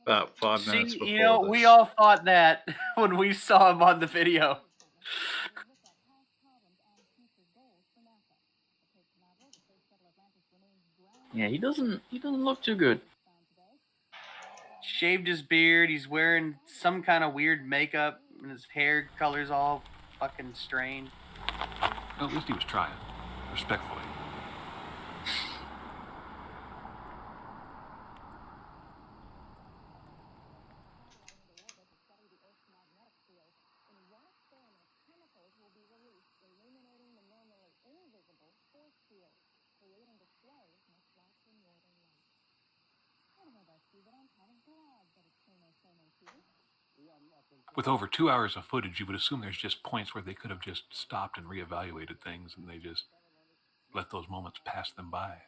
About 5 minutes See, before this. we all thought that when we saw him on the video. Yeah, he doesn't look too good. Shaved his beard. He's wearing some kind of weird makeup, and his hair color's all fucking strange. Well, at least he was trying, respectfully. With over 2 hours of footage, you would assume there's just points where they could have just stopped and reevaluated things, and they just let those moments pass them by.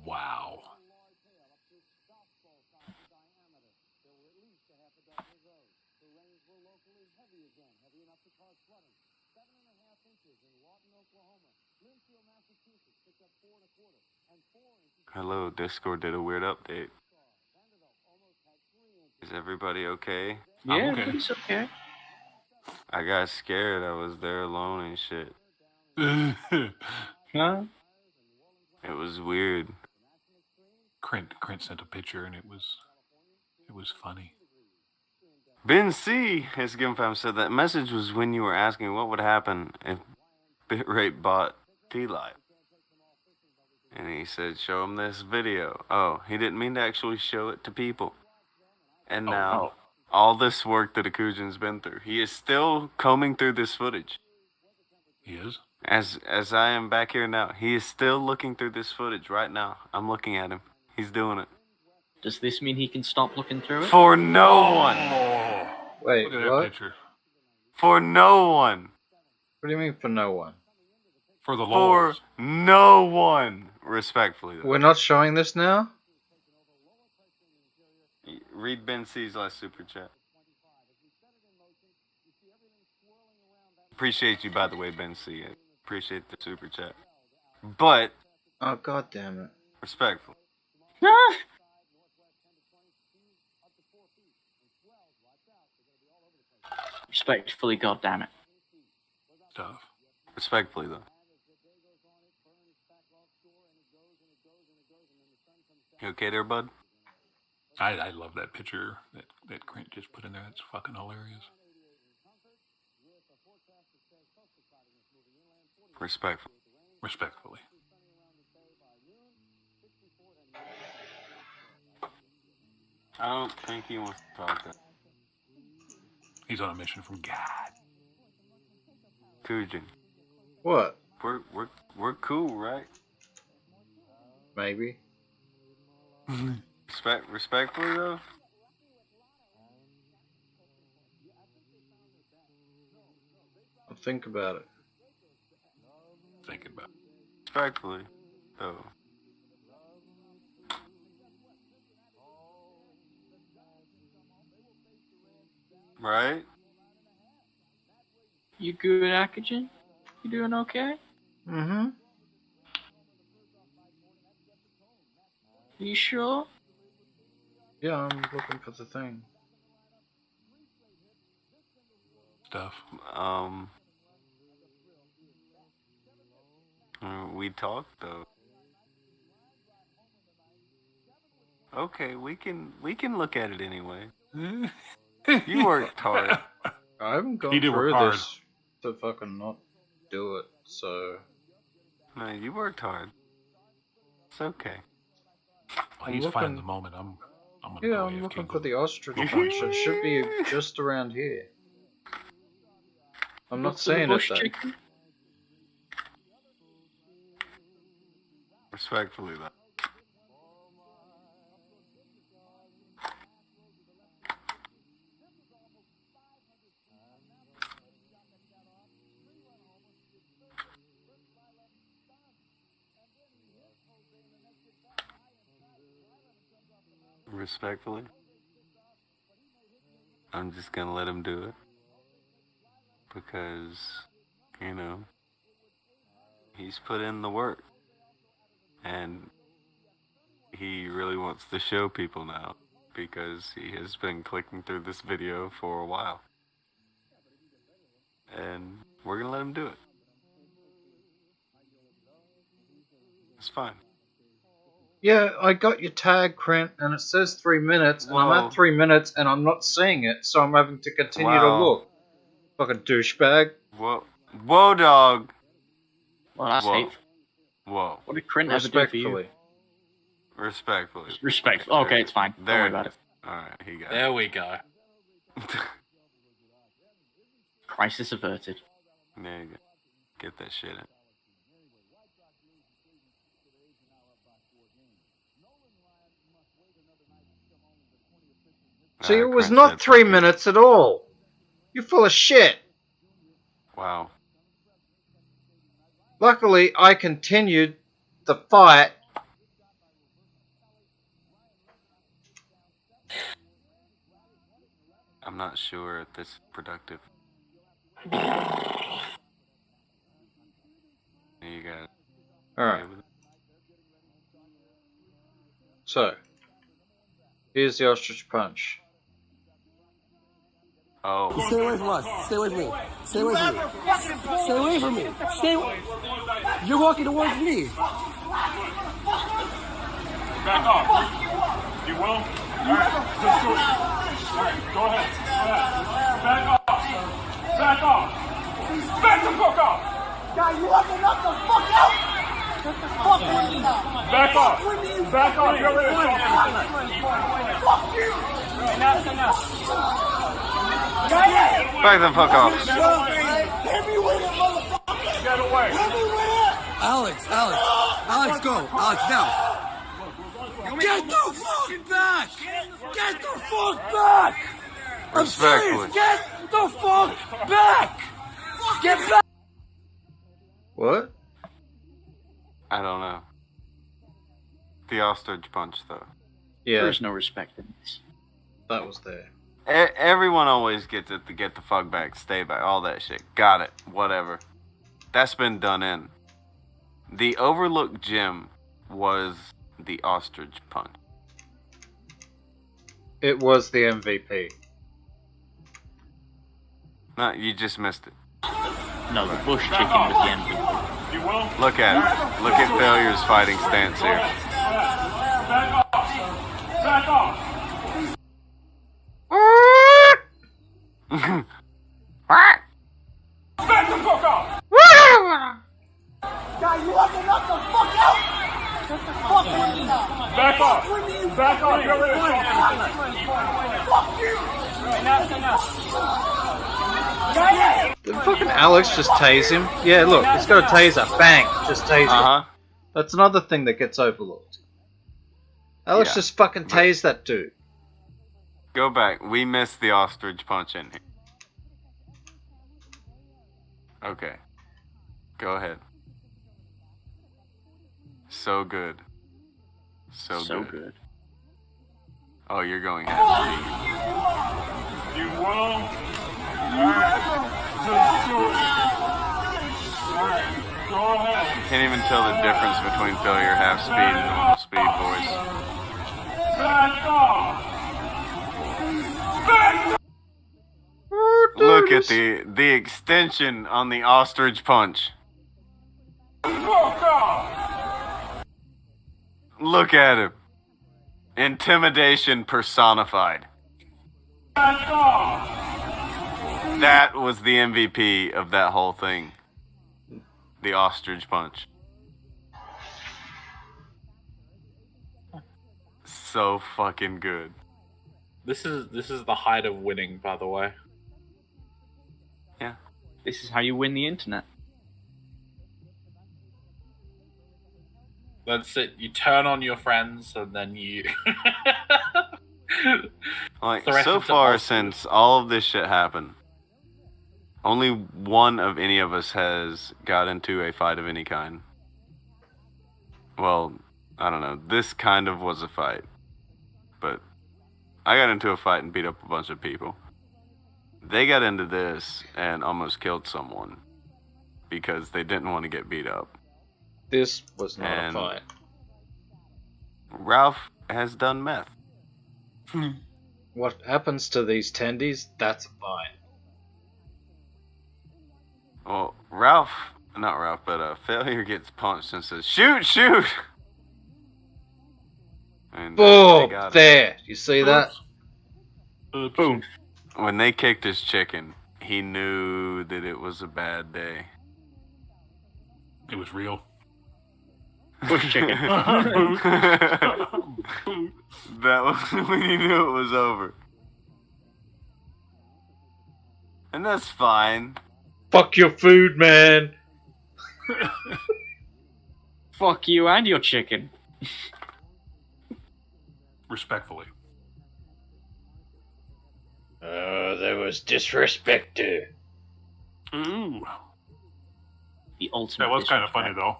Wow. Hello, Discord did a weird update. Is everybody okay? Yeah, it's okay. I got scared. I was there alone and shit. Huh? It was weird. Crint sent a picture, and it was funny. Ben C, as Gimfam said, that message was when you were asking what would happen if Bitrate bought T-Live. And he said, show him this video. Oh, he didn't mean to actually show it to people. And now, all this work that Akujin's been through, he is still combing through this footage. He is? As I am back here now, he is still looking through this footage right now. I'm looking at him. He's doing it. Does this mean he can stop looking through it? For no one! Wait, Look at what? that picture. For no one! What do you mean for no one? For the For no one! Respectfully, though. We're not showing this now? Read Ben C's last super chat. Appreciate you, by the way, Ben C. I appreciate the super chat. But... Oh, god damn it. Respectfully. Respectfully, goddammit. Stuff. Respectfully, though. You okay there, bud? I love that picture that Crint just put in there. That's fucking hilarious. Respectfully. Respectfully. I don't think he wants to talk to. He's on a mission from God. Akujin. What? We're cool, right? Maybe. Respectfully, though? I'll think about it. Thinking about it. Respectfully, though. Right? You good, Akujin? You doing okay? Mm-hmm. You sure? Yeah, I'm looking for the thing. Stuff. We talked, though. Okay, we can look at it anyway. You worked hard. I haven't gone He did work through hard. this to fucking not do it, so... No, you worked hard. It's okay. Well, he's finding the moment. I'm gonna Yeah, go I'm AFK. looking for the ostrich punch. It should be just around here. I'm not saying it, though. Respectfully, though. Respectfully, I'm just gonna let him do it because, you know, He's put in the work. And he really wants to show people now because he has been clicking through this video for a while. And we're going to let him do it. It's fine. Yeah, I got your tag, Krent, and it says 3 minutes, and I'm Whoa. at 3 minutes, and I'm not seeing it, so I'm having to continue to Wow. look. Fucking douchebag. Whoa. Whoa, dog. Well, that's Whoa. hateful. Whoa. What did Krint ever do for you? Respectfully. Respectful. Okay, it's fine. Don't There worry it about is. it. Alright, he got There we go. Crisis averted. There you go. Get that shit in. See, it was Krent not said 3 minutes at all. You're full of shit. Wow. Luckily, I continued the fight. I'm not sure if this is productive. There you go. Alright. So, here's the ostrich punch. Oh. Stay away from us. Stay away from me. Stay away from me. Stay away from me. You're walking towards me. Back off. You will? Alright, let's do it. Alright, go ahead. Back off. Back off. Back the fuck off. Guy, you want to knock the fuck out? Shut the fuck with me. Back off. Back off. You're ready. Fuck you. Enough. Back the fuck off. Hit me with it, motherfucker. Get away. Hit me with it. Alex, go. Alex, now. Get the fuck back. Get the fuck back. I'm serious. Get the fuck back. Get back. What? I don't know. The ostrich punch, though. Yeah. There's no respect in this. That was there. Everyone always gets it to get the fuck back, stay back, all that shit. Got it. Whatever. That's been done in. The overlooked gem was the ostrich punch. It was the MVP. No, you just missed it. No, the bush chicken was the MVP. You will? Look at it. Look at Failure's fighting stance here. Back off. Back off. Back the fuck off. Guy, you want to knock the fuck out? Shut the fuck with me. Back off. Back off. You're ready. Fuck you. Did fucking Alex just tase him? Yeah, look, he's got a taser. Bang! Just tase him. That's another thing that gets overlooked. Alex Yeah. just fucking tased that dude. Go back. We missed the ostrich punch in here. Okay. Go ahead. So good. So good. Oh, you're going half You will? Alright. Just do it. Alright. Go ahead. speed. Can't even tell the difference between failure half speed and normal speed, boys. Back off. Back Look at the extension on the ostrich punch. the fuck off. Look at him. Intimidation personified. Back off. That was the MVP of that whole thing. The ostrich punch. So fucking good. This is the height of winning, by the way. Yeah. This is how you win the internet. That's it. You turn on your friends, and then you. Like, Threaten so to far oust since all of this shit happened, only one of any of us has got into a fight of any kind. Well, I don't know. This kind of was a fight. But I got into a fight and beat up a bunch of people. They got into this and almost killed someone because they didn't want to get beat up. This was not And a fight. Ralph has done meth. What happens to these tendies? That's a fight. Well, not Ralph, but Failure gets punched and says, "Shoot, shoot!" And they Boom! got him. There! You see that? Boom. When they kicked his chicken, he knew that it was a bad day. It was real. Bush chicken. That was when he knew it was over. And that's fine. Fuck your food, man! Fuck you and your chicken. Respectfully. There was disrespect to. Ooh. The ultimate. That was kind of funny, though.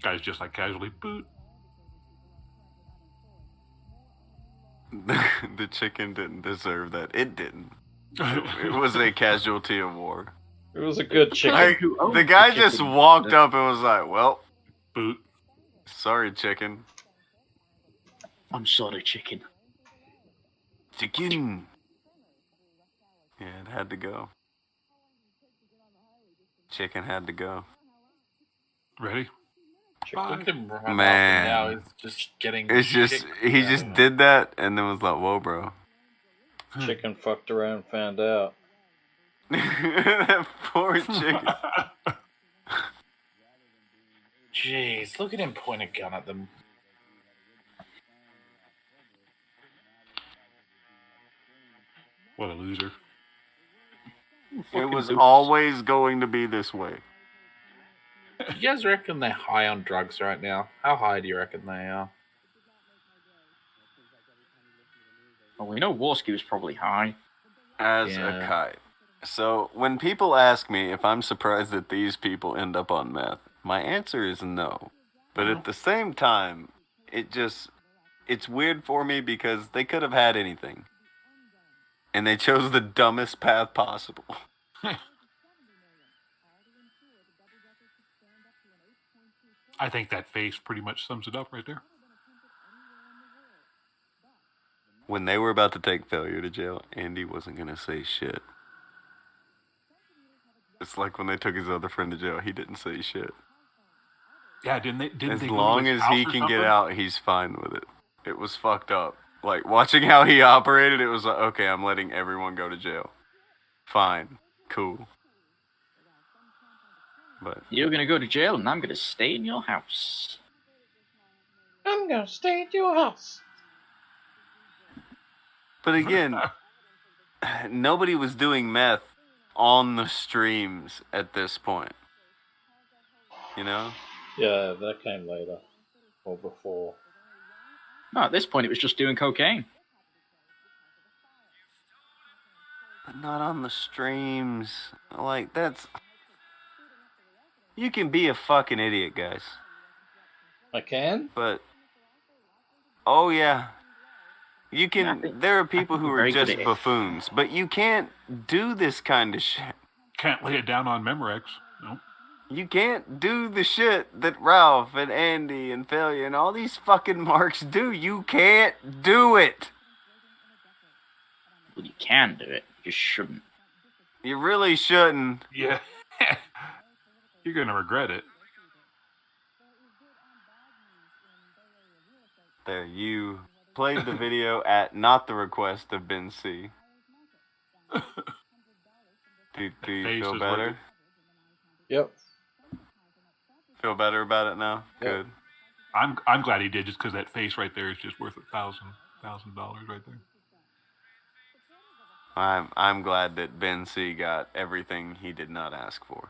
Guys just like casually boot. The chicken didn't deserve that. It didn't. It was a casualty of war. It was a good chicken. The guy just walked up and was like, "Well, boot. Sorry, chicken." I'm sorry, chicken. Chicken. Yeah, it had to go. Chicken had to go. Ready? Look at him run off, Man. and now he's just getting. It's just, he just did that and then was like, "Whoa, bro." Chicken fucked around and found out. That poor chicken. Jeez, look at him point a gun at them. What a loser. It was always going to be this way. You guys reckon they're high on drugs right now? How high do you reckon they are? Well, we know Warski was probably high. As a kite. So, when people ask me if I'm surprised that these people end up on meth, my answer is no. But at the same time, it's weird for me because they could have had anything. And they chose the dumbest path possible. I think that face pretty much sums it up right there. When they were about to take Failure to jail, Andy wasn't going to say shit. It's like when they took his other friend to jail, he didn't say shit. Yeah, didn't they As go to long his as house he or can something? get out, he's fine with it. It was fucked up. Like, watching how he operated, it was like, okay, I'm letting everyone go to jail. Fine. Cool. But You're gonna go to jail and I'm gonna stay in your house. I'm gonna stay at your house. But again, nobody was doing meth on the streams at this point. You know? Yeah, that came later. Or before. No, at this point it was just doing cocaine. But not on the streams. Like, that's... You can be a fucking idiot, guys. I can? But... Oh, yeah. You can... There are people who are very good just at it. buffoons. But you can't do this kind of shit. Can't lay it down on Memorex. No. You can't do the shit that Ralph and Andy and Failure and all these fucking marks do. You can't do it. Well, you can do it. You just shouldn't. You really shouldn't. Yeah. You're gonna regret it. There, you played the video at not the request of Ben C. Do you Face feel is better? working. Yep. Feel better about it now? Good. I'm glad he did, just because that face right there is just worth $1,000 right there. I'm glad that Ben C got everything he did not ask for.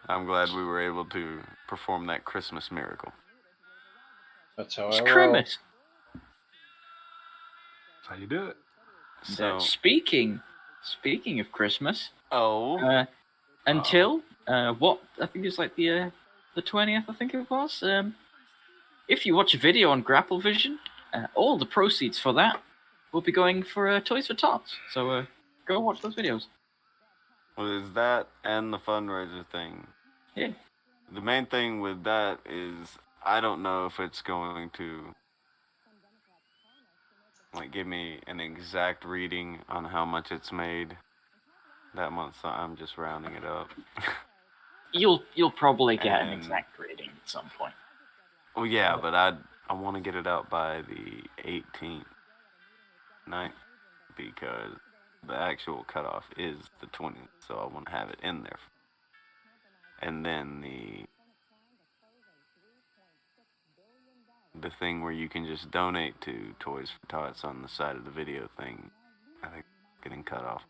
I'm glad we were able to perform that Christmas miracle. That's how It's I roll. Christmas. That's how you do it. So, Speaking of Christmas, oh, until what I think it's like the 20th, I think it was. If you watch a video on Grapple Vision, all the proceeds for that will be going for Toys for Tots. So go watch those videos. Well, is that and the fundraiser thing? Yeah. The main thing with that is I don't know if it's going to like give me an exact reading on how much it's made that month, so I'm just rounding it up. You'll probably get an And- exact reading at some point. Well, yeah, but I want to get it out by the 18th night because the actual cutoff is the 20th, so I want to have it in there. And then the thing where you can just donate to Toys for Tots on the side of the video thing, I think getting cut off.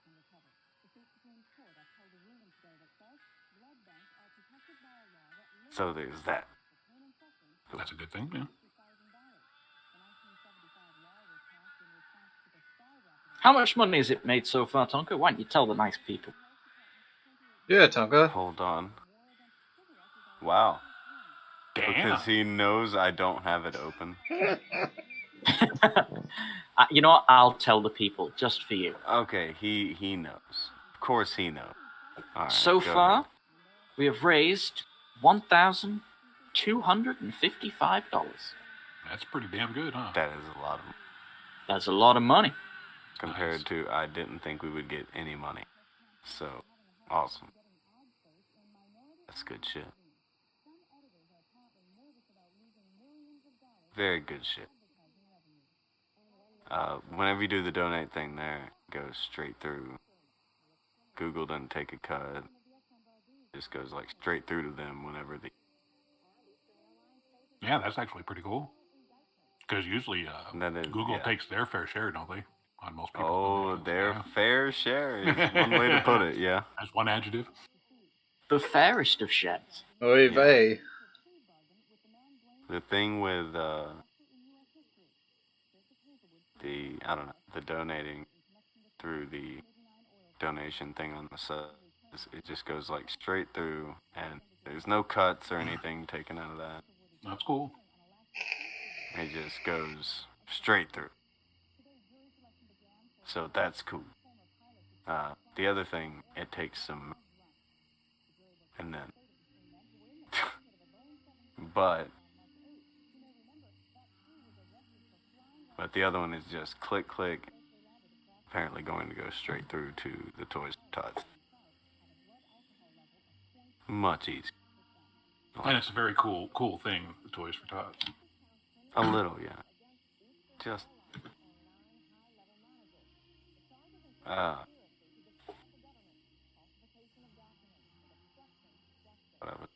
So there's that. That's a good thing, yeah. How much money has it made so far, Tonka? Why don't you tell the nice people? Yeah, Tonka. Hold on. Wow. Damn. Because he knows I don't have it open. You know what? I'll tell the people just for you. Okay, he knows. Of course he knows. All right, So go far, ahead. we have raised $1,255. That's pretty damn good, huh? That is a lot of That's a lot of money. compared to I didn't think we would get any money. So, awesome. That's good shit. Very good shit. Whenever you do the donate thing there, it goes straight through. Google doesn't take a cut. It just goes like straight through to them whenever the... Yeah, that's actually pretty cool. Because usually Google takes their fair share, don't they? On most people. Oh, their fair share is one way to put it, yeah. That's one adjective. The fairest of shares. Oy vey. The thing with the donating through the donation thing on the side, it just goes like straight through, and there's no cuts or anything taken out of that. That's cool. It just goes straight through. So that's cool. The other thing, it takes some, and then, but the other one is just click, click, apparently going to go straight through to the Toys for Tots. Much easier. And it's a very cool thing, the Toys for Tots. A little, yeah. Just, whatever.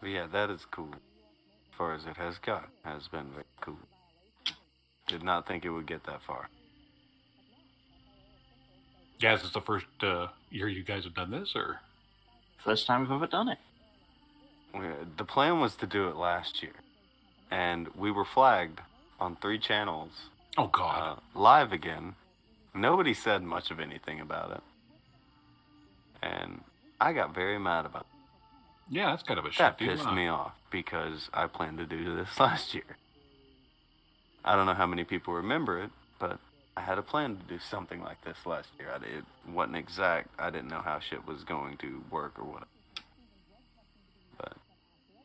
But yeah, that is cool. As far as it has been very cool. Did not think it would get that far. Yeah, is this the first year you guys have done this, or? First time we've ever done it. The plan was to do it last year, and we were flagged on 3 channels. Oh, God. Live again. Nobody said much of anything about it. And I got very mad about it. Yeah, that's kind of a shit. That pissed me off because I planned to do this last year. I don't know how many people remember it, but I had a plan to do something like this last year. It wasn't exact. I didn't know how shit was going to work or whatever. But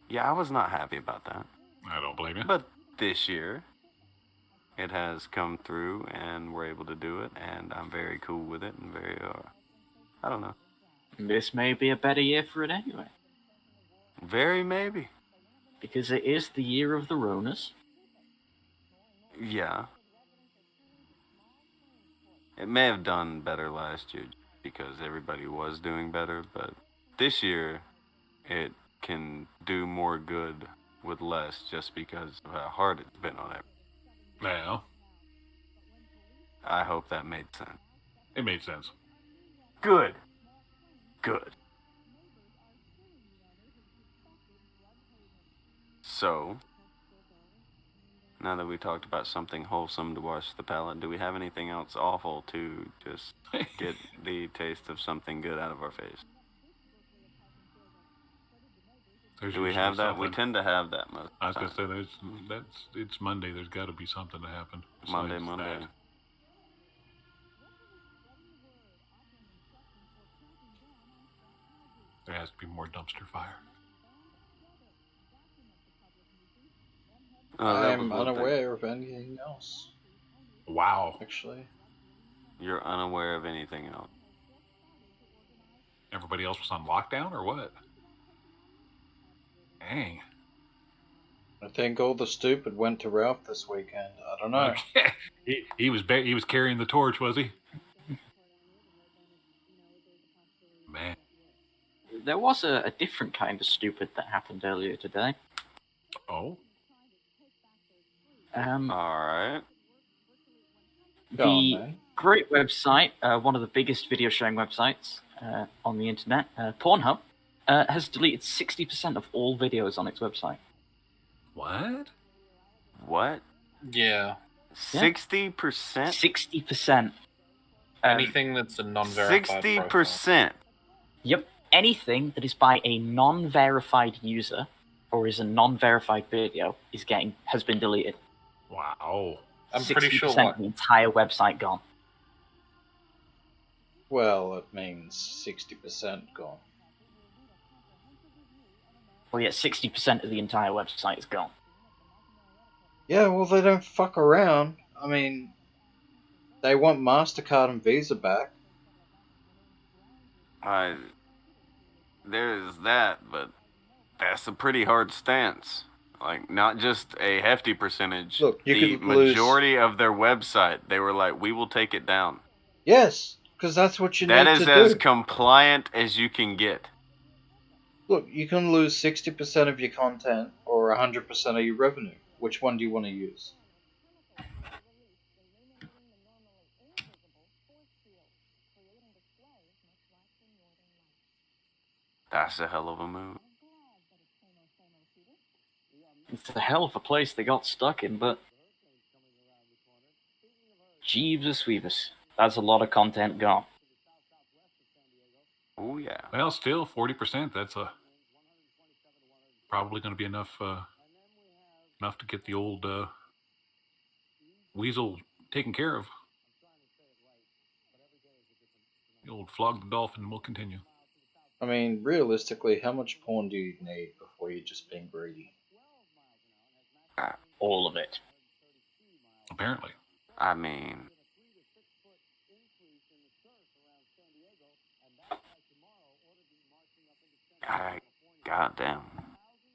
yeah, I was not happy about that. I don't blame you. But this year, it has come through and we're able to do it, and I'm very cool with it and very, I don't know. This may be a better year for it anyway. Very maybe. Because it is the year of the Ronas. Yeah. It may have done better last year because everybody was doing better, but this year it can do more good with less just because of how hard it's been on it. Yeah. I hope that made sense. It made sense. Good. Good. So, now that we talked about something wholesome to wash the palate, do we have anything else awful to just get the taste of something good out of our face? Do we have that? We tend to have that most. I was going to say, it's Monday. There's got to be something to happen. Monday. That. There has to be more dumpster fire. I'm unaware of anything else. Wow. Actually. You're unaware of anything else. Everybody else was on lockdown or what? Dang. I think all the stupid went to Ralph this weekend. I don't know. Okay. He was carrying the torch, was he? Man. There was a different kind of stupid that happened earlier today. Oh? Alright. The great website, one of the biggest video sharing websites on the internet, Pornhub, has deleted 60% of all videos on its website. What? What? Yeah. 60%? 60%. Anything that's a non-verified 60%. Yep. Anything that is by a non-verified user or is a non-verified video has been deleted. Wow. I'm pretty sure of the entire website gone. Well, it means 60% gone. Well, yeah, 60% of the entire website is gone. Yeah, well, they don't fuck around. I mean, they want MasterCard and Visa back. There's that, but that's a pretty hard stance. Like, not just a hefty percentage. Look, you the could lose... majority of their website, they were like, we will take it down. Yes, because that's what you need to do. That is as compliant as you can get. Look, you can lose 60% of your content or 100% of your revenue. Which one do you want to use? That's a hell of a move. It's a hell of a place they got stuck in, but... Jeeves Weavers. That's a lot of content gone. Oh, yeah. Well, still, 40%, that's probably going to be enough to get the old weasel taken care of. The old flog the dolphin will continue. I mean, realistically, how much porn do you need before you're just being greedy? All of it. Apparently. I mean... Goddamn.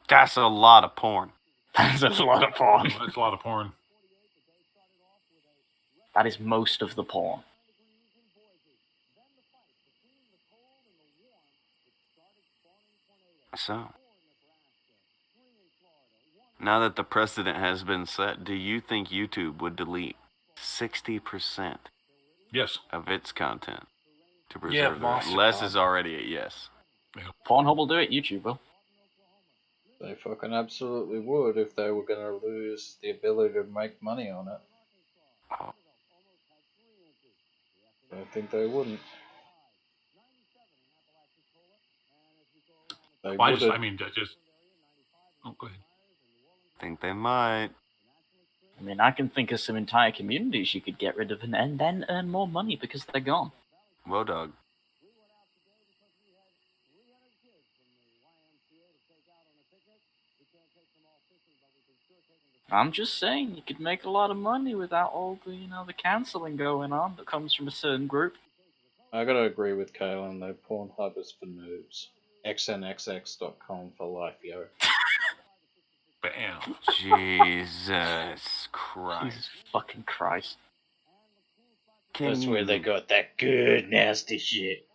That's a lot of porn. That's a lot of porn. That's a lot of porn. That is most of the porn. So, now that the precedent has been set, do you think YouTube would delete 60% yes. of its content to Yeah, preserve it? Les is already a yes. Yeah. Pornhub will do it, YouTube will. They fucking absolutely would if they were going to lose the ability to make money on it. Oh. I think they wouldn't. They Well, wouldn't. Oh, go ahead. Think they might. I mean, I can think of some entire communities you could get rid of and then earn more money because they're gone. Whoa, dog. I'm just saying, you could make a lot of money without all the, the cancelling going on that comes from a certain group. I gotta agree with Kalen though, Pornhub is for noobs. xnxx.com for life, yo. Bam. Jesus Christ. Jesus fucking Christ. That's where they got that good nasty shit.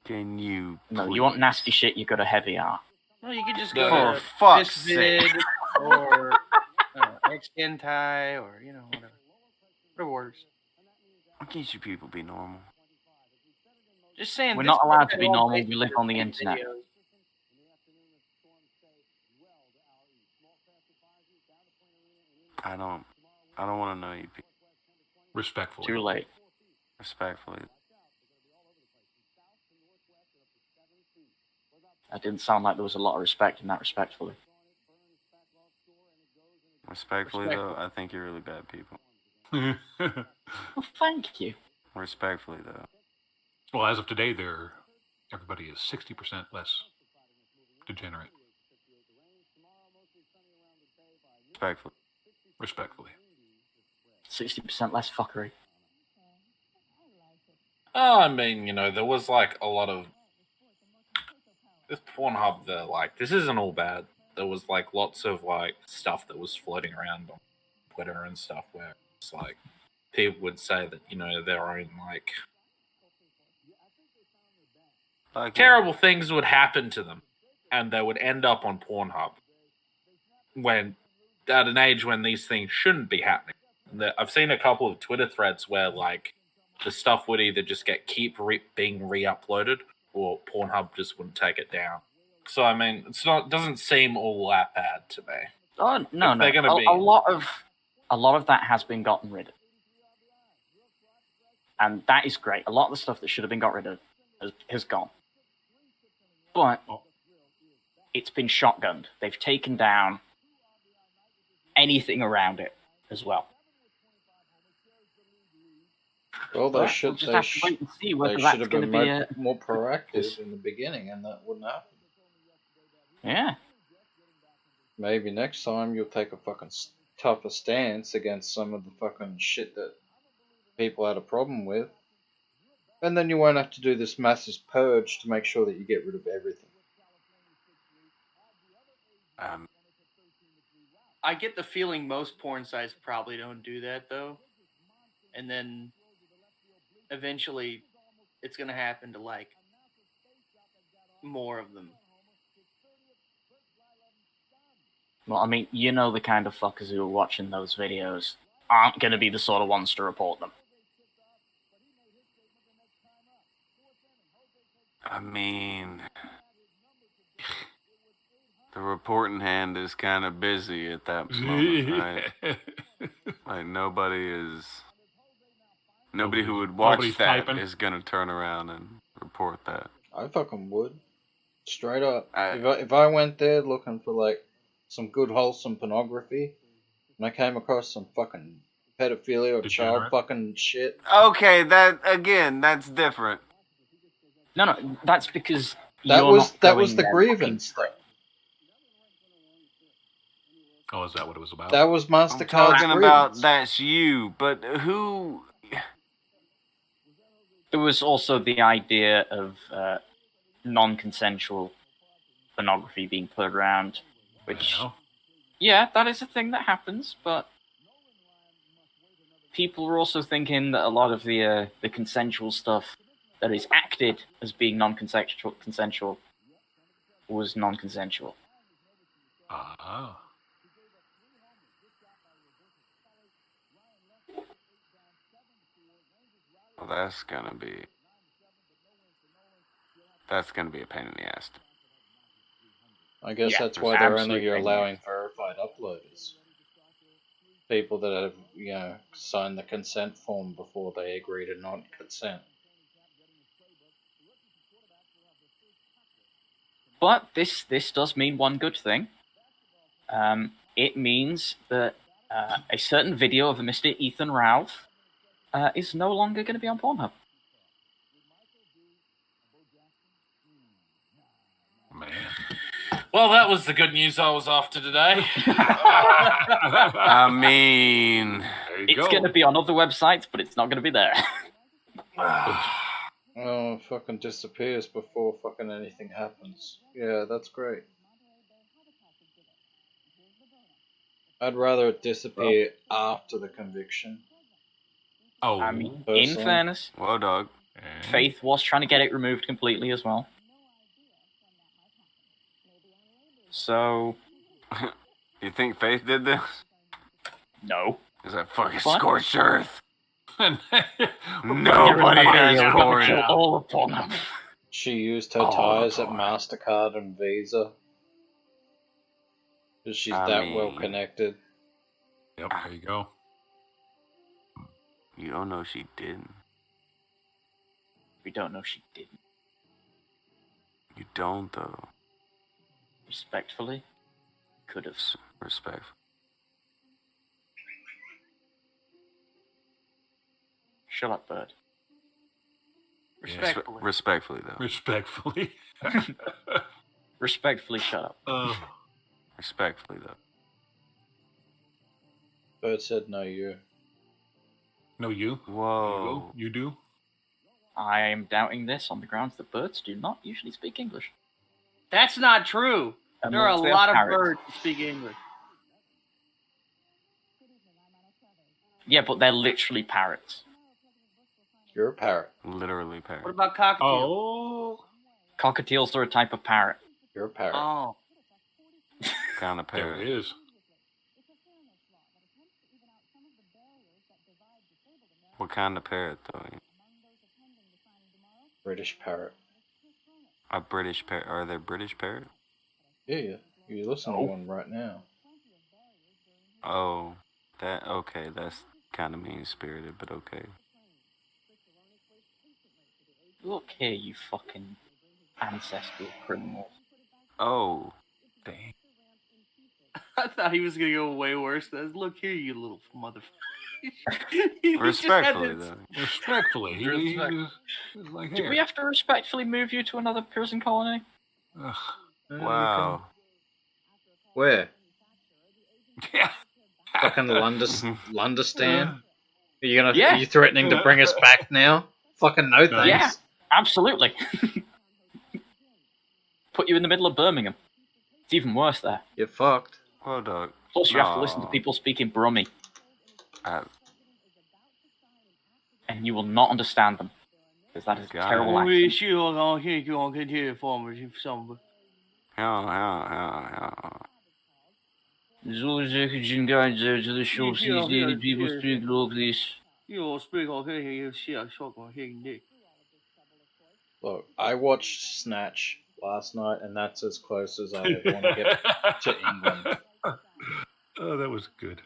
Can you... No, you want nasty shit, you got a heavy R. Well, you could just go For to fuck's sake. Fishvid or Xhentai or, whatever. Whatever works. Why can't you people be normal? Just saying. We're this not allowed to fucking be old normal, we basic live on the videos. internet. I don't want to know you people. Respectfully. Too late. Respectfully. That didn't sound like there was a lot of respect in that respectfully. Respectfully, though, I think you're really bad people. Well, thank you. Respectfully, though. Well, as of today, everybody is 60% less degenerate. Respectfully. 60% less fuckery. I mean, there was like a lot of this Pornhub. This isn't all bad. There was like lots of like stuff that was floating around on Twitter and stuff where it's like people would say that their own terrible things would happen to them, and they would end up on Pornhub when at an age when these things shouldn't be happening. I've seen a couple of Twitter threads where like the stuff would either just keep being re-uploaded, or Pornhub just wouldn't take it down. So I mean, doesn't seem all that bad to me. Oh no, If no. they're gonna be- A lot of that has been gotten rid of, and that is great. A lot of the stuff that should have been got rid of has gone, but it's been shotgunned. They've taken down anything around it as well. Well, We'll they should just have to wait and see whether they that's should have gonna been be more proactive in the beginning, and that wouldn't happen. Yeah. Maybe next time you'll take a fucking tougher stance against some of the fucking shit that people had a problem with. And then you won't have to do this massive purge to make sure that you get rid of everything. I get the feeling most porn sites probably don't do that, though. And then eventually it's going to happen to, like, more of them. Well, I mean, the kind of fuckers who are watching those videos aren't going to be the sort of ones to report them. I mean, the reporting hand is kind of busy at that moment, right? Like nobody who would watch Nobody's that typing. is gonna turn around and report that. I fucking would. Straight up. If I went there looking for, like, some good wholesome pornography, and I came across some fucking pedophilia or child fucking shit. Okay, that's different. No, that's because That was the grievance though. Oh, is that what it was about? That was I'm MasterCard's talking grievance. about that's you, but who? There was also the idea of non-consensual pornography being put around, which, yeah, that is a thing that happens, but people are also thinking that a lot of the consensual stuff that is acted as being consensual was non-consensual. Ah. Well, that's gonna be a pain in the ass. I guess that's why they're only allowing verified uploaders. People that have, signed the consent form before they agree to non-consent. But this does mean one good thing. It means that a certain video of a Mr. Ethan Ralph is no longer going to be on Pornhub. Man. Well, that was the good news I was after today. I mean, it's going to be on other websites, but it's not going to be there. Oh, fucking disappears before fucking anything happens. Yeah, that's great. I'd rather it disappear after the conviction. Oh, I mean, personally. in fairness, well, dog, Faith was trying to get it removed completely as well. So, you think Faith did this? No. Is that fucking What? scorched earth? Nobody has porn. all of Pornhub. She used her ties at MasterCard and Visa. Because she's well connected. Yep, there you go. You don't know she didn't. We don't know she didn't. You don't, though. Respectfully, could have. Respect. Shut up, bird. Respectfully, though. Respectfully. Respectfully, shut up. Respectfully, though. Bird said no, you. No, you? Whoa. You do? I am doubting this on the grounds that birds do not usually speak English. That's not true. There are a Unless they lot of parrots. birds who speak English. Yeah, but they're literally parrots. You're a parrot. Literally parrot. What about cockatiels? Oh. Cockatiels are a type of parrot. You're a parrot. Oh. Kind of parrot. There it is. What kind of parrot, though? British parrot. A British parrot? Are there British parrot? Yeah. You listen to one right now. Oh, that okay. That's kind of mean-spirited, but okay. Look here, you fucking ancestral criminals. Oh, dang. I thought he was gonna go way worse. Look here, you little motherfucker. Respectfully, though. Respectfully. He was like, Did here. we have to respectfully move you to another prison colony? Wow. Where? Yeah. Fucking Londistan? Are you Yeah. Are you threatening to bring us back now? Fucking no thanks. Yeah, absolutely. Put you in the middle of Birmingham. It's even worse there. You're fucked. Well, dog. Plus, you have to listen to people speaking Brummie. And you will not understand them. Because that is a terrible accent. Akujin guides to the show sees daily people speak like this. Look, I watched Snatch last night, and that's as close as I want to get to England. Oh, that was good.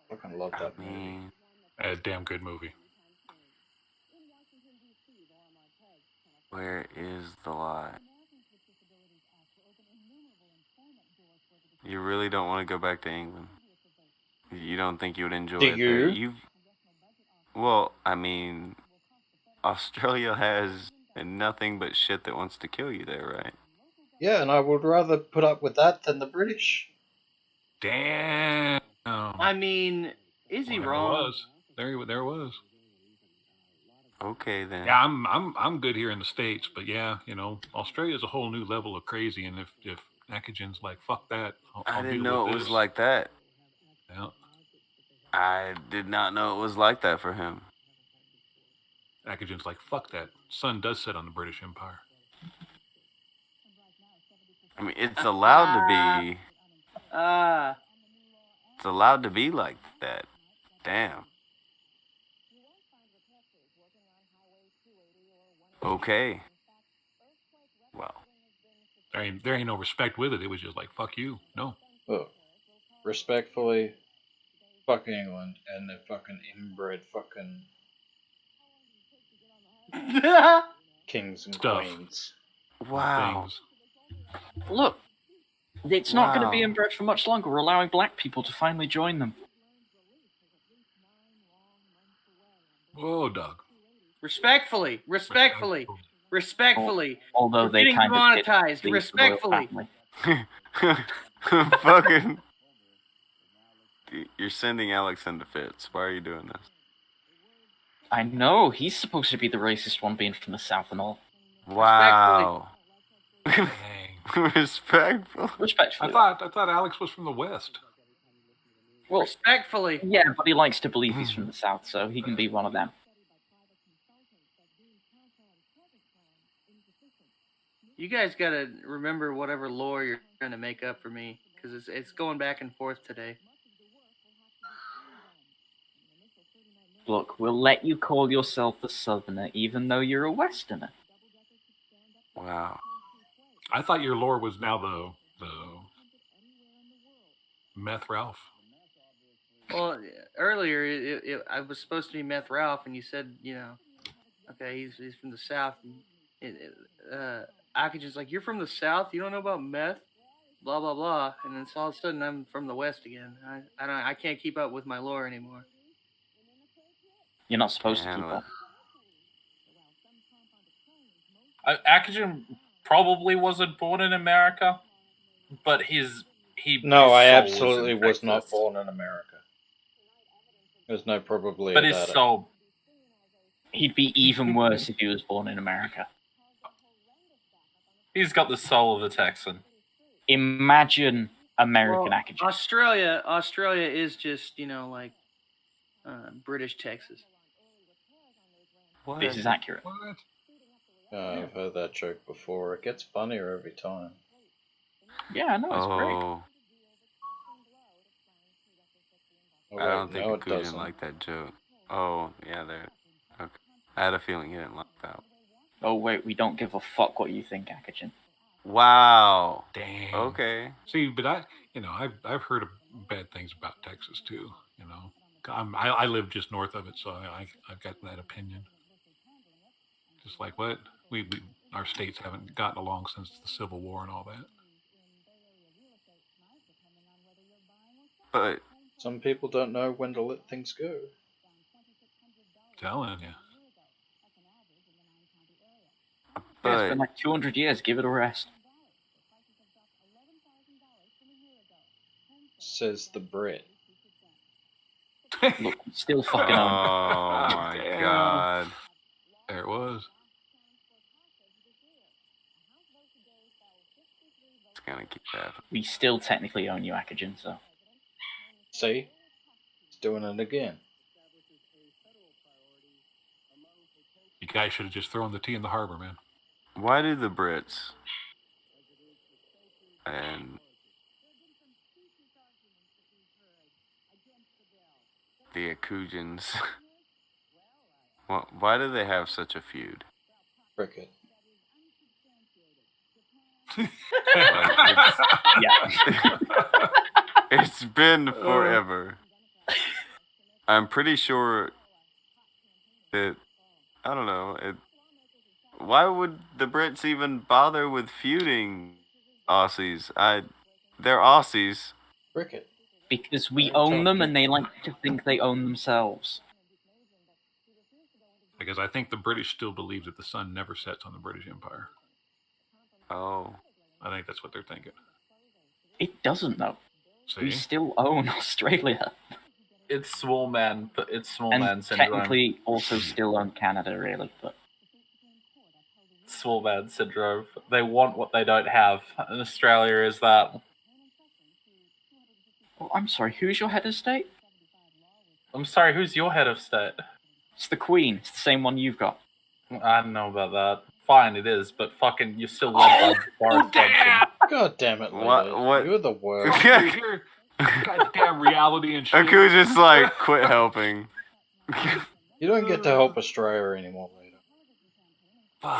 Fucking love that movie. A damn good movie. Where is the lie? You really don't want to go back to England? You don't think you would enjoy it there? Well, I mean, Australia has nothing but shit that wants to kill you there, right? Yeah, and I would rather put up with that than the British. Damn. I mean, is he wrong? There was. Okay then. Yeah, I'm good here in the States, but yeah, Australia's a whole new level of crazy, and if Akujin's like, fuck that. I didn't know it was like that. Yeah. I did not know it was like that for him. Akujin's like, fuck that. Sun does set on the British Empire. I mean, it's allowed to be. It's allowed to be like that. Damn. Okay. Well. There ain't no respect with it. It was just like, fuck you. No. Look, respectfully, fuck England and their fucking inbred fucking kings and queens. Wow. Look, it's not going to be inbred for much longer. We're allowing black people to finally join them. Whoa, Doug. Respectfully. Although We're they getting kind of demonetized. did Respectfully. Fucking. You're sending Alex into fits. Why are you doing this? I know. He's supposed to be the racist one, being from the South and all. Wow. Respectful. Respectfully. I thought Alex was from the West. Well, respectfully. Yeah, but he likes to believe he's from the South, so he can be one of them. You guys gotta remember whatever lore you're trying to make up for me, because it's going back and forth today. Look, we'll let you call yourself a Southerner, even though you're a Westerner. Wow. I thought your lore was now the Meth Ralph. Well, earlier I was supposed to be Meth Ralph, and you said, okay, he's from the South. And Akujin's like, you're from the South? You don't know about meth? Blah, blah, blah. And then all of a sudden, I'm from the West again. I can't keep up with my lore anymore. You're not supposed to keep Handle it. up. Akujin probably wasn't born in America, but No, his I soul absolutely was in was not Texas. born in America. There's no probability But his about it. soul. He'd be even worse if he was born in America. He's got the soul of a Texan. Imagine American Well, Akujin. Australia is just, like British Texas. What? This is accurate. I've heard that joke before. It gets funnier every time. Yeah, I know, it's great. Oh, Oh, I don't wait, think no, it Akujin doesn't. liked that joke. Oh, yeah, there. Okay. I had a feeling he didn't like that. Oh wait, we don't give a fuck what you think, Akujin. Wow. Damn. Okay. See, but I've heard of bad things about Texas too. I live just north of it, so I've got that opinion. Just like what our states haven't gotten along since the Civil War and all that. But some people don't know when to let things go. Telling you. Yeah, it's been like 200 years. Give it a rest. Says the Brit. Look, still fucking oh on. my god. There it was. It's gonna keep happening. We still technically own you, Akujin, so. See? He's doing it again. You guys should have just thrown the tea in the harbor, man. Why do the Brits and the Akujins, why do they have such a feud? Cricket. It's been forever. I'm pretty sure that, I don't know, why would the Brits even bother with feuding Aussies? They're Aussies. Cricket. Because we own them and they like to think they own themselves. Because I think the British still believe that the sun never sets on the British Empire. Oh. I think that's what they're thinking. It doesn't, though. See? We still own Australia. It's small man And syndrome. technically also still own Canada, really, but... Small man syndrome. They want what they don't have. And Australia is that. Oh, I'm sorry, who's your head of state? I'm sorry, who's your head of state? It's the Queen. It's the same one you've got. I don't know about that. Fine, it is, but fucking, you're still led by Boris Johnson. God damn it, What? You're the worst. Goddamn reality and shit. Akuja's like, quit helping. You don't get to help Australia anymore later.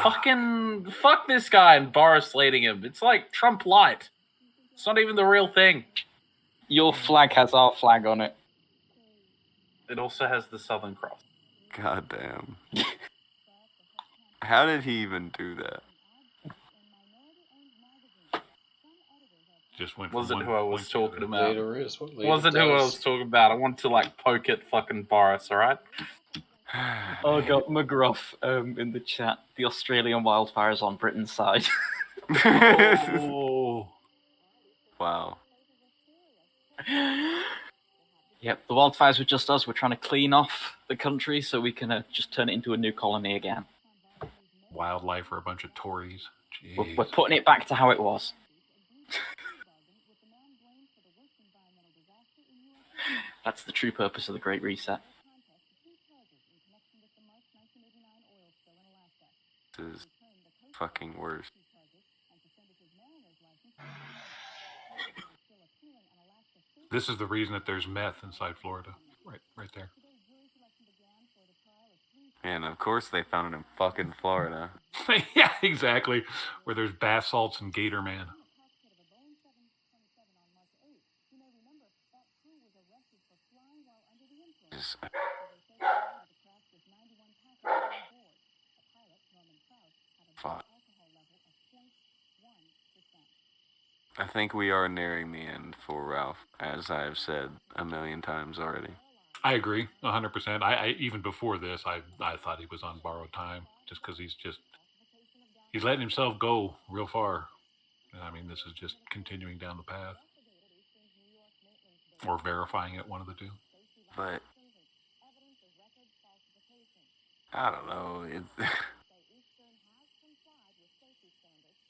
Fuck this guy and Boris leading him. It's like Trump light. It's not even the real thing. Your flag has our flag on it. It also has the Southern Cross. God damn. How did he even do that? Just went Wasn't who I was talking about. Leader is what leader Wasn't who I does. was talking about. I want to like poke at fucking Boris, alright? Oh, I got McGruff in the chat. The Australian wildfires on Britain's side. Oh. Wow. Yep, the wildfires were just us. We're trying to clean off the country so we can just turn it into a new colony again. Wildlife are a bunch of Tories. Jeez. We're putting it back to how it was. That's the true purpose of the Great Reset. This is fucking worse. This is the reason that there's meth inside Florida. Right there. And of course they found it in fucking Florida. Yeah, exactly. Where there's bath salts and Gator Man. Just- Fuck. I think we are nearing the end for Ralph, as I have said a million times already. I agree 100%. I even before this, I thought he was on borrowed time just because he's letting himself go real far. I mean, this is just continuing down the path or verifying it, one of the two. But I don't know. It's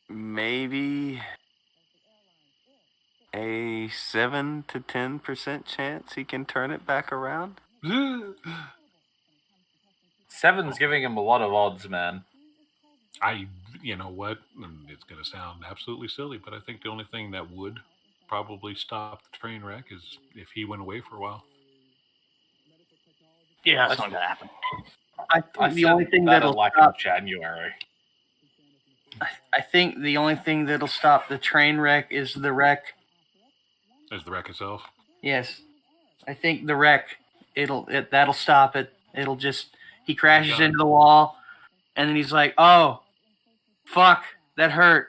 maybe a 7 to 10% chance he can turn it back around. 7's giving him a lot of odds, man. You know what? It's going to sound absolutely silly, but I think the only thing that would probably stop the train wreck is if he went away for a while. Yeah, that's not going to happen. I think the only thing that'll like stop January. I think the only thing that'll stop the train wreck is the wreck. Is the wreck itself? Yes, I think the wreck. That'll stop it. It'll just he crashes into the wall, and then he's like, "Oh, fuck, that hurt."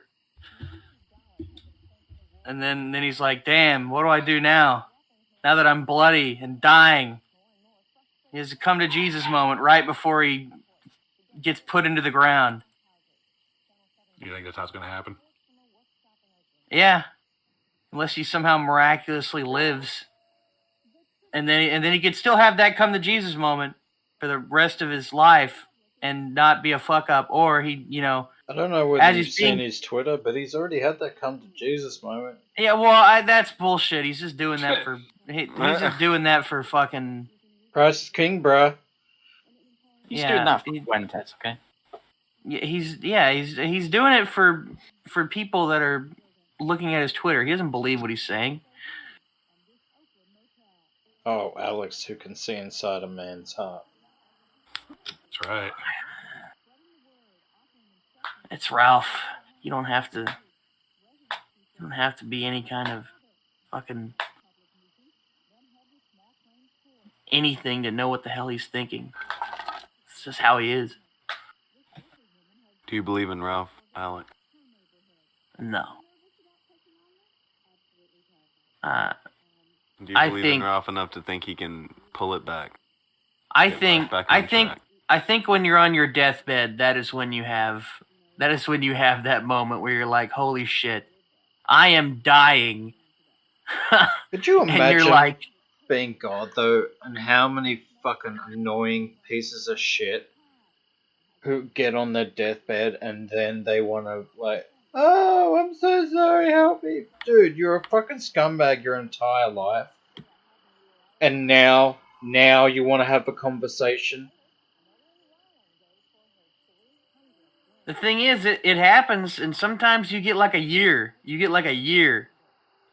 And then he's like, "Damn, what do I do now? Now that I'm bloody and dying." He has a come to Jesus moment right before he gets put into the ground. You think that's how it's going to happen? Yeah, unless he somehow miraculously lives, and then he could still have that come to Jesus moment for the rest of his life and not be a fuck up, or he, I don't know whether you've seen his Twitter, but he's already had that come to Jesus moment. Yeah, well, that's bullshit. He's just doing that for he's just doing that for fucking. Christ is king, bruh. He's doing that for Fuentes, okay? He's doing it for people that are looking at his Twitter. He doesn't believe what he's saying. Oh, Alex, who can see inside a man's heart. That's right. It's Ralph. You don't have to be any kind of fucking anything to know what the hell he's thinking. It's just how he is. Do you believe in Ralph, Alec? No. Do you believe in Ralph enough to think he can pull it back? I think when you're on your deathbed, that is when you have that moment where you're like, holy shit, I am dying. Could you imagine and you're like, being God, though, and how many fucking annoying pieces of shit who get on their deathbed and then they want to, like, oh, I'm so sorry, help me. Dude, you're a fucking scumbag your entire life. And now you want to have a conversation? the thing is, it happens, and sometimes you get like a year. You get like a year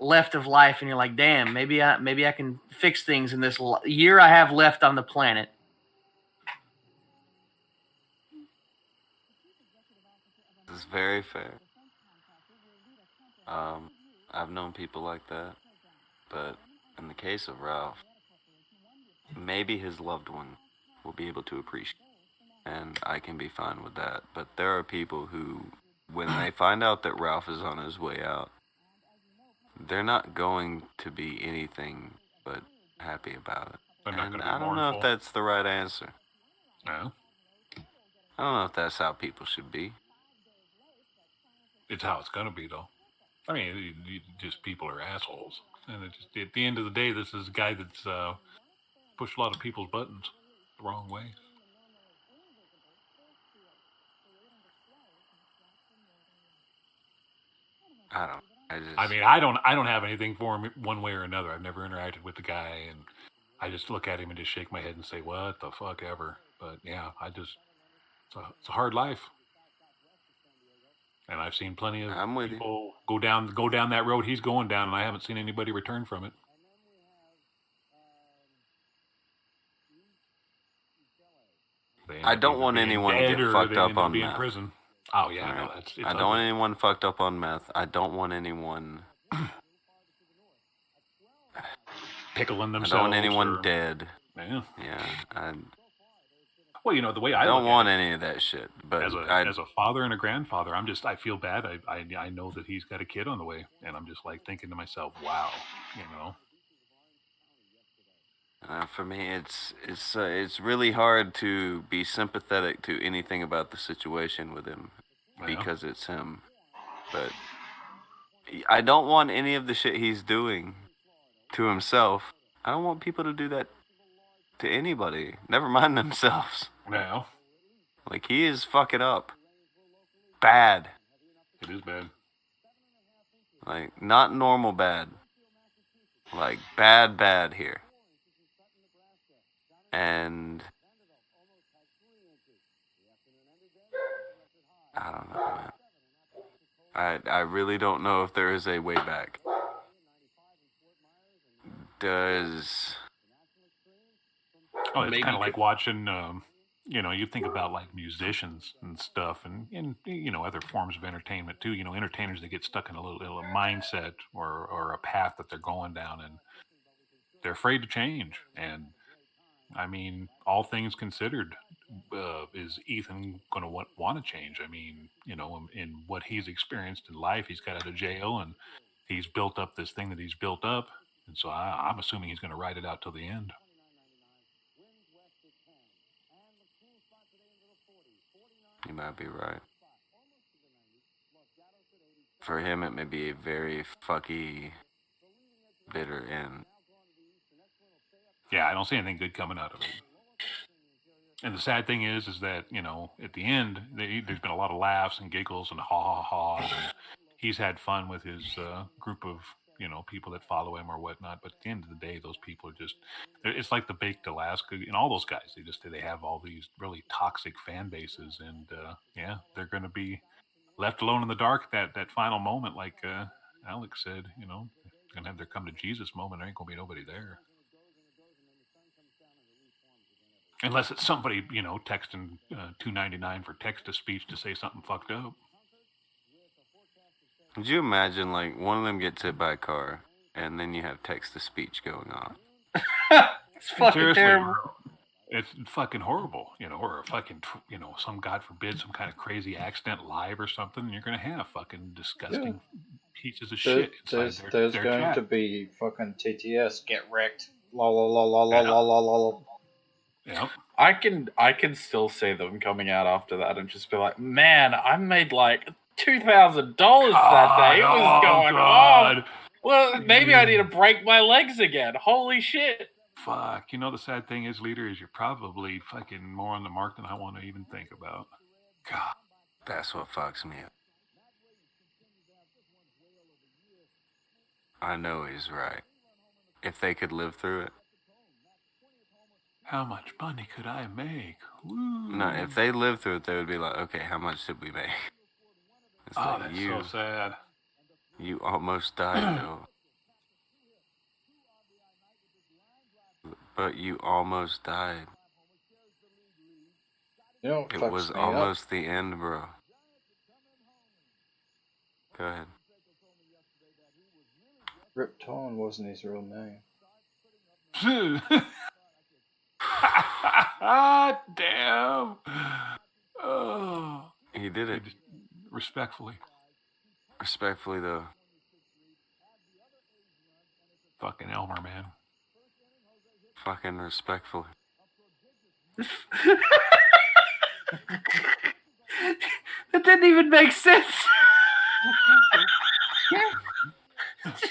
left of life, and you're like, damn, maybe I can fix things in this year I have left on the planet. This is very fair. I've known people like that, but in the case of Ralph, maybe his loved one will be able to appreciate it, and I can be fine with that. But there are people who, when they find out that Ralph is on his way out, they're not going to be anything but happy about it. And I don't know if that's the right answer. No. I don't know if that's how people should be. It's how it's going to be, though. I mean, just people are assholes. And at the end of the day, this is a guy that's pushed a lot of people's buttons the wrong way. I don't have anything for him one way or another. I've never interacted with the guy, and I just look at him and just shake my head and say, what the fuck ever. But yeah, it's a hard life. And I've seen plenty of people go down that road he's going down, and I haven't seen anybody return from it. I don't want anyone to get fucked up on meth. Prison. Oh yeah, no, I don't want anyone fucked up on meth. I don't want anyone pickling themselves. I don't want anyone dead. Yeah. Well, the way I don't want any of that shit. But as a father and a grandfather, I feel bad. I know that he's got a kid on the way, and I'm just like thinking to myself, wow, And For me, it's really hard to be sympathetic to anything about the situation with him because it's him. But I don't want any of the shit he's doing to himself. I don't want people to do that to anybody. Never mind themselves. No. Like, he is fucking up. Bad. It is bad. Like, not normal bad. Like, bad here. And I don't know, man. I really don't know if there is a way back. Does... Oh, it's kind of like watching, you think about like musicians and stuff and other forms of entertainment too. Entertainers that get stuck in a little mindset or a path that they're going down and they're afraid to change. And I mean, all things considered, is Ethan going to want to change? I mean, in what he's experienced in life, he's got out of jail and he's built up this thing that he's built up. And so I'm assuming he's going to ride it out till the end. You might be right. For him, it may be a very fucky, bitter end. Yeah, I don't see anything good coming out of it. And the sad thing is that, at the end, there's been a lot of laughs and giggles and ha. And he's had fun with his group of, people that follow him or whatnot. But at the end of the day, those people are just, it's like the Baked Alaska and all those guys. They have all these really toxic fan bases. And, they're going to be left alone in the dark at that final moment. Like Alex said, they're going to have their come to Jesus moment. There ain't going to be nobody there. Unless it's somebody, texting $2.99 for text-to-speech to say something fucked up. Could you imagine, like, one of them gets hit by a car, and then you have text-to-speech going on? It's fucking terrible. It's fucking horrible, or a fucking, some, God forbid, some kind of crazy accident live or something, and you're going to have fucking disgusting pieces of shit inside There's their going chat. to be fucking TTS, get wrecked, la. Yep. I can still see them coming out after that and just be like, man, I made like $2,000 that day. It was going on. Well, maybe I need to break my legs again. Holy shit. Fuck. The sad thing is, leader, is you're probably fucking more on the mark than I want to even think about. God. That's what fucks me up. I know he's right. If they could live through it. How much money could I make? Woo. No, if they lived through it, they would be like, okay, how much did we make? It's like, that's so sad. You almost died, though. But you almost died. It was almost the end, bro. Go ahead. Rip Torn wasn't his real name. Damn. Oh. He did it. Respectfully. Respectfully, though. Fucking Elmer, man. Fucking respectfully. That didn't even make sense.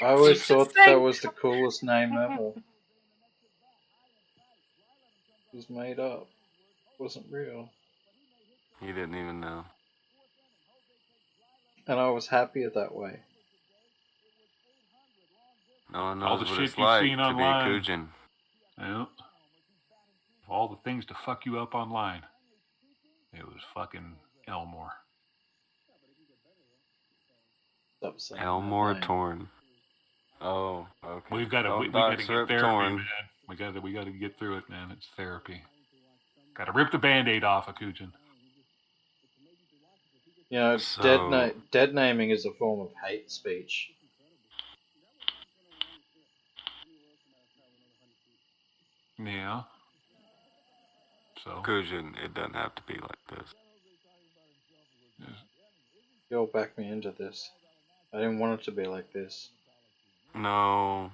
I always thought that was the coolest name ever. It was made up. It wasn't real. You didn't even know. And I was happier that way. No one all knows the what shit it's you've like seen to online. be Akujin. Yeah. All the things to fuck you up online. It was fucking Elmore. Elmore Torn. Oh, okay. We've got to Don't we got to dox get Rip therapy, Torn. man. We got to get through it, man. It's therapy. Got to rip the Band-Aid off, Akujin. Dead naming is a form of hate speech. Yeah. So. Akujin, it doesn't have to be like this. You'll back me into this. I didn't want it to be like this. No.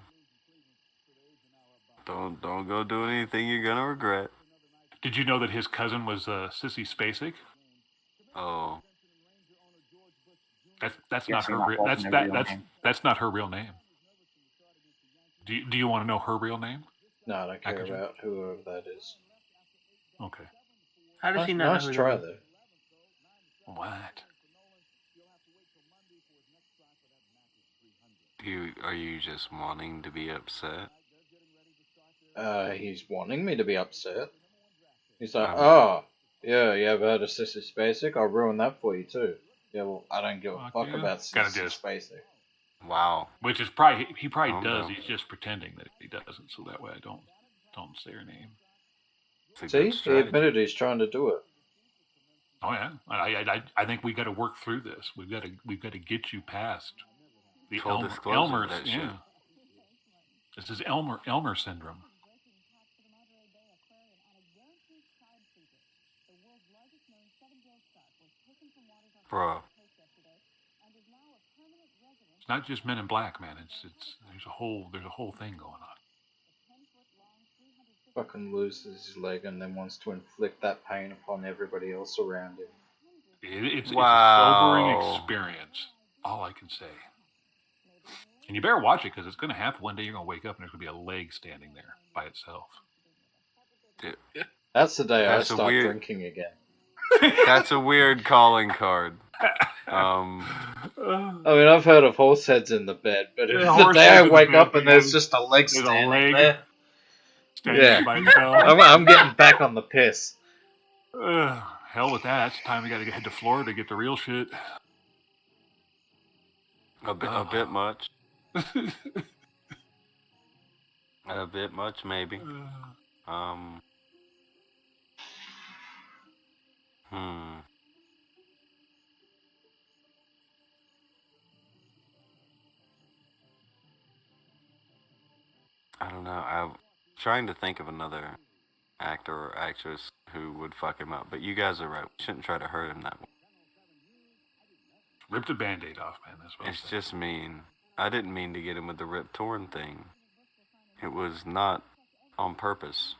Don't go do anything you're gonna regret. Did you know that his cousin was Sissy Spacek? Oh. That's not her real. That's not her real name. Do you want to know her real name? No, I don't care Akujin? about whoever that is. Okay. How does he not Nice know who try, that is? though. What? Are you just wanting to be upset? He's wanting me to be upset. He's like, Um, oh, yeah, you ever heard of Sissy Spacek? I'll ruin that for you too. Yeah, well, I don't give a fuck yeah. about Gotta Sissy just- Spacek. Wow. Which is probably he probably Calm does. down. He's just pretending that he doesn't, so that way I don't say her name. It's a See, good he strategy. admitted he's trying to do it. Oh yeah, I think we got to work through this. We've got to get you past the Full disclosure, Elmer's. that Yeah, shit. this is Elmer syndrome. Bro. It's not just Men in Black, man. There's a whole thing going on. Fucking loses his leg and then wants to inflict that pain upon everybody else around him. It's a Wow. sobering experience. All I can say. And you better watch it because it's going to happen one day. You're going to wake up and there's going to be a leg standing there by itself. Dude, That's the day That's I a start weird- drinking again. that's a weird calling card. I mean, I've heard of horse heads in the bed, but if Yeah, the horse day heads I in the wake bed, up and there's just a leg there's a standing leg there, standing yeah, by itself. I'm getting back on the piss. Hell with that. It's time we got to head to Florida to get the real shit. A bit much. A bit much, maybe. I don't know. I'm trying to think of another actor or actress who would fuck him up, but you guys are right. We shouldn't try to hurt him that way. Rip the Band-Aid off, man. That's what It's just mean. I didn't mean to get him with the Rip Torn thing. It was not on purpose.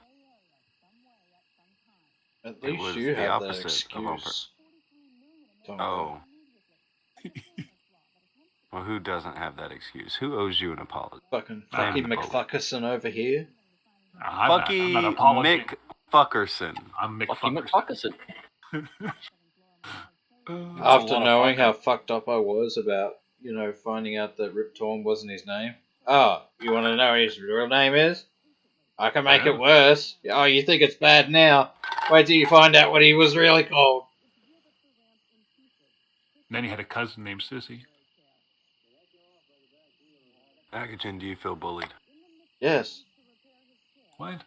At It least was you the have that opposite of on excuse. Oh. Well, who doesn't have that excuse? Who owes you an apology? Fucking Claim Fucky an apology. McFuckerson over here. Fucky I'm not apologizing. Mick Fuckerson. I'm Mick Fucking Fuckerson. McFuckerson. After knowing how fucked up I was about, finding out that Rip Torn wasn't his name. Oh, you want to know what his real name is? I can make it worse. Oh, you think it's bad now? Wait till you find out what he was really called. And then he had a cousin named Sissy. Akujin, do you feel bullied? Yes. What?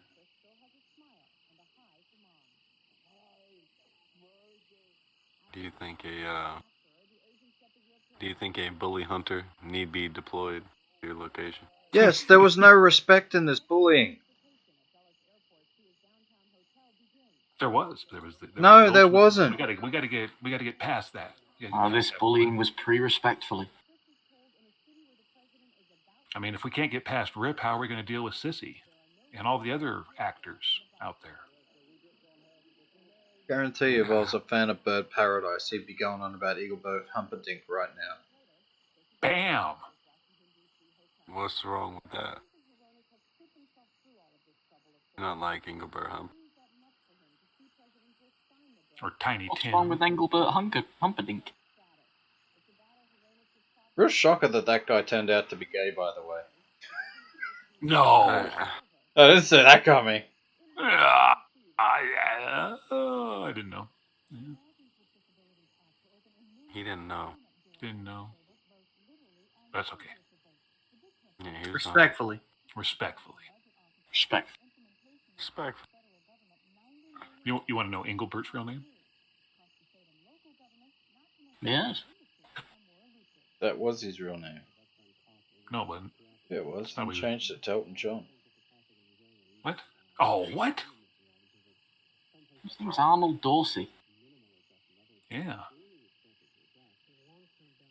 Do you think a bully hunter need be deployed to your location? Yes, there was no respect in this bullying. There was. No, there wasn't. We gotta get past that. This bullying was pre-respectfully. I mean, if we can't get past Rip, how are we going to deal with Sissy and all the other actors out there? Guarantee you, if I was a fan of Bird Paradise, he'd be going on about Eaglebird Humperdinck right now. Bam! What's wrong with that? You not like Engelbert Hump? Or Tiny What's Tim. wrong with Engelbert Humperdinck? Real shocker that guy turned out to be gay, by the way. No. I didn't see that coming. I didn't know. Yeah. He didn't know. Didn't know. That's okay. Yeah, he was Respectfully. Respectfully. Respect. Respectfully. You want to know Engelbert's real name? Yes. That was his real name. No, it wasn't. Yeah, it was. That He was- changed it to Elton John. What? Oh, what? His name's Arnold Dorsey. Yeah.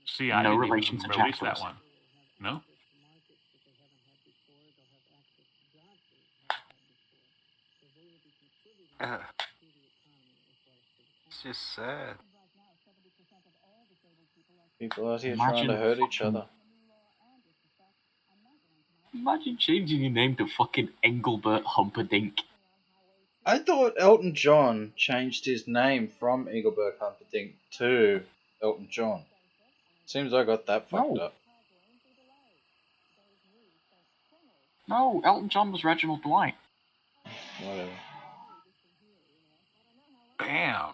See, I No didn't relation even to release Jack that Dorsey. one. No? It's just sad. People out here trying to hurt each other. Imagine changing your name to fucking Engelbert Humperdinck. I thought Elton John changed his name from Engelbert Humperdinck to Elton John. Seems I got that fucked up. No, Elton John was Reginald Dwight. Whatever. Bam.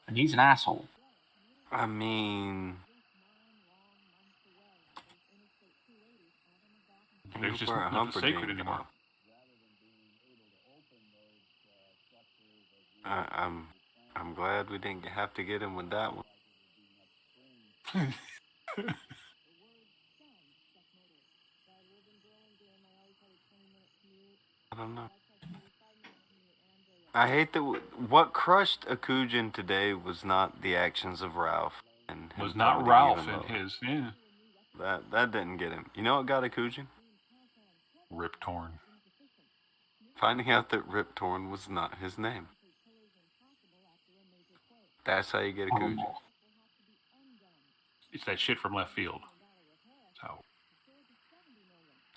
And he's an asshole. I mean, There's just Engelbert nothing sacred Humperdinck, anymore. I'm glad we didn't have to get him with that one. I don't know. I hate that what crushed Akujin today was not the actions of Ralph. And Was him not voting Ralph even and though his, yeah. That didn't get him. You know what got Akujin? Rip Torn. Finding out that Rip Torn was not his name. That's how you get Akujin. It's that shit from left field.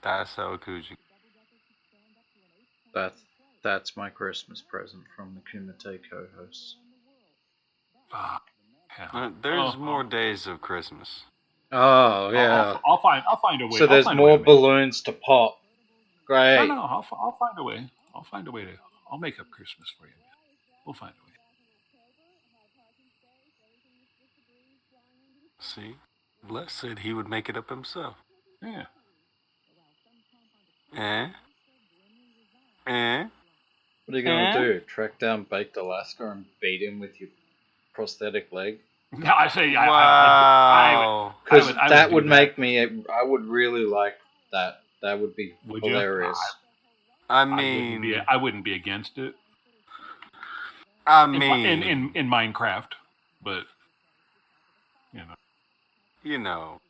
That's how Akujin. That's my Christmas present from the Kumite co-hosts. There's more days of Christmas. Oh yeah. I'll find a way. So there's more balloons to pop. Great. No, I'll find a way. I'll make up Christmas for you. We'll find a way. See, Les said he would make it up himself. Yeah. What are you gonna do? Track down Baked Alaska and beat him with your prosthetic leg? No, I say wow. Because that would make me. I would really like that. That would be hilarious. I mean, I wouldn't be against it. I mean, in Minecraft, but you know.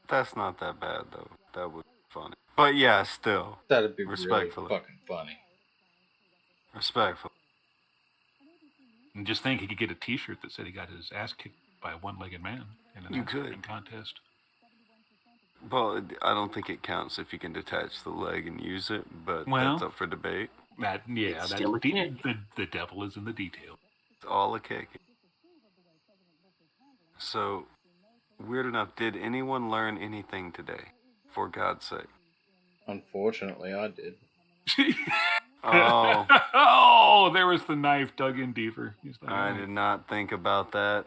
That's not that bad though. That would be funny. But yeah, still. That'd be respectfully. really fucking funny. Respectful. And just think, he could get a T-shirt that said he got his ass kicked by a one-legged man in an ice contest. Well, I don't think it counts if you can detach the leg and use it, but Well, that's up for debate. The devil is in the detail. It's all a kick. So, weird enough, did anyone learn anything today? For God's sake. Unfortunately, I did. Oh. Oh, there was the knife dug in deeper. I did not think about that.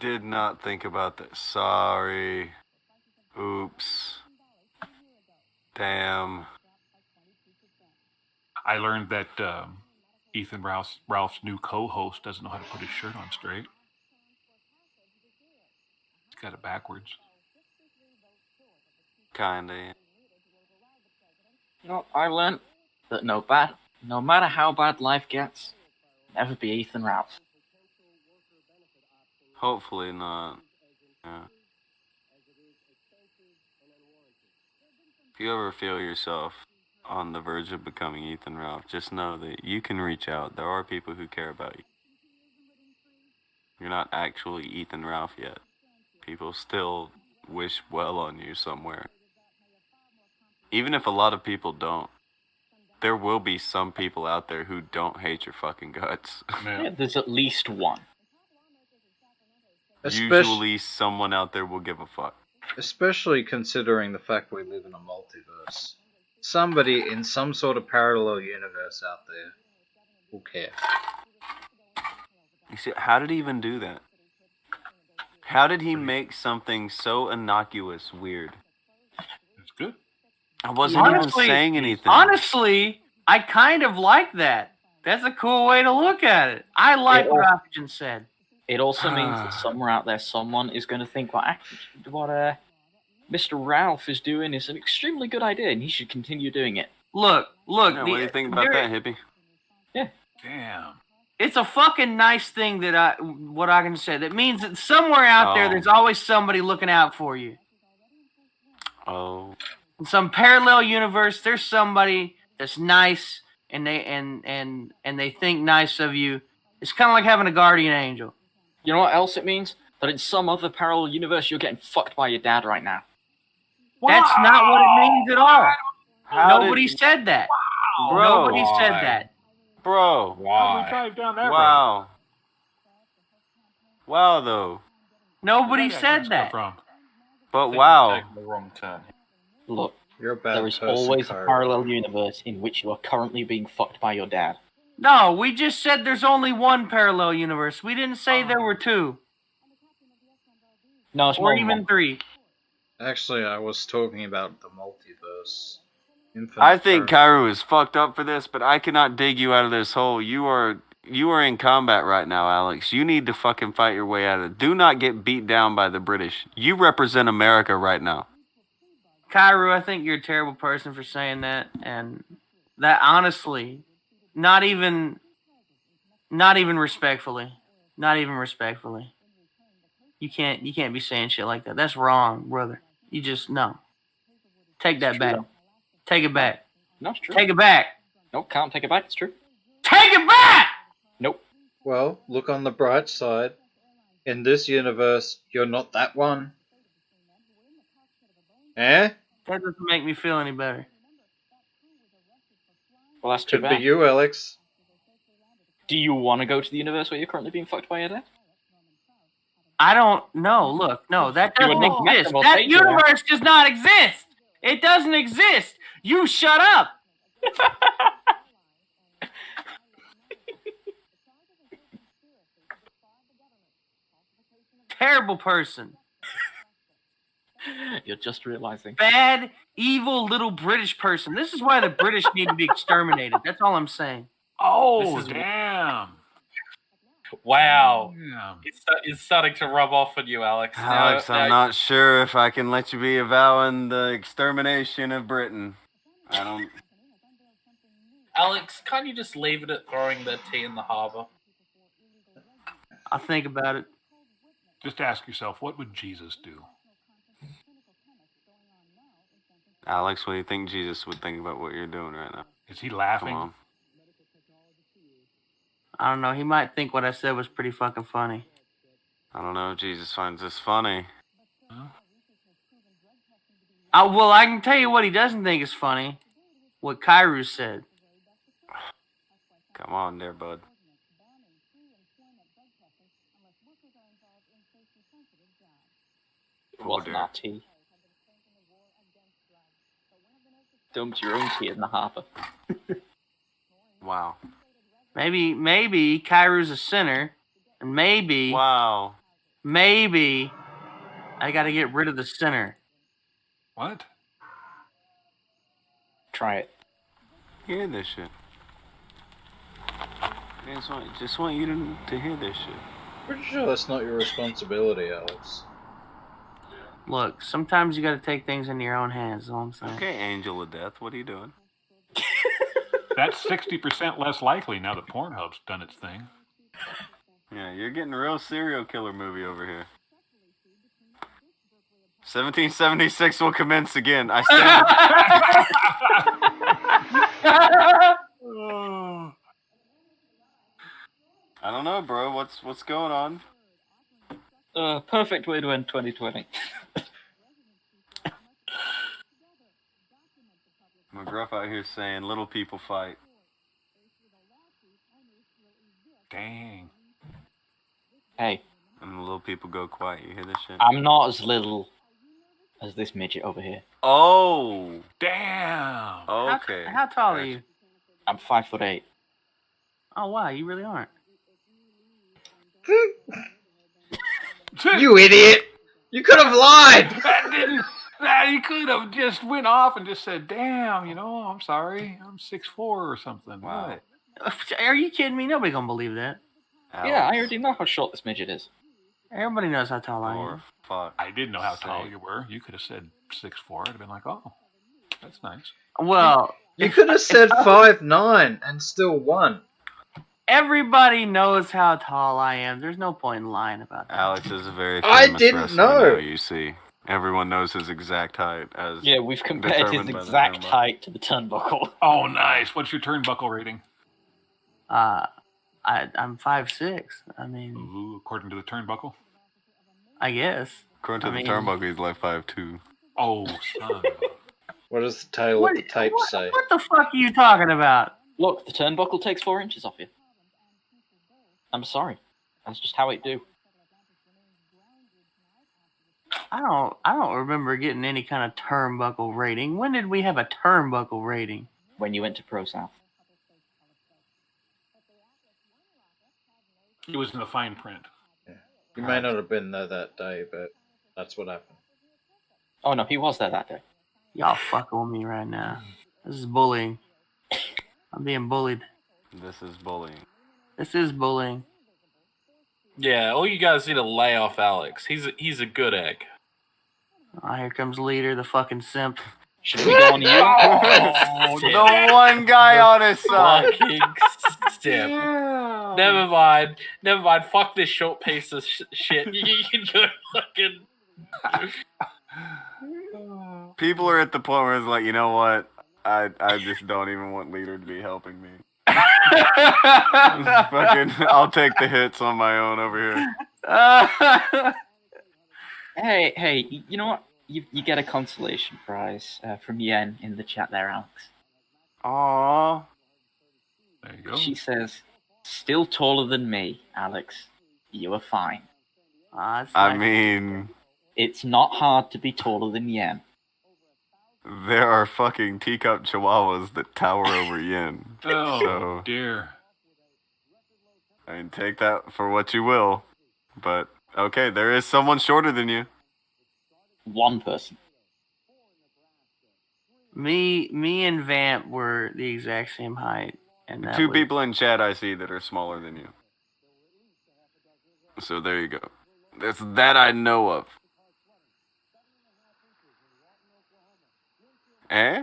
Did not think about that. Sorry. Oops. Damn. I learned that Ethan Ralph's new co-host doesn't know how to put his shirt on straight. He's got it backwards. Kinda. You know, I learned that no matter how bad life gets, never be Ethan Ralph. Hopefully not. Yeah. If you ever feel yourself on the verge of becoming Ethan Ralph, just know that you can reach out. There are people who care about you. You're not actually Ethan Ralph yet. People still wish well on you somewhere. Even if a lot of people don't, there will be some people out there who don't hate your fucking guts. Yeah, there's at least one. Usually someone out there will give a fuck. Especially considering the fact we live in a multiverse. Somebody in some sort of parallel universe out there will care. You see, how did he even do that? How did he make something so innocuous weird? It's good. I wasn't even saying anything. Honestly, I kind of like that. That's a cool way to look at it. I like what Akujin said. It also means that somewhere out there, someone is going to think what Mr. Ralph is doing is an extremely good idea, and he should continue doing it. Look. Yeah, what do you think about that, hippie? Yeah. Damn. It's a fucking nice thing that what I can say. That means that somewhere out there, there's always somebody looking out for you. Oh. In some parallel universe, there's somebody that's nice, and they think nice of you. It's kind of like having a guardian angel. You know what else it means? That in some other parallel universe, you're getting fucked by your dad right now. That's not what it means at all. Nobody did- said that. Bro, Nobody said that. Bro. How do we drive down that road? Wow. Wow, though. Nobody said that. But wow. The wrong turn. Look, You're a bad there is person, always a Kyra. parallel universe in which you are currently being fucked by your dad. No, we just said there's only one parallel universe. We didn't say there were two. No, it's Or more than even one. three. Actually, I was talking about the multiverse. I think Kairu is fucked up for this, but I cannot dig you out of this hole. You are in combat right now, Alex. You need to fucking fight your way out of it. Do not get beat down by the British. You represent America right now. Kairu, I think you're a terrible person for saying that, and that honestly, not even respectfully. You can't be saying shit like that. That's wrong, brother. You just no. Take that back. Take it back. No, it's true. Take it back. Nope, can't take it back. It's true. Take it back! Nope. Well, look on the bright side. In this universe, you're not that one. Eh? That doesn't make me feel any better. Well, that's too Could be bad. you, Alex. Do you want to go to the universe where you're currently being fucked by your dad? I don't know. Look, no, that You would doesn't not exist. have That to take universe does not exist. It doesn't exist. You shut up. Terrible person. You're just realizing. Bad, evil little British person. This is why the British need to be exterminated. That's all I'm saying. Oh, This is- damn. Wow. Yeah. It's starting to rub off on you, Alex. Alex, Now- I'm now- not sure if I can let you be avowing the extermination of Britain. I don't. Alex, can't you just leave it at throwing the tea in the harbour? I'll think about it. Just ask yourself, what would Jesus do? Alex, what do you think Jesus would think about what you're doing right now? Is he laughing? Come on. I don't know. He might think what I said was pretty fucking funny. I don't know if Jesus finds this funny. Well, I can tell you what he doesn't think is funny. What Kairu said. Come on there, bud. It wasn't our tea. Dumped your own tea in the harbour. Wow. Maybe Kairu's a sinner, and maybe I gotta get rid of the sinner. What? Try it. Hear this shit. I just want you to hear this shit. Pretty sure that's not your responsibility, Alex. Look, sometimes you gotta take things into your own hands, is all I'm saying. Okay, Angel of Death, what are you doing? That's 60% less likely now that Pornhub's done its thing. Yeah, you're getting a real serial killer movie over here. 1776 will commence again. I stand. I don't know, bro. What's going on? Perfect way to end 2020. McGruff out here saying little people fight. Dang. Hey. And the little people go quiet. You hear this shit? I'm not as little as this midget over here. Oh. Damn. Okay. How tall are you? I'm 5'8". Oh wow, you really aren't. You idiot! You could have lied! That didn't. Nah, you could have just went off and just said, "Damn, I'm sorry, I'm 6'4" or something." Wow. Are you kidding me? Nobody gonna believe that. Yeah, I already know how short this midget is. Everybody knows how tall I am. Fuck. I didn't know how tall you were. You could have said 6'4". I'd have been like, "Oh, that's nice." Well, You could have said 5'9" and still won. Everybody knows how tall I am. There's no point in lying about that. Alex is a very I famous didn't wrestler know. now, you see. Everyone knows his exact height as Yeah, we've compared his determined by the exact turnbuckle. height to the turnbuckle. Oh, nice. What's your turnbuckle rating? I'm 5'6". I mean, Ooh, according to the turnbuckle? I guess. According to the turnbuckle, he's like 5'2". Oh, son. What does the tail of the tape say? What the fuck are you talking about? Look, the turnbuckle takes 4 inches off you. I'm sorry. That's just how it do. I don't remember getting any kind of turnbuckle rating. When did we have a turnbuckle rating? When you went to Pro South. It was in the fine print. Yeah. You may not have been there that day, but that's what happened. Oh no, he was there that day. Y'all fucking with me right now. This is bullying. I'm being bullied. This is bullying. This is bullying. Yeah, all you guys need to lay off Alex. He's a good egg. Oh, here comes Leader, the fucking simp. Should we go on you? Oh, the one guy on his side. Fucking step. Yeah. Never mind. Fuck this short piece of shit. You can go fucking. People are at the point where it's like, you know what? I just don't even want Leader to be helping me. Fucking, I'll take the hits on my own over here. Hey, you know what? You get a consolation prize from Yen in the chat there, Alex. Aww. There you go. She says, still taller than me, Alex. You are fine. I mean... It's not hard to be taller than Yen. There are fucking teacup chihuahuas that tower over Yin. Oh, so, dear. I mean, take that for what you will. But, okay, there is someone shorter than you. One person. Me and Vamp were the exact same height. And that 2 was... people in chat I see that are smaller than you. So there you go. That's that I know of. Eh?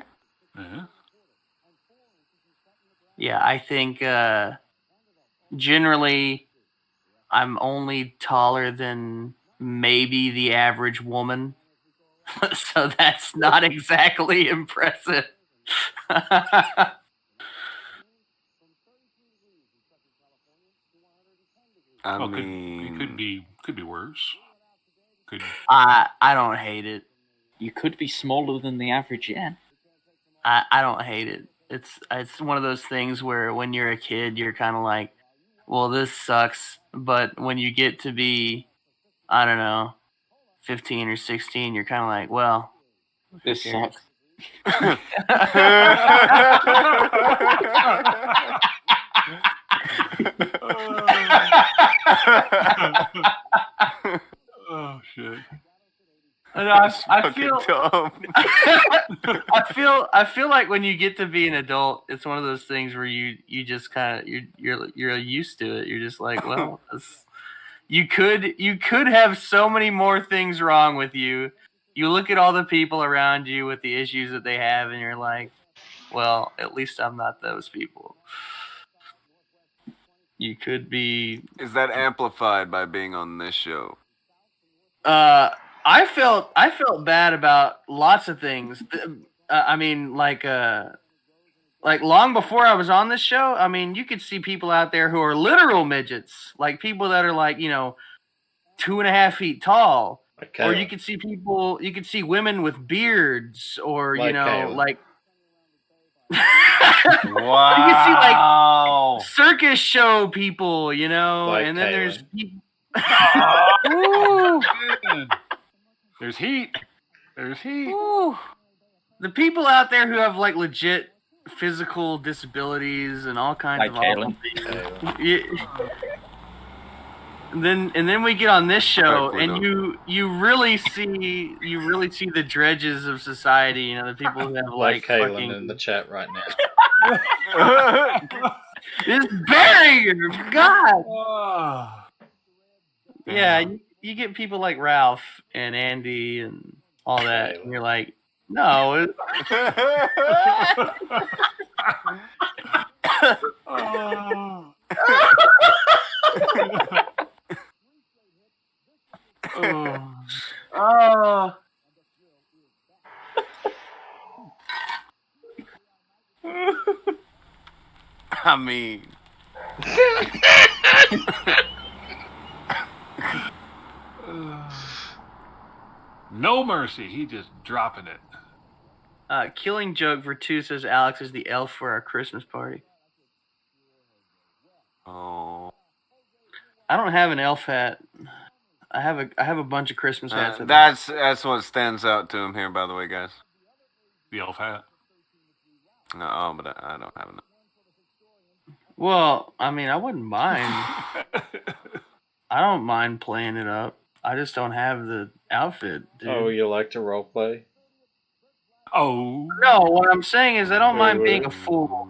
Yeah, I think generally I'm only taller than maybe the average woman. So that's not exactly impressive. I mean, it could be worse. Could I don't hate it. You could be smaller than the average Yen. I don't hate it. It's one of those things where when you're a kid, you're kind of like, well, this sucks. But when you get to be, I don't know, 15 or 16, you're kind of like, well, this sucks. Oh shit. I feel dumb. I feel like when you get to be an adult, it's one of those things where you just kind of you're used to it. You're just like, well, you could have so many more things wrong with you. You look at all the people around you with the issues that they have, and you're like, well, at least I'm not those people. You could be. Is that amplified by being on this show? I felt bad about lots of things. I mean, like long before I was on this show, I mean, you could see people out there who are literal midgets, like people that are like, 2.5 feet tall. Okay. Or you could see women with beards, or Like like. Wow. You can see like circus show people, Like and then Kaylin. there's people. Ooh. There's heat. Ooh. The people out there who have like legit physical disabilities and all kinds Like of Kaylin. Yeah. And then we get on this show, and you really see the dredges of society. The people who have Like Kaylin fucking in the chat right now. this barrier, God. Oh. Yeah, you get people like Ralph and Andy and all that, and you're like, no. Oh. I mean, no mercy. He just dropping it. Killing joke for 2 says Alex is the elf for our Christmas party. oh, I don't have an elf hat. I have a bunch of Christmas hats. that's what stands out to him here, by the way, guys. The elf hat. No, but I don't have enough. Well, I mean, I wouldn't mind. I don't mind playing it up. I just don't have the outfit, dude. Oh, you like to roleplay? Oh. No, what I'm saying is I don't mind being a fool.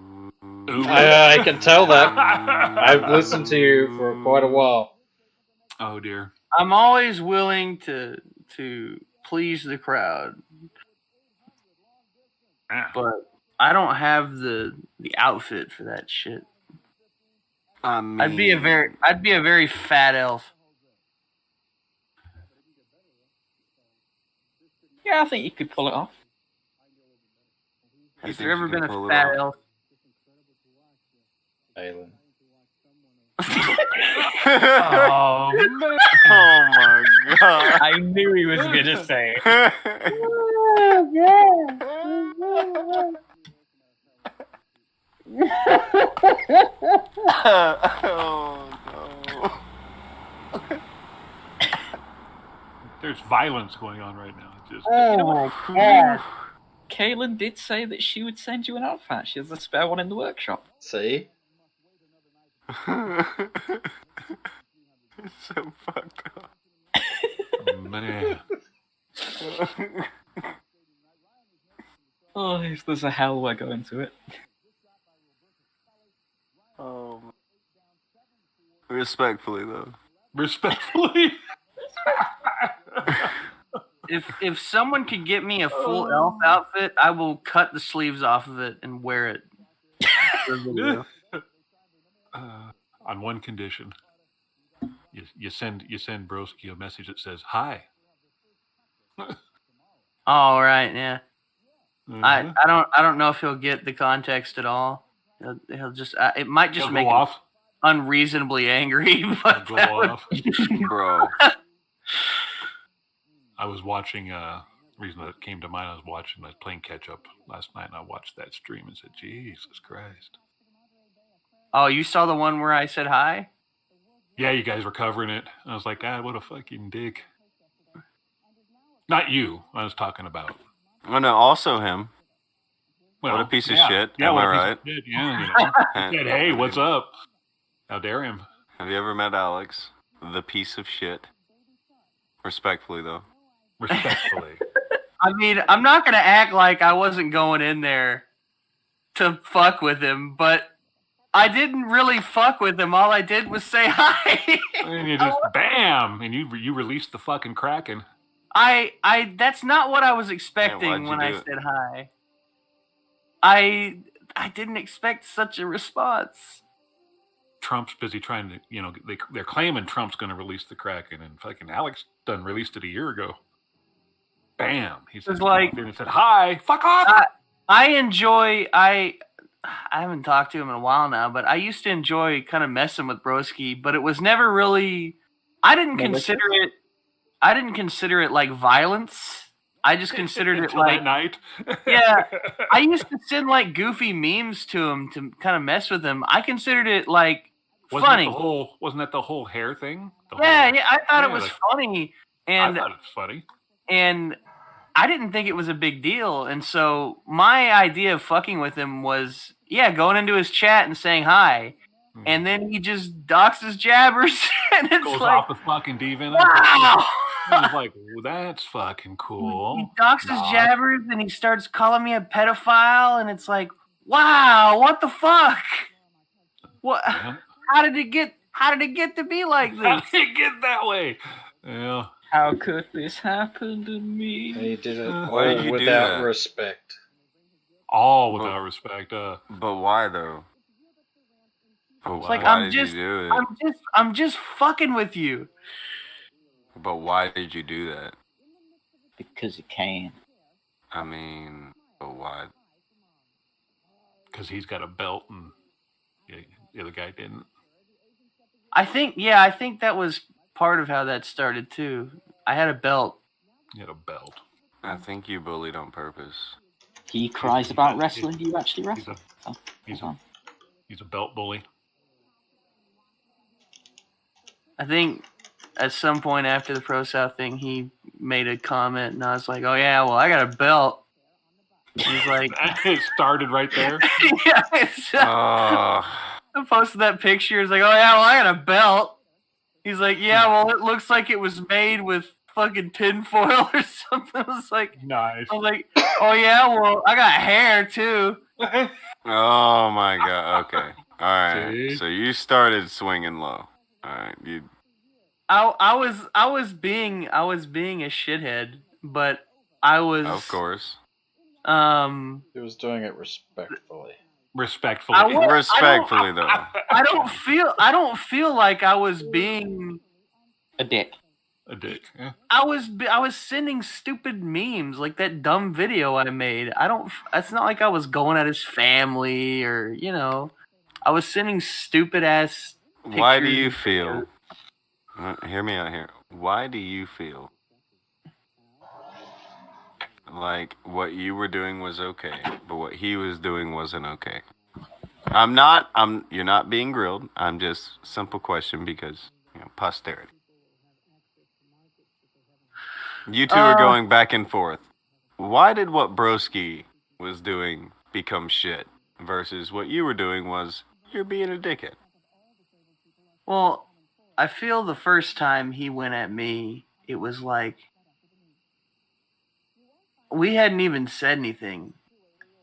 I can tell that. I've listened to you for quite a while. Oh dear. I'm always willing to please the crowd, but I don't have the outfit for that shit. I mean, I'd be a very fat elf. Yeah, I think you could pull it off. Has there ever been a fat elf? Aylin. Oh man! Oh my god! I knew he was gonna say it. Oh no! There's violence going on right now. It's just. You know what? Kaylin did say that she would send you an outfit. She has a spare one in the workshop. See? It's so fucked up. Man. Oh, if there's a hell, we're going to it. Respectfully, though. Respectfully. If someone could get me a full elf outfit, I will cut the sleeves off of it and wear it. On one condition. You send Broski a message that says hi. All right, yeah. Mm-hmm. I don't know if he'll get the context at all. He'll just it might just He'll make go him off. unreasonably angry. But Go that would- off. Bro. I was watching. Reason that came to mind. I was playing catch up last night, and I watched that stream and said, "Jesus Christ!" Oh, you saw the one where I said hi? Yeah, you guys were covering it. I was like, God, what a fucking dick. Not you. I was talking about. Oh no, also him. Well, what a piece of yeah. shit. Yeah, Am what I a piece right? of shit, yeah, you know. He said, hey, what's up? How dare him? Have you ever met Alex? The piece of shit. Respectfully, though. Respectfully. I mean, I'm not gonna act like I wasn't going in there to fuck with him, but I didn't really fuck with him. All I did was say hi. And you just bam, and you released the fucking Kraken. I that's not what I was expecting why'd you when do I it? said hi. I didn't expect such a response. Trump's busy trying to, they're claiming Trump's going to release the Kraken, and fucking Alex done released it a year ago. Bam. He said, and said, hi, fuck off. I haven't talked to him in a while now, but I used to enjoy kind of messing with Broski, but it was never really. I didn't consider it like violence. I just considered it Until like that night. Yeah, I used to send like goofy memes to him to kind of mess with him. I considered it like funny. Wasn't that the whole hair thing? Yeah, I thought it was funny, and I thought it was funny. And I didn't think it was a big deal. And so my idea of fucking with him was, going into his chat and saying hi. And then he just docks his jabbers. And it's Goes like, off the fucking diva. Wow! He's like, well, that's fucking cool. He docks his jabbers and he starts calling me a pedophile. And it's like, wow, what the fuck? What? Yeah. How did it get to be like this? How did it get that way? Yeah. How could this happen to me? He did it all Why did you do without that? respect. All without respect. But why though? It's like Why did you do it? I'm just fucking with you. But why did you do that? Because you can. I mean, but why? Because he's got a belt and the other guy didn't. I think that was part of how that started too. I had a belt. You had a belt. I think you bullied on purpose. He cries about wrestling. Do you actually wrestle? He's a belt bully. I think at some point after the Pro South thing, he made a comment, and I was like, "Oh yeah, well I got a belt." He's like, "It started right there." Yeah. I posted that picture. He's like, "Oh yeah, well I got a belt." He's like, "Yeah, well it looks like it was made with fucking tinfoil or something." I was like, nice. I was like, "Oh yeah, well I got hair too." Oh my god. Okay. All right. See? So you started swinging low. All right. I was being a shithead, but I was. Of course. He was doing it respectfully. Respectfully. Respectfully, though. I don't feel like I was being a dick. A dick. Yeah. I was sending stupid memes like that dumb video I made. It's not like I was going at his family or I was sending stupid ass. Why do you feel? Hear me out here. Why do you feel like what you were doing was okay, but what he was doing wasn't okay? You're not being grilled. I'm just simple question because posterity. You two are going back and forth. Why did what Broski was doing become shit versus what you were doing was you're being a dickhead? Well, I feel the first time he went at me, it was like we hadn't even said anything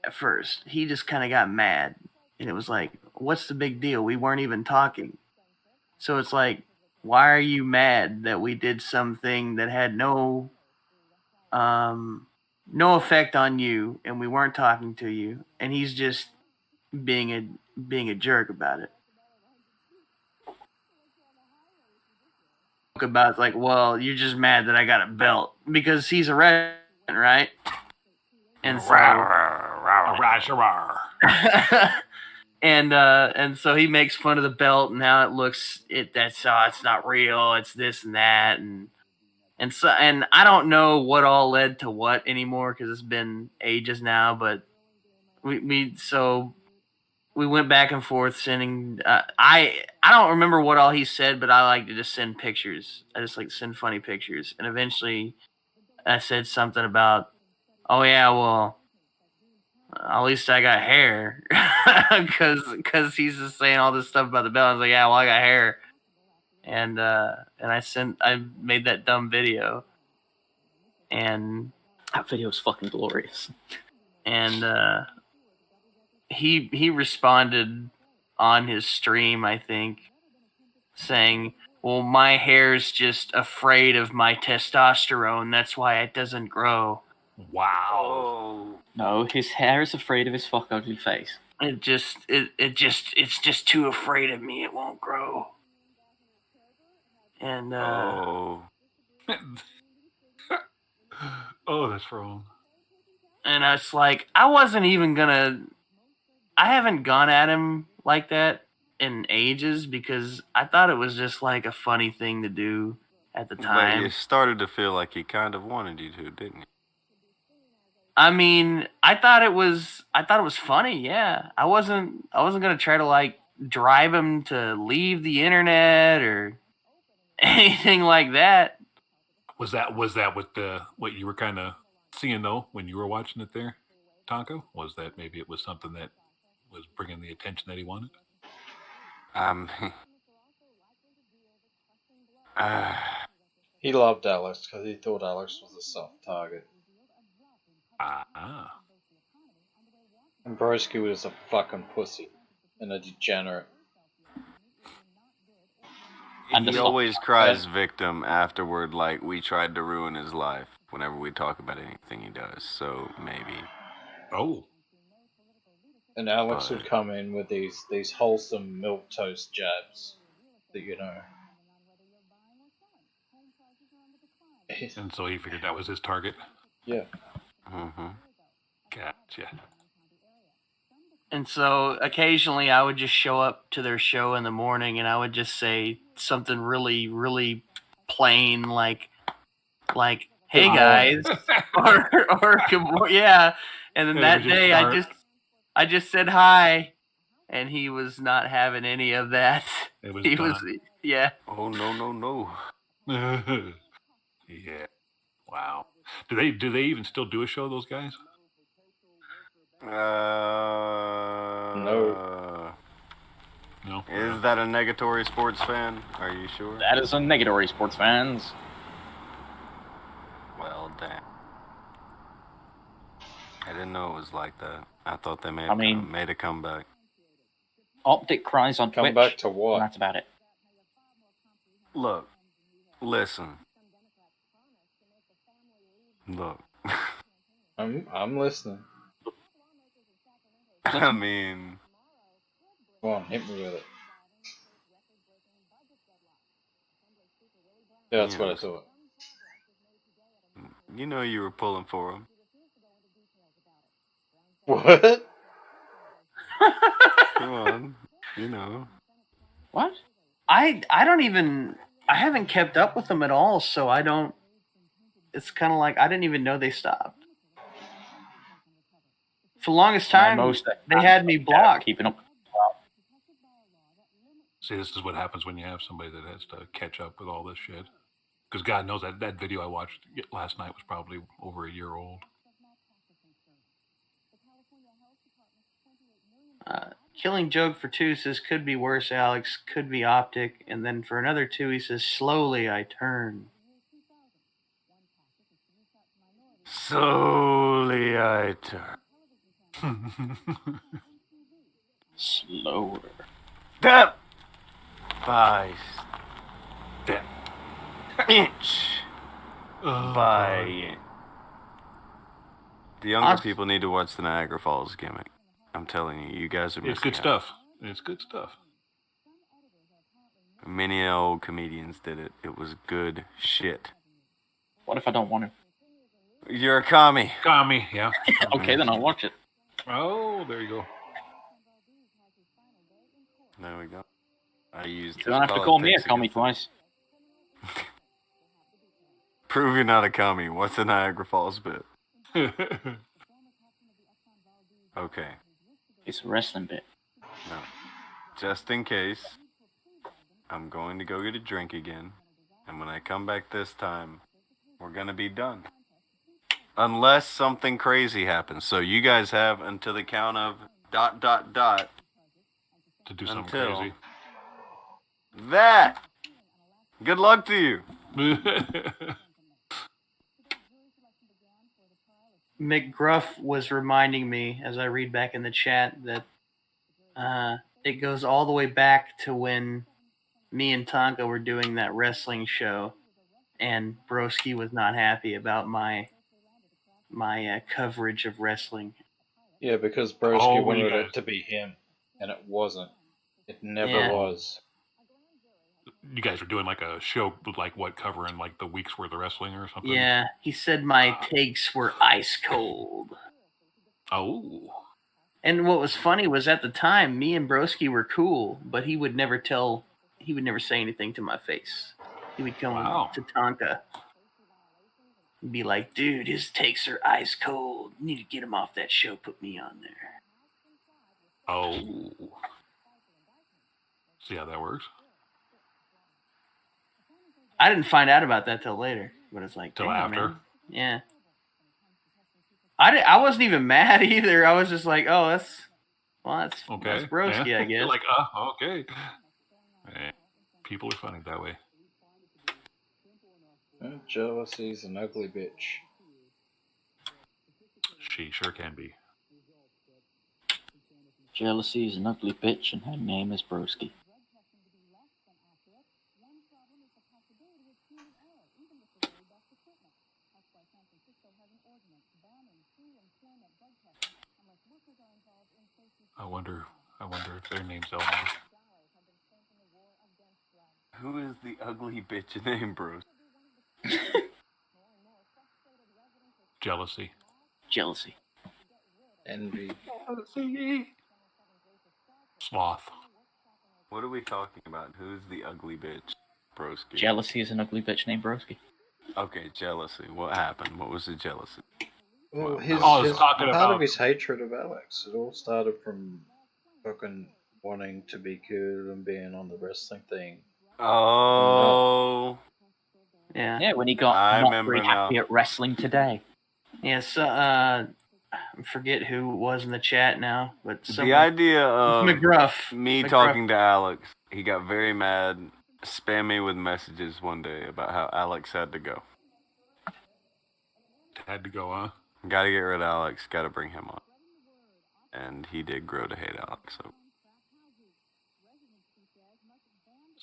at first. He just kind of got mad. And it was like, what's the big deal? We weren't even talking. So it's like, why are you mad that we did something that had no effect on you and we weren't talking to you? And he's just being a jerk about it. About it's like, well, you're just mad that I got a belt because he's a resident, right? And so, and so he makes fun of the belt and how it looks. It's not real. It's this and that, and I don't know what all led to what anymore because it's been ages now. But we went back and forth sending. I don't remember what all he said, but I like to just send pictures. I just like to send funny pictures, and eventually, I said something about, "Oh yeah, well, at least I got hair," because he's just saying all this stuff about the belt. I was like, "Yeah, well, I got hair," and I made that dumb video, and that video was fucking glorious, and he responded on his stream, I think, saying, "Well, my hair's just afraid of my testosterone. That's why it doesn't grow." Wow. No, his hair is afraid of his fuck ugly face. It's just too afraid of me. It won't grow. And oh, that's wrong. And it's like I wasn't even gonna. I haven't gone at him like that in ages because I thought it was just like a funny thing to do at the time. But you started to feel like he kind of wanted you to, didn't you? I mean, I thought it was funny. Yeah, I wasn't gonna try to like drive him to leave the internet or anything like that. Was that what you were kind of seeing though when you were watching it there, Tonko? Was that maybe it was something that was bringing the attention that he wanted? He loved Alex because he thought Alex was a soft target. And Broski was a fucking pussy and a degenerate. He always cries victim afterward, like we tried to ruin his life whenever we talk about anything he does. So maybe. Oh. And Alex would come in with these wholesome milk toast jabs that And so he figured that was his target. Yeah. Mm-hmm. Gotcha. And so occasionally I would just show up to their show in the morning and I would just say something really, really plain like, hey guys, or yeah. And then that day I just said hi, and he was not having any of that. He was, yeah. Oh no. Yeah. Wow. Do they even still do a show? Those guys? No. No. Is that a negatory sports fan? Are you sure? That is a negatory sports fans. Well, damn. I didn't know it was like that. I thought they made a comeback. Optic cries on Twitch. Come back to what? And that's about it. Look. Listen. Look. I'm listening. I mean... Come on, hit me with it. Yeah, that's what I thought. You know you were pulling for him. What? Come on. You know. What? I haven't kept up with them at all, so I don't. It's kind of like I didn't even know they stopped. For the longest time, they had me blocked. Keeping up. See, this is what happens when you have somebody that has to catch up with all this shit. Because God knows that video I watched last night was probably over a year old. Killing Joke for 2 says, could be worse, Alex, could be Optic. And then for another 2, he says, slowly I turn. Slowly I turn. Slower. Step by step. Inch by inch. The younger people need to watch the Niagara Falls gimmick. I'm telling you, you guys are missing It's good out. stuff. It's good stuff. Many old comedians did it. It was good shit. What if I don't want to? You're a commie. Commie, yeah. Okay, then I'll watch it. Oh, there you go. There we go. I used. You don't have to call me a commie twice. Prove you're not a commie. What's the Niagara Falls bit? Okay. It's a wrestling bit. No. Just in case, I'm going to go get a drink again. And when I come back this time, we're going to be done. Unless something crazy happens. So you guys have until the count of ... to do something crazy. That! Good luck to you. McGruff was reminding me, as I read back in the chat, that it goes all the way back to when me and Tonka were doing that wrestling show, and Broski was not happy about my coverage of wrestling. Yeah, because Broski wanted it to be him, and it wasn't. It never was. You guys were doing like a show, like what, covering like the week's worth of wrestling or something? Yeah, he said my takes were ice cold. Oh. And what was funny was at the time, me and Broski were cool, but he would never say anything to my face. He would come to Tonka and be like, dude, his takes are ice cold. You need to get him off that show, put me on there. Oh. See how that works? I didn't find out about that till later, but it's like, till damn, after. Man. Yeah. I wasn't even mad either. I was just like, oh, that's okay. That's Broski, yeah. I guess. You're like, okay. People are funny that way. Jealousy's an ugly bitch. She sure can be. Jealousy is an ugly bitch, and her name is Broski. I wonder if their name's Elmo. Who is the ugly bitch named Bruce? Jealousy. Jealousy. Envy. Sloth. What are we talking about? Who's the ugly bitch? Broski. Jealousy is an ugly bitch named Broski. Okay, jealousy. What happened? What was the jealousy? Well, talking part about- of his hatred of Alex. It all started from fucking wanting to be cool and being on the wrestling thing. Oh. Yeah. Yeah, when he got I not remember very happy at wrestling today. Yes, I forget who it was in the chat now, but The idea of McGruff. me McGruff. talking to Alex, he got very mad, spammed me with messages one day about how Alex had to go. Had to go, huh? Gotta get rid of Alex, gotta bring him on. And he did grow to hate Alex, so.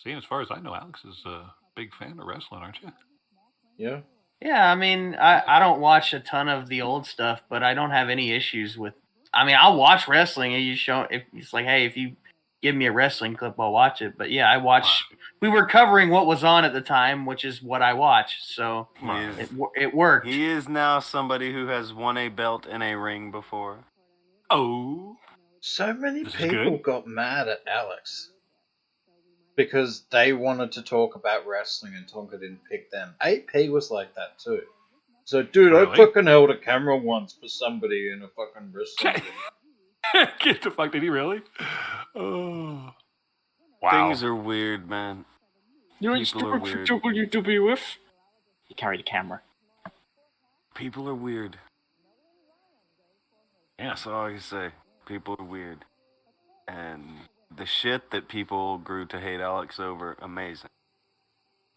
See, as far as I know, Alex is a big fan of wrestling, aren't you? Yeah. Yeah, I mean, I don't watch a ton of the old stuff, but I don't have any issues with. I mean, I'll watch wrestling, and if it's like, hey, if you give me a wrestling clip, I'll watch it. But yeah, I watch. We were covering what was on at the time, which is what I watched, so it worked. He is now somebody who has won a belt in a ring before. Oh. So many This is people good. got mad at Alex because they wanted to talk about wrestling and Tonka didn't pick them. AP was like that too. So, dude, I Really? fucking held a camera once for somebody in a fucking wrestling thing. Get the fuck, did he really? Oh. Wow. Things are weird, man. You're in People are stupid weird. WWF. He carried a camera. People are weird. Yeah. That's all I can say. People are weird. And the shit that people grew to hate Alex over, amazing.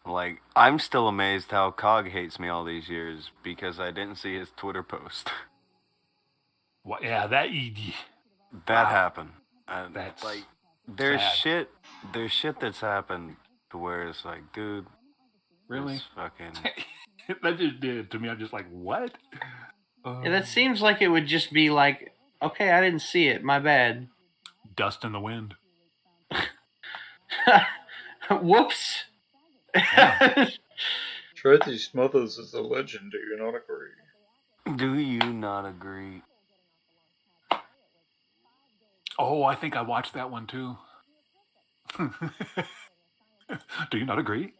Like, I'm still amazed how Cog hates me all these years because I didn't see his Twitter post. What? Yeah, that That happened. And That's like, there's sad. shit that's happened to where it's like, dude, Really? this fucking That just did to me. I'm just like, what? Yeah, that seems like it would just be like, okay, I didn't see it, my bad. Dust in the wind. Whoops. Tracy Smothers is a legend, do you not agree? Do you not agree? Oh, I think I watched that one too. Do you not agree?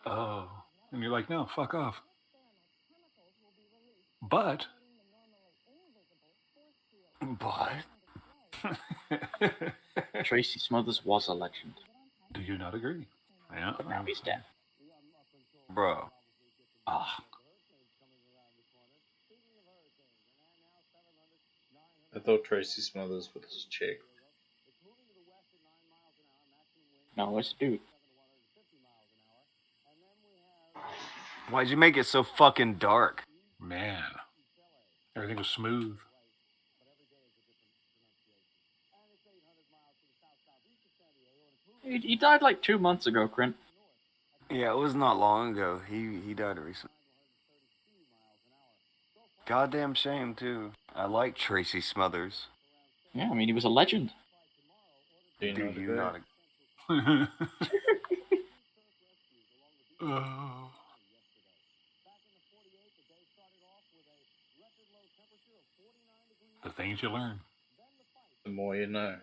Oh. And you're like, no, fuck off. But. Tracy Smothers was a legend. Do you not agree? Yeah. But now he's dead. Bro. Ah. I thought Tracy Smothers was a chick. No, it's a dude. Why'd you make it so fucking dark? Man. Everything was smooth. He died like 2 months ago, Quint. Yeah, it was not long ago. He died recently. Goddamn shame too. I like Tracy Smothers. Yeah, I mean, he was a legend. Do you not? Oh. The things you learn. The more you know.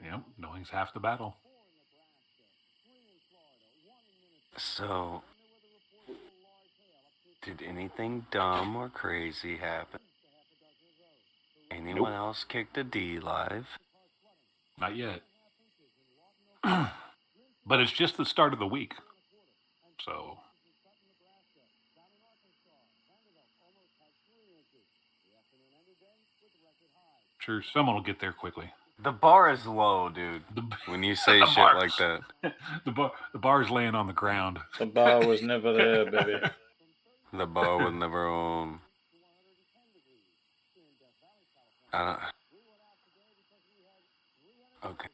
Yep, knowing's half the battle. So, did anything dumb or crazy happen? Anyone else kicked a D live? Not yet. But it's just the start of the week. So. Sure, someone will get there quickly. The bar is low, dude. When you say The shit bar's- like that. The bar's laying on the ground. The bar was never there, baby. The bar was never on. Okay.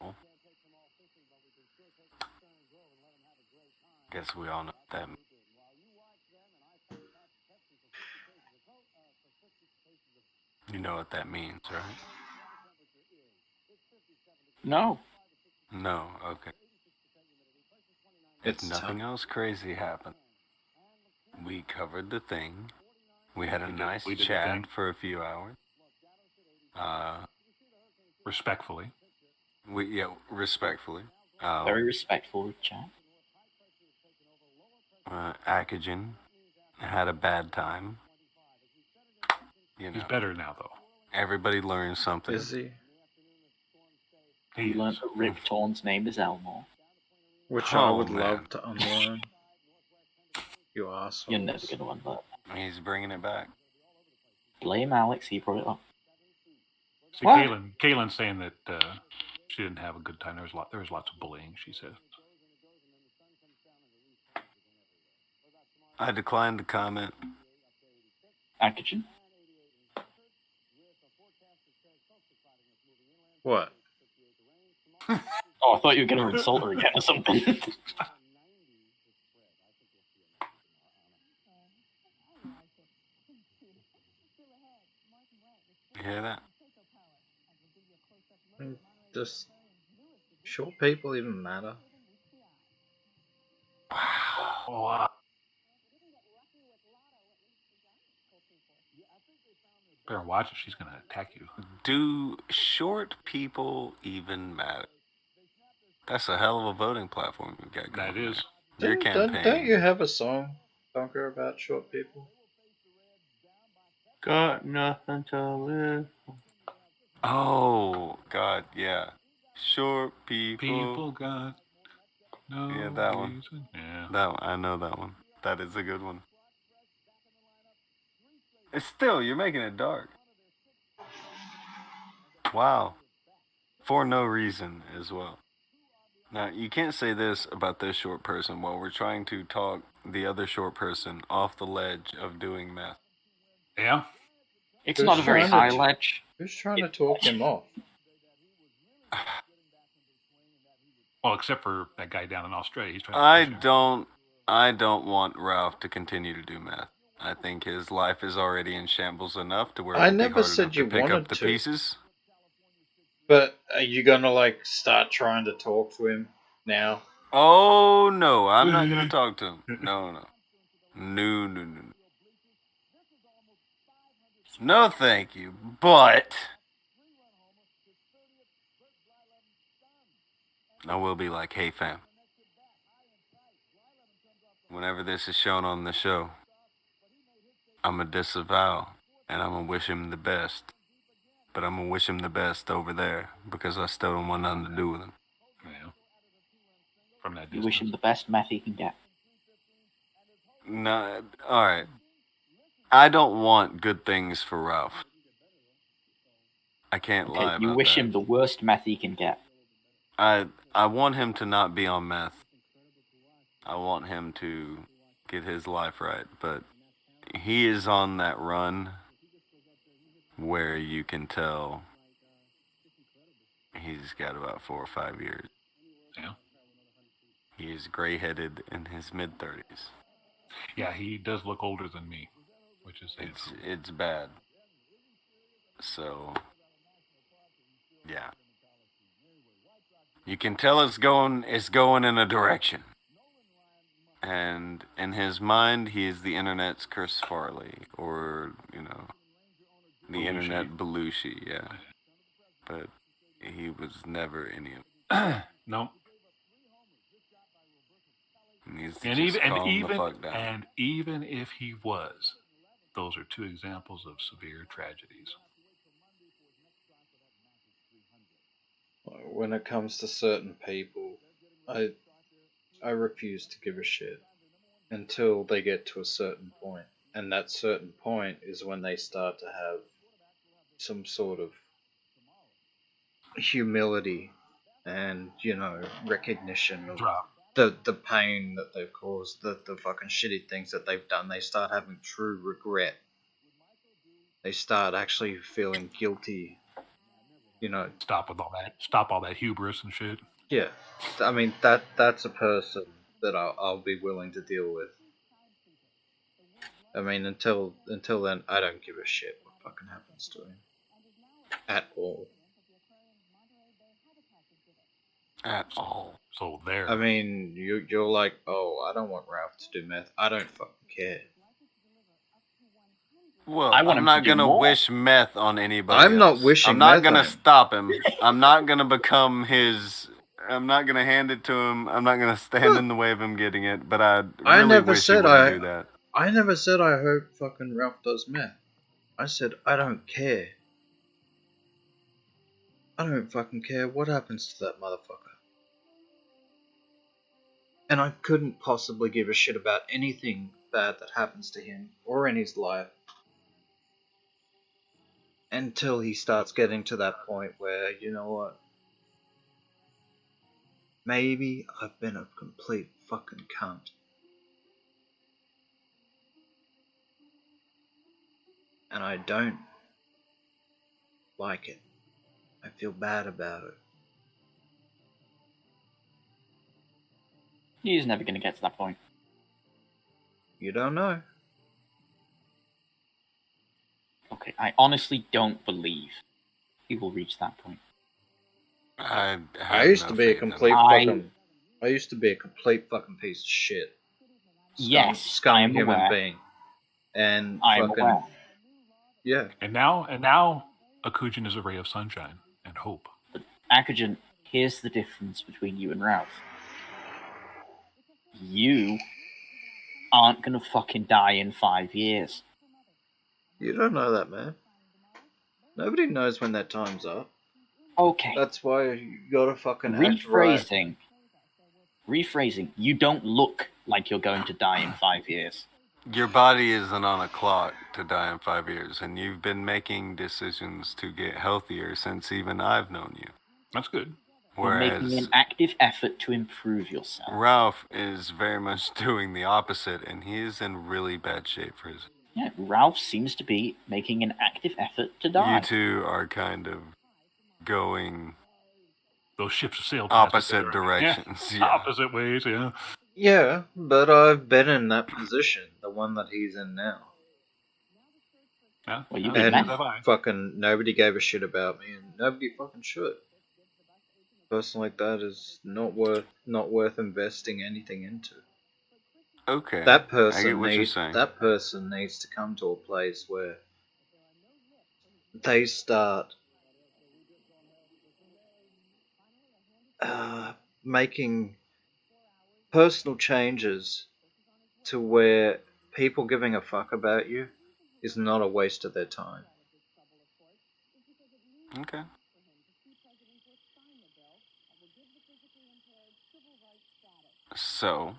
Well, guess we all know that. You know what that means, right? No. No, okay. If nothing else crazy happened, we covered the thing. We had a nice we did the chat thing. for a few hours. Respectfully. Respectfully. Very respectful chat. Akujin had a bad time. You know, He's better now, though. Everybody learned something. Is he? He learned that Rip Torn's name is Elmore. Which I would love to unlearn. You assholes. You're never going to unlearn that. He's bringing it back. Blame Alex, he brought it up. See, Kaylin's saying that she didn't have a good time. There was lots of bullying, she said. I declined to comment. Akujin? What? Oh, I thought you were going to insult her again or something. You hear that? Does short people even matter? Wow. Better watch it. She's going to attack you. Do short people even matter? That's a hell of a voting platform you got going. That is. Your campaign. Don't you have a song, Bunker, about short people? Got nothing to live. Oh, God, yeah. Short people. People got no Yeah, that one. reason. Yeah. That one. I know that one. That is a good one. It's still, you're making it dark. Wow. For no reason as well. Now, you can't say this about this short person while we're trying to talk the other short person off the ledge of doing meth. Yeah? It's not a very high ledge. Who's trying to talk him off? Well, except for that guy down in Australia. He's trying I don't want Ralph to continue to do meth. I think his life is already in shambles enough to where I it'd be never hard said enough you to pick wanted up the to. pieces. But are you gonna start trying to talk to him now? Oh no, I'm not gonna talk to him. No. No, thank you. But I will be like, hey fam. Whenever this is shown on the show, I'm gonna disavow and I'm gonna wish him the best. But I'm gonna wish him the best over there because I still don't want nothing to do with him. Yeah. From that You distance. wish him the best meth he can get. No, alright. I don't want good things for Ralph. I can't lie about You wish that. him the worst meth he can get. I want him to not be on meth. I want him to get his life right, but he is on that run where you can tell he's got about 4 or 5 years. Yeah. He is gray-headed in his mid-30s. Yeah, he does look older than me, which is It's bad. So, yeah. You can tell it's going in a direction. And in his mind, he is the internet's Chris Farley, or, the Belushi. internet Belushi, yeah. But he was never any of No. He needs to just calm the fuck down. And even if he was, those are two examples of severe tragedies. When it comes to certain people, I refuse to give a shit until they get to a certain point. And that certain point is when they start to have some sort of humility and, recognition of the pain that they've caused, the fucking shitty things that they've done. They start having true regret. They start actually feeling guilty. Stop all that hubris and shit. Yeah, I mean that's a person that I'll be willing to deal with. I mean, until then, I don't give a shit what fucking happens to him. At all. At all. So there. I mean, you're like, oh, I don't want Ralph to do meth. I don't fucking care. Well, I want I'm him to not do gonna more. wish meth on anybody I'm not else. wishing I'm not meth gonna on him. stop him. I'm not gonna become his. I'm not gonna hand it to him. I'm not gonna stand in the way of him getting it. But I really never wish he said wouldn't do that. I never said I hope fucking Ralph does meth. I said I don't care. I don't fucking care what happens to that motherfucker. And I couldn't possibly give a shit about anything bad that happens to him or in his life until he starts getting to that point where, you know what? Maybe I've been a complete fucking cunt. And I don't like it. I feel bad about it. He's never going to get to that point. You don't know. Okay, I honestly don't believe he will reach that point. I used to be a complete fucking. I used to be a complete fucking piece of shit. Yes, I am human aware. being. And I am fucking. aware. Yeah. And now, Akujin is a ray of sunshine and hope. Akujin, here's the difference between you and Ralph. You aren't gonna fucking die in 5 years. You don't know that, man. Nobody knows when that time's up. Okay. That's why you gotta fucking act right. Rephrasing. You don't look like you're going to die in 5 years. Your body isn't on a clock to die in 5 years, and you've been making decisions to get healthier since even I've known you. That's good. You're making an active effort to improve yourself. Ralph is very much doing the opposite, and he is in really bad shape for his. Yeah, Ralph seems to be making an active effort to die. You two are kind of going. Those ships have sailed opposite directions. Yeah. Opposite ways, yeah. Yeah, but I've been in that position, the one that he's in now. Yeah. Well, you've and been fucking nobody gave a shit about me, and nobody fucking should. A person like that is not worth investing anything into. Okay. That I get person what you're needs saying. that person needs to come to a place where they start making personal changes to where people giving a fuck about you is not a waste of their time. Okay. So.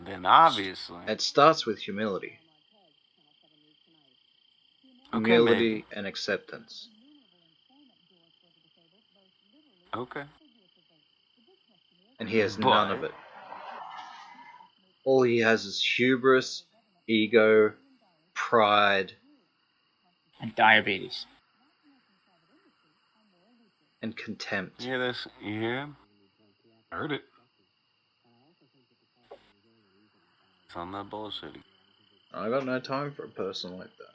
Then obviously. It starts with humility. Okay, Humility maybe. and acceptance. Okay. And he has none of it. All he has is hubris, ego, pride, and diabetes. And contempt. You hear this? You hear him? I heard it. It's on that bullshit. I got no time for a person like that.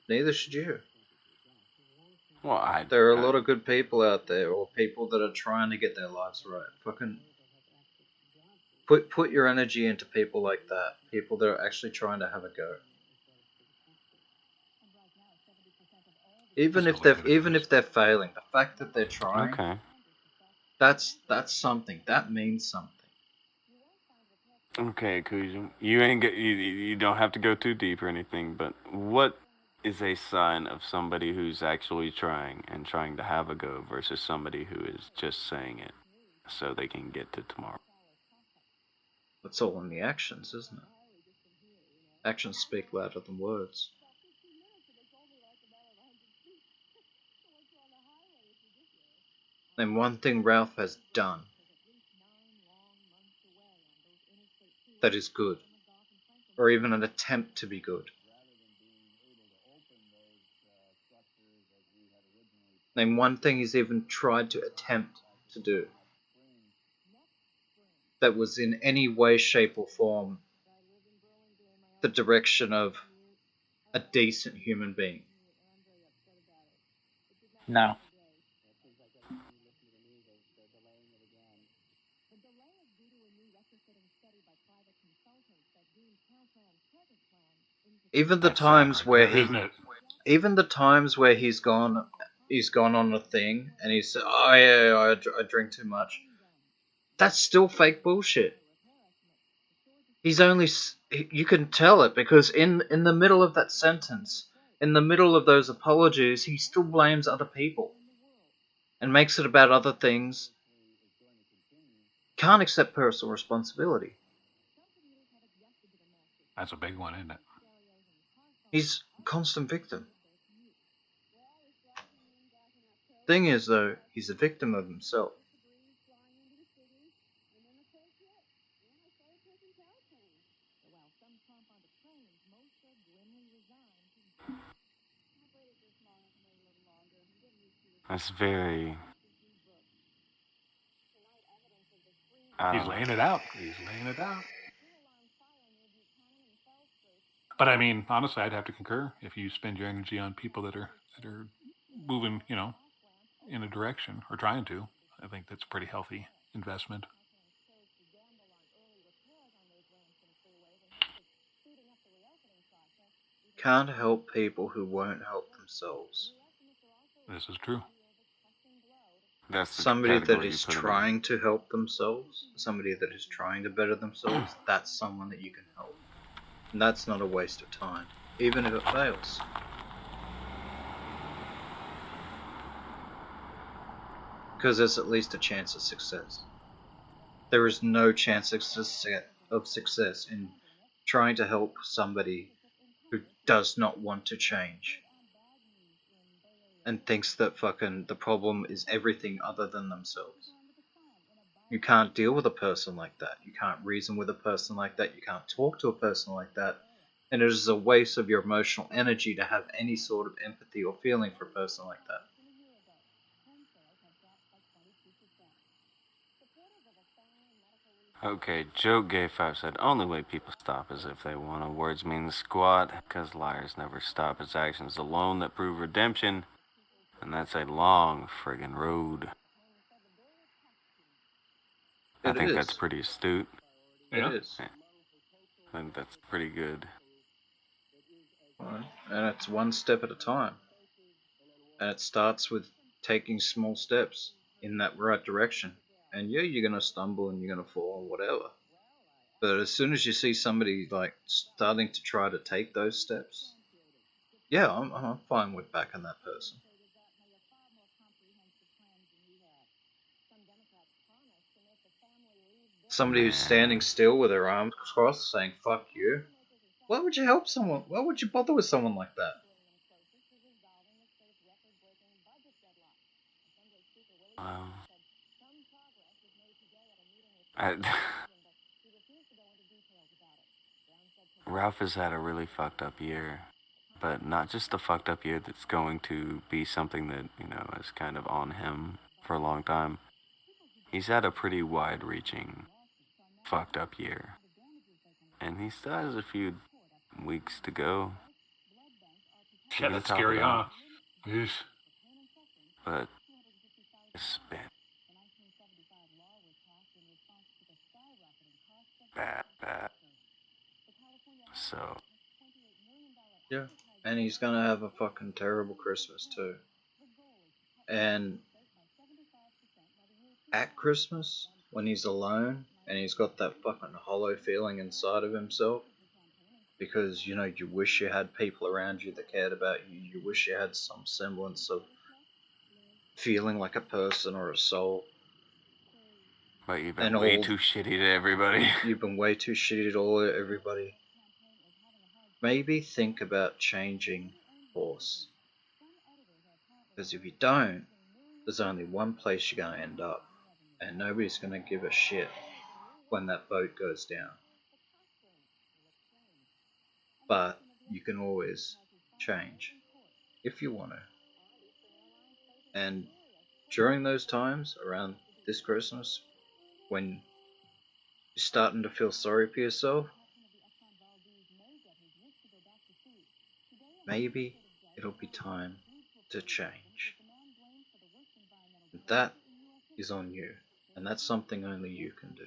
Neither should you. Well, there are a lot of good people out there, or people that are trying to get their lives right. Fucking put your energy into people like that. People that are actually trying to have a go. Even if they're failing, the fact that they're trying, okay, that's something. That means something. Okay, Akujin, you don't have to go too deep or anything, but what is a sign of somebody who's actually trying and trying to have a go versus somebody who is just saying it so they can get to tomorrow? It's all in the actions, isn't it? Actions speak louder than words. And one thing Ralph has done that is good, or even an attempt to be good. Name one thing he's even tried to attempt to do. that was in any way, shape, or form the direction of a decent human being. No. Even the That's times right where there, he, isn't it? even the times where he's gone on a thing and he said, "Oh yeah, I drink too much." That's still fake bullshit. He's only you can tell it because in the middle of that sentence, in the middle of those apologies, he still blames other people and makes it about other things. Can't accept personal responsibility. That's a big one, isn't it? He's a constant victim. Thing is, though, he's a victim of himself. That's very. He's laying it out. He's laying it out. But I mean, honestly, I'd have to concur. If you spend your energy on people that are moving, in a direction or trying to, I think that's a pretty healthy investment. Can't help people who won't help themselves. This is true. That's the Somebody that category is you put him in. trying to help themselves, somebody that is trying to better themselves, that's someone that you can help. And that's not a waste of time, even if it fails. Because there's at least a chance of success. There is no chance of success in trying to help somebody who does not want to change and thinks that fucking the problem is everything other than themselves. You can't deal with a person like that. You can't reason with a person like that. You can't talk to a person like that. And it is a waste of your emotional energy to have any sort of empathy or feeling for a person like that. Okay, Joe Gay5 said, only way people stop is if they want to. Words mean squat, because liars never stop. It's actions alone that prove redemption, and that's a long friggin' road. I think that's pretty astute. It is. I think that's pretty good. And it's one step at a time. And it starts with taking small steps in that right direction. And yeah, you're going to stumble and you're going to fall and whatever. But as soon as you see somebody like starting to try to take those steps, yeah, I'm fine with backing that person. Somebody who's standing still with their arms crossed saying, fuck you. Why would you help someone? Why would you bother with someone like that? Ralph has had a really fucked up year, but not just a fucked up year that's going to be something that, is kind of on him for a long time. He's had a pretty wide-reaching fucked up year. And he still has a few weeks to go. Yeah, that's scary, huh? Yeesh. But it's been bad. So. Yeah. And he's gonna have a fucking terrible Christmas too. And at Christmas, when he's alone and he's got that fucking hollow feeling inside of himself, because you wish you had people around you that cared about you, you wish you had some semblance of feeling like a person or a soul. But you've been way too shitty to everybody. You've been way too shitty to everybody. Maybe think about changing course. Because if you don't, there's only one place you're going to end up. And nobody's going to give a shit when that boat goes down. But you can always change if you want to. And during those times, around this Christmas, when You're starting to feel sorry for yourself? Maybe it'll be time to change. And that is on you, and that's something only you can do.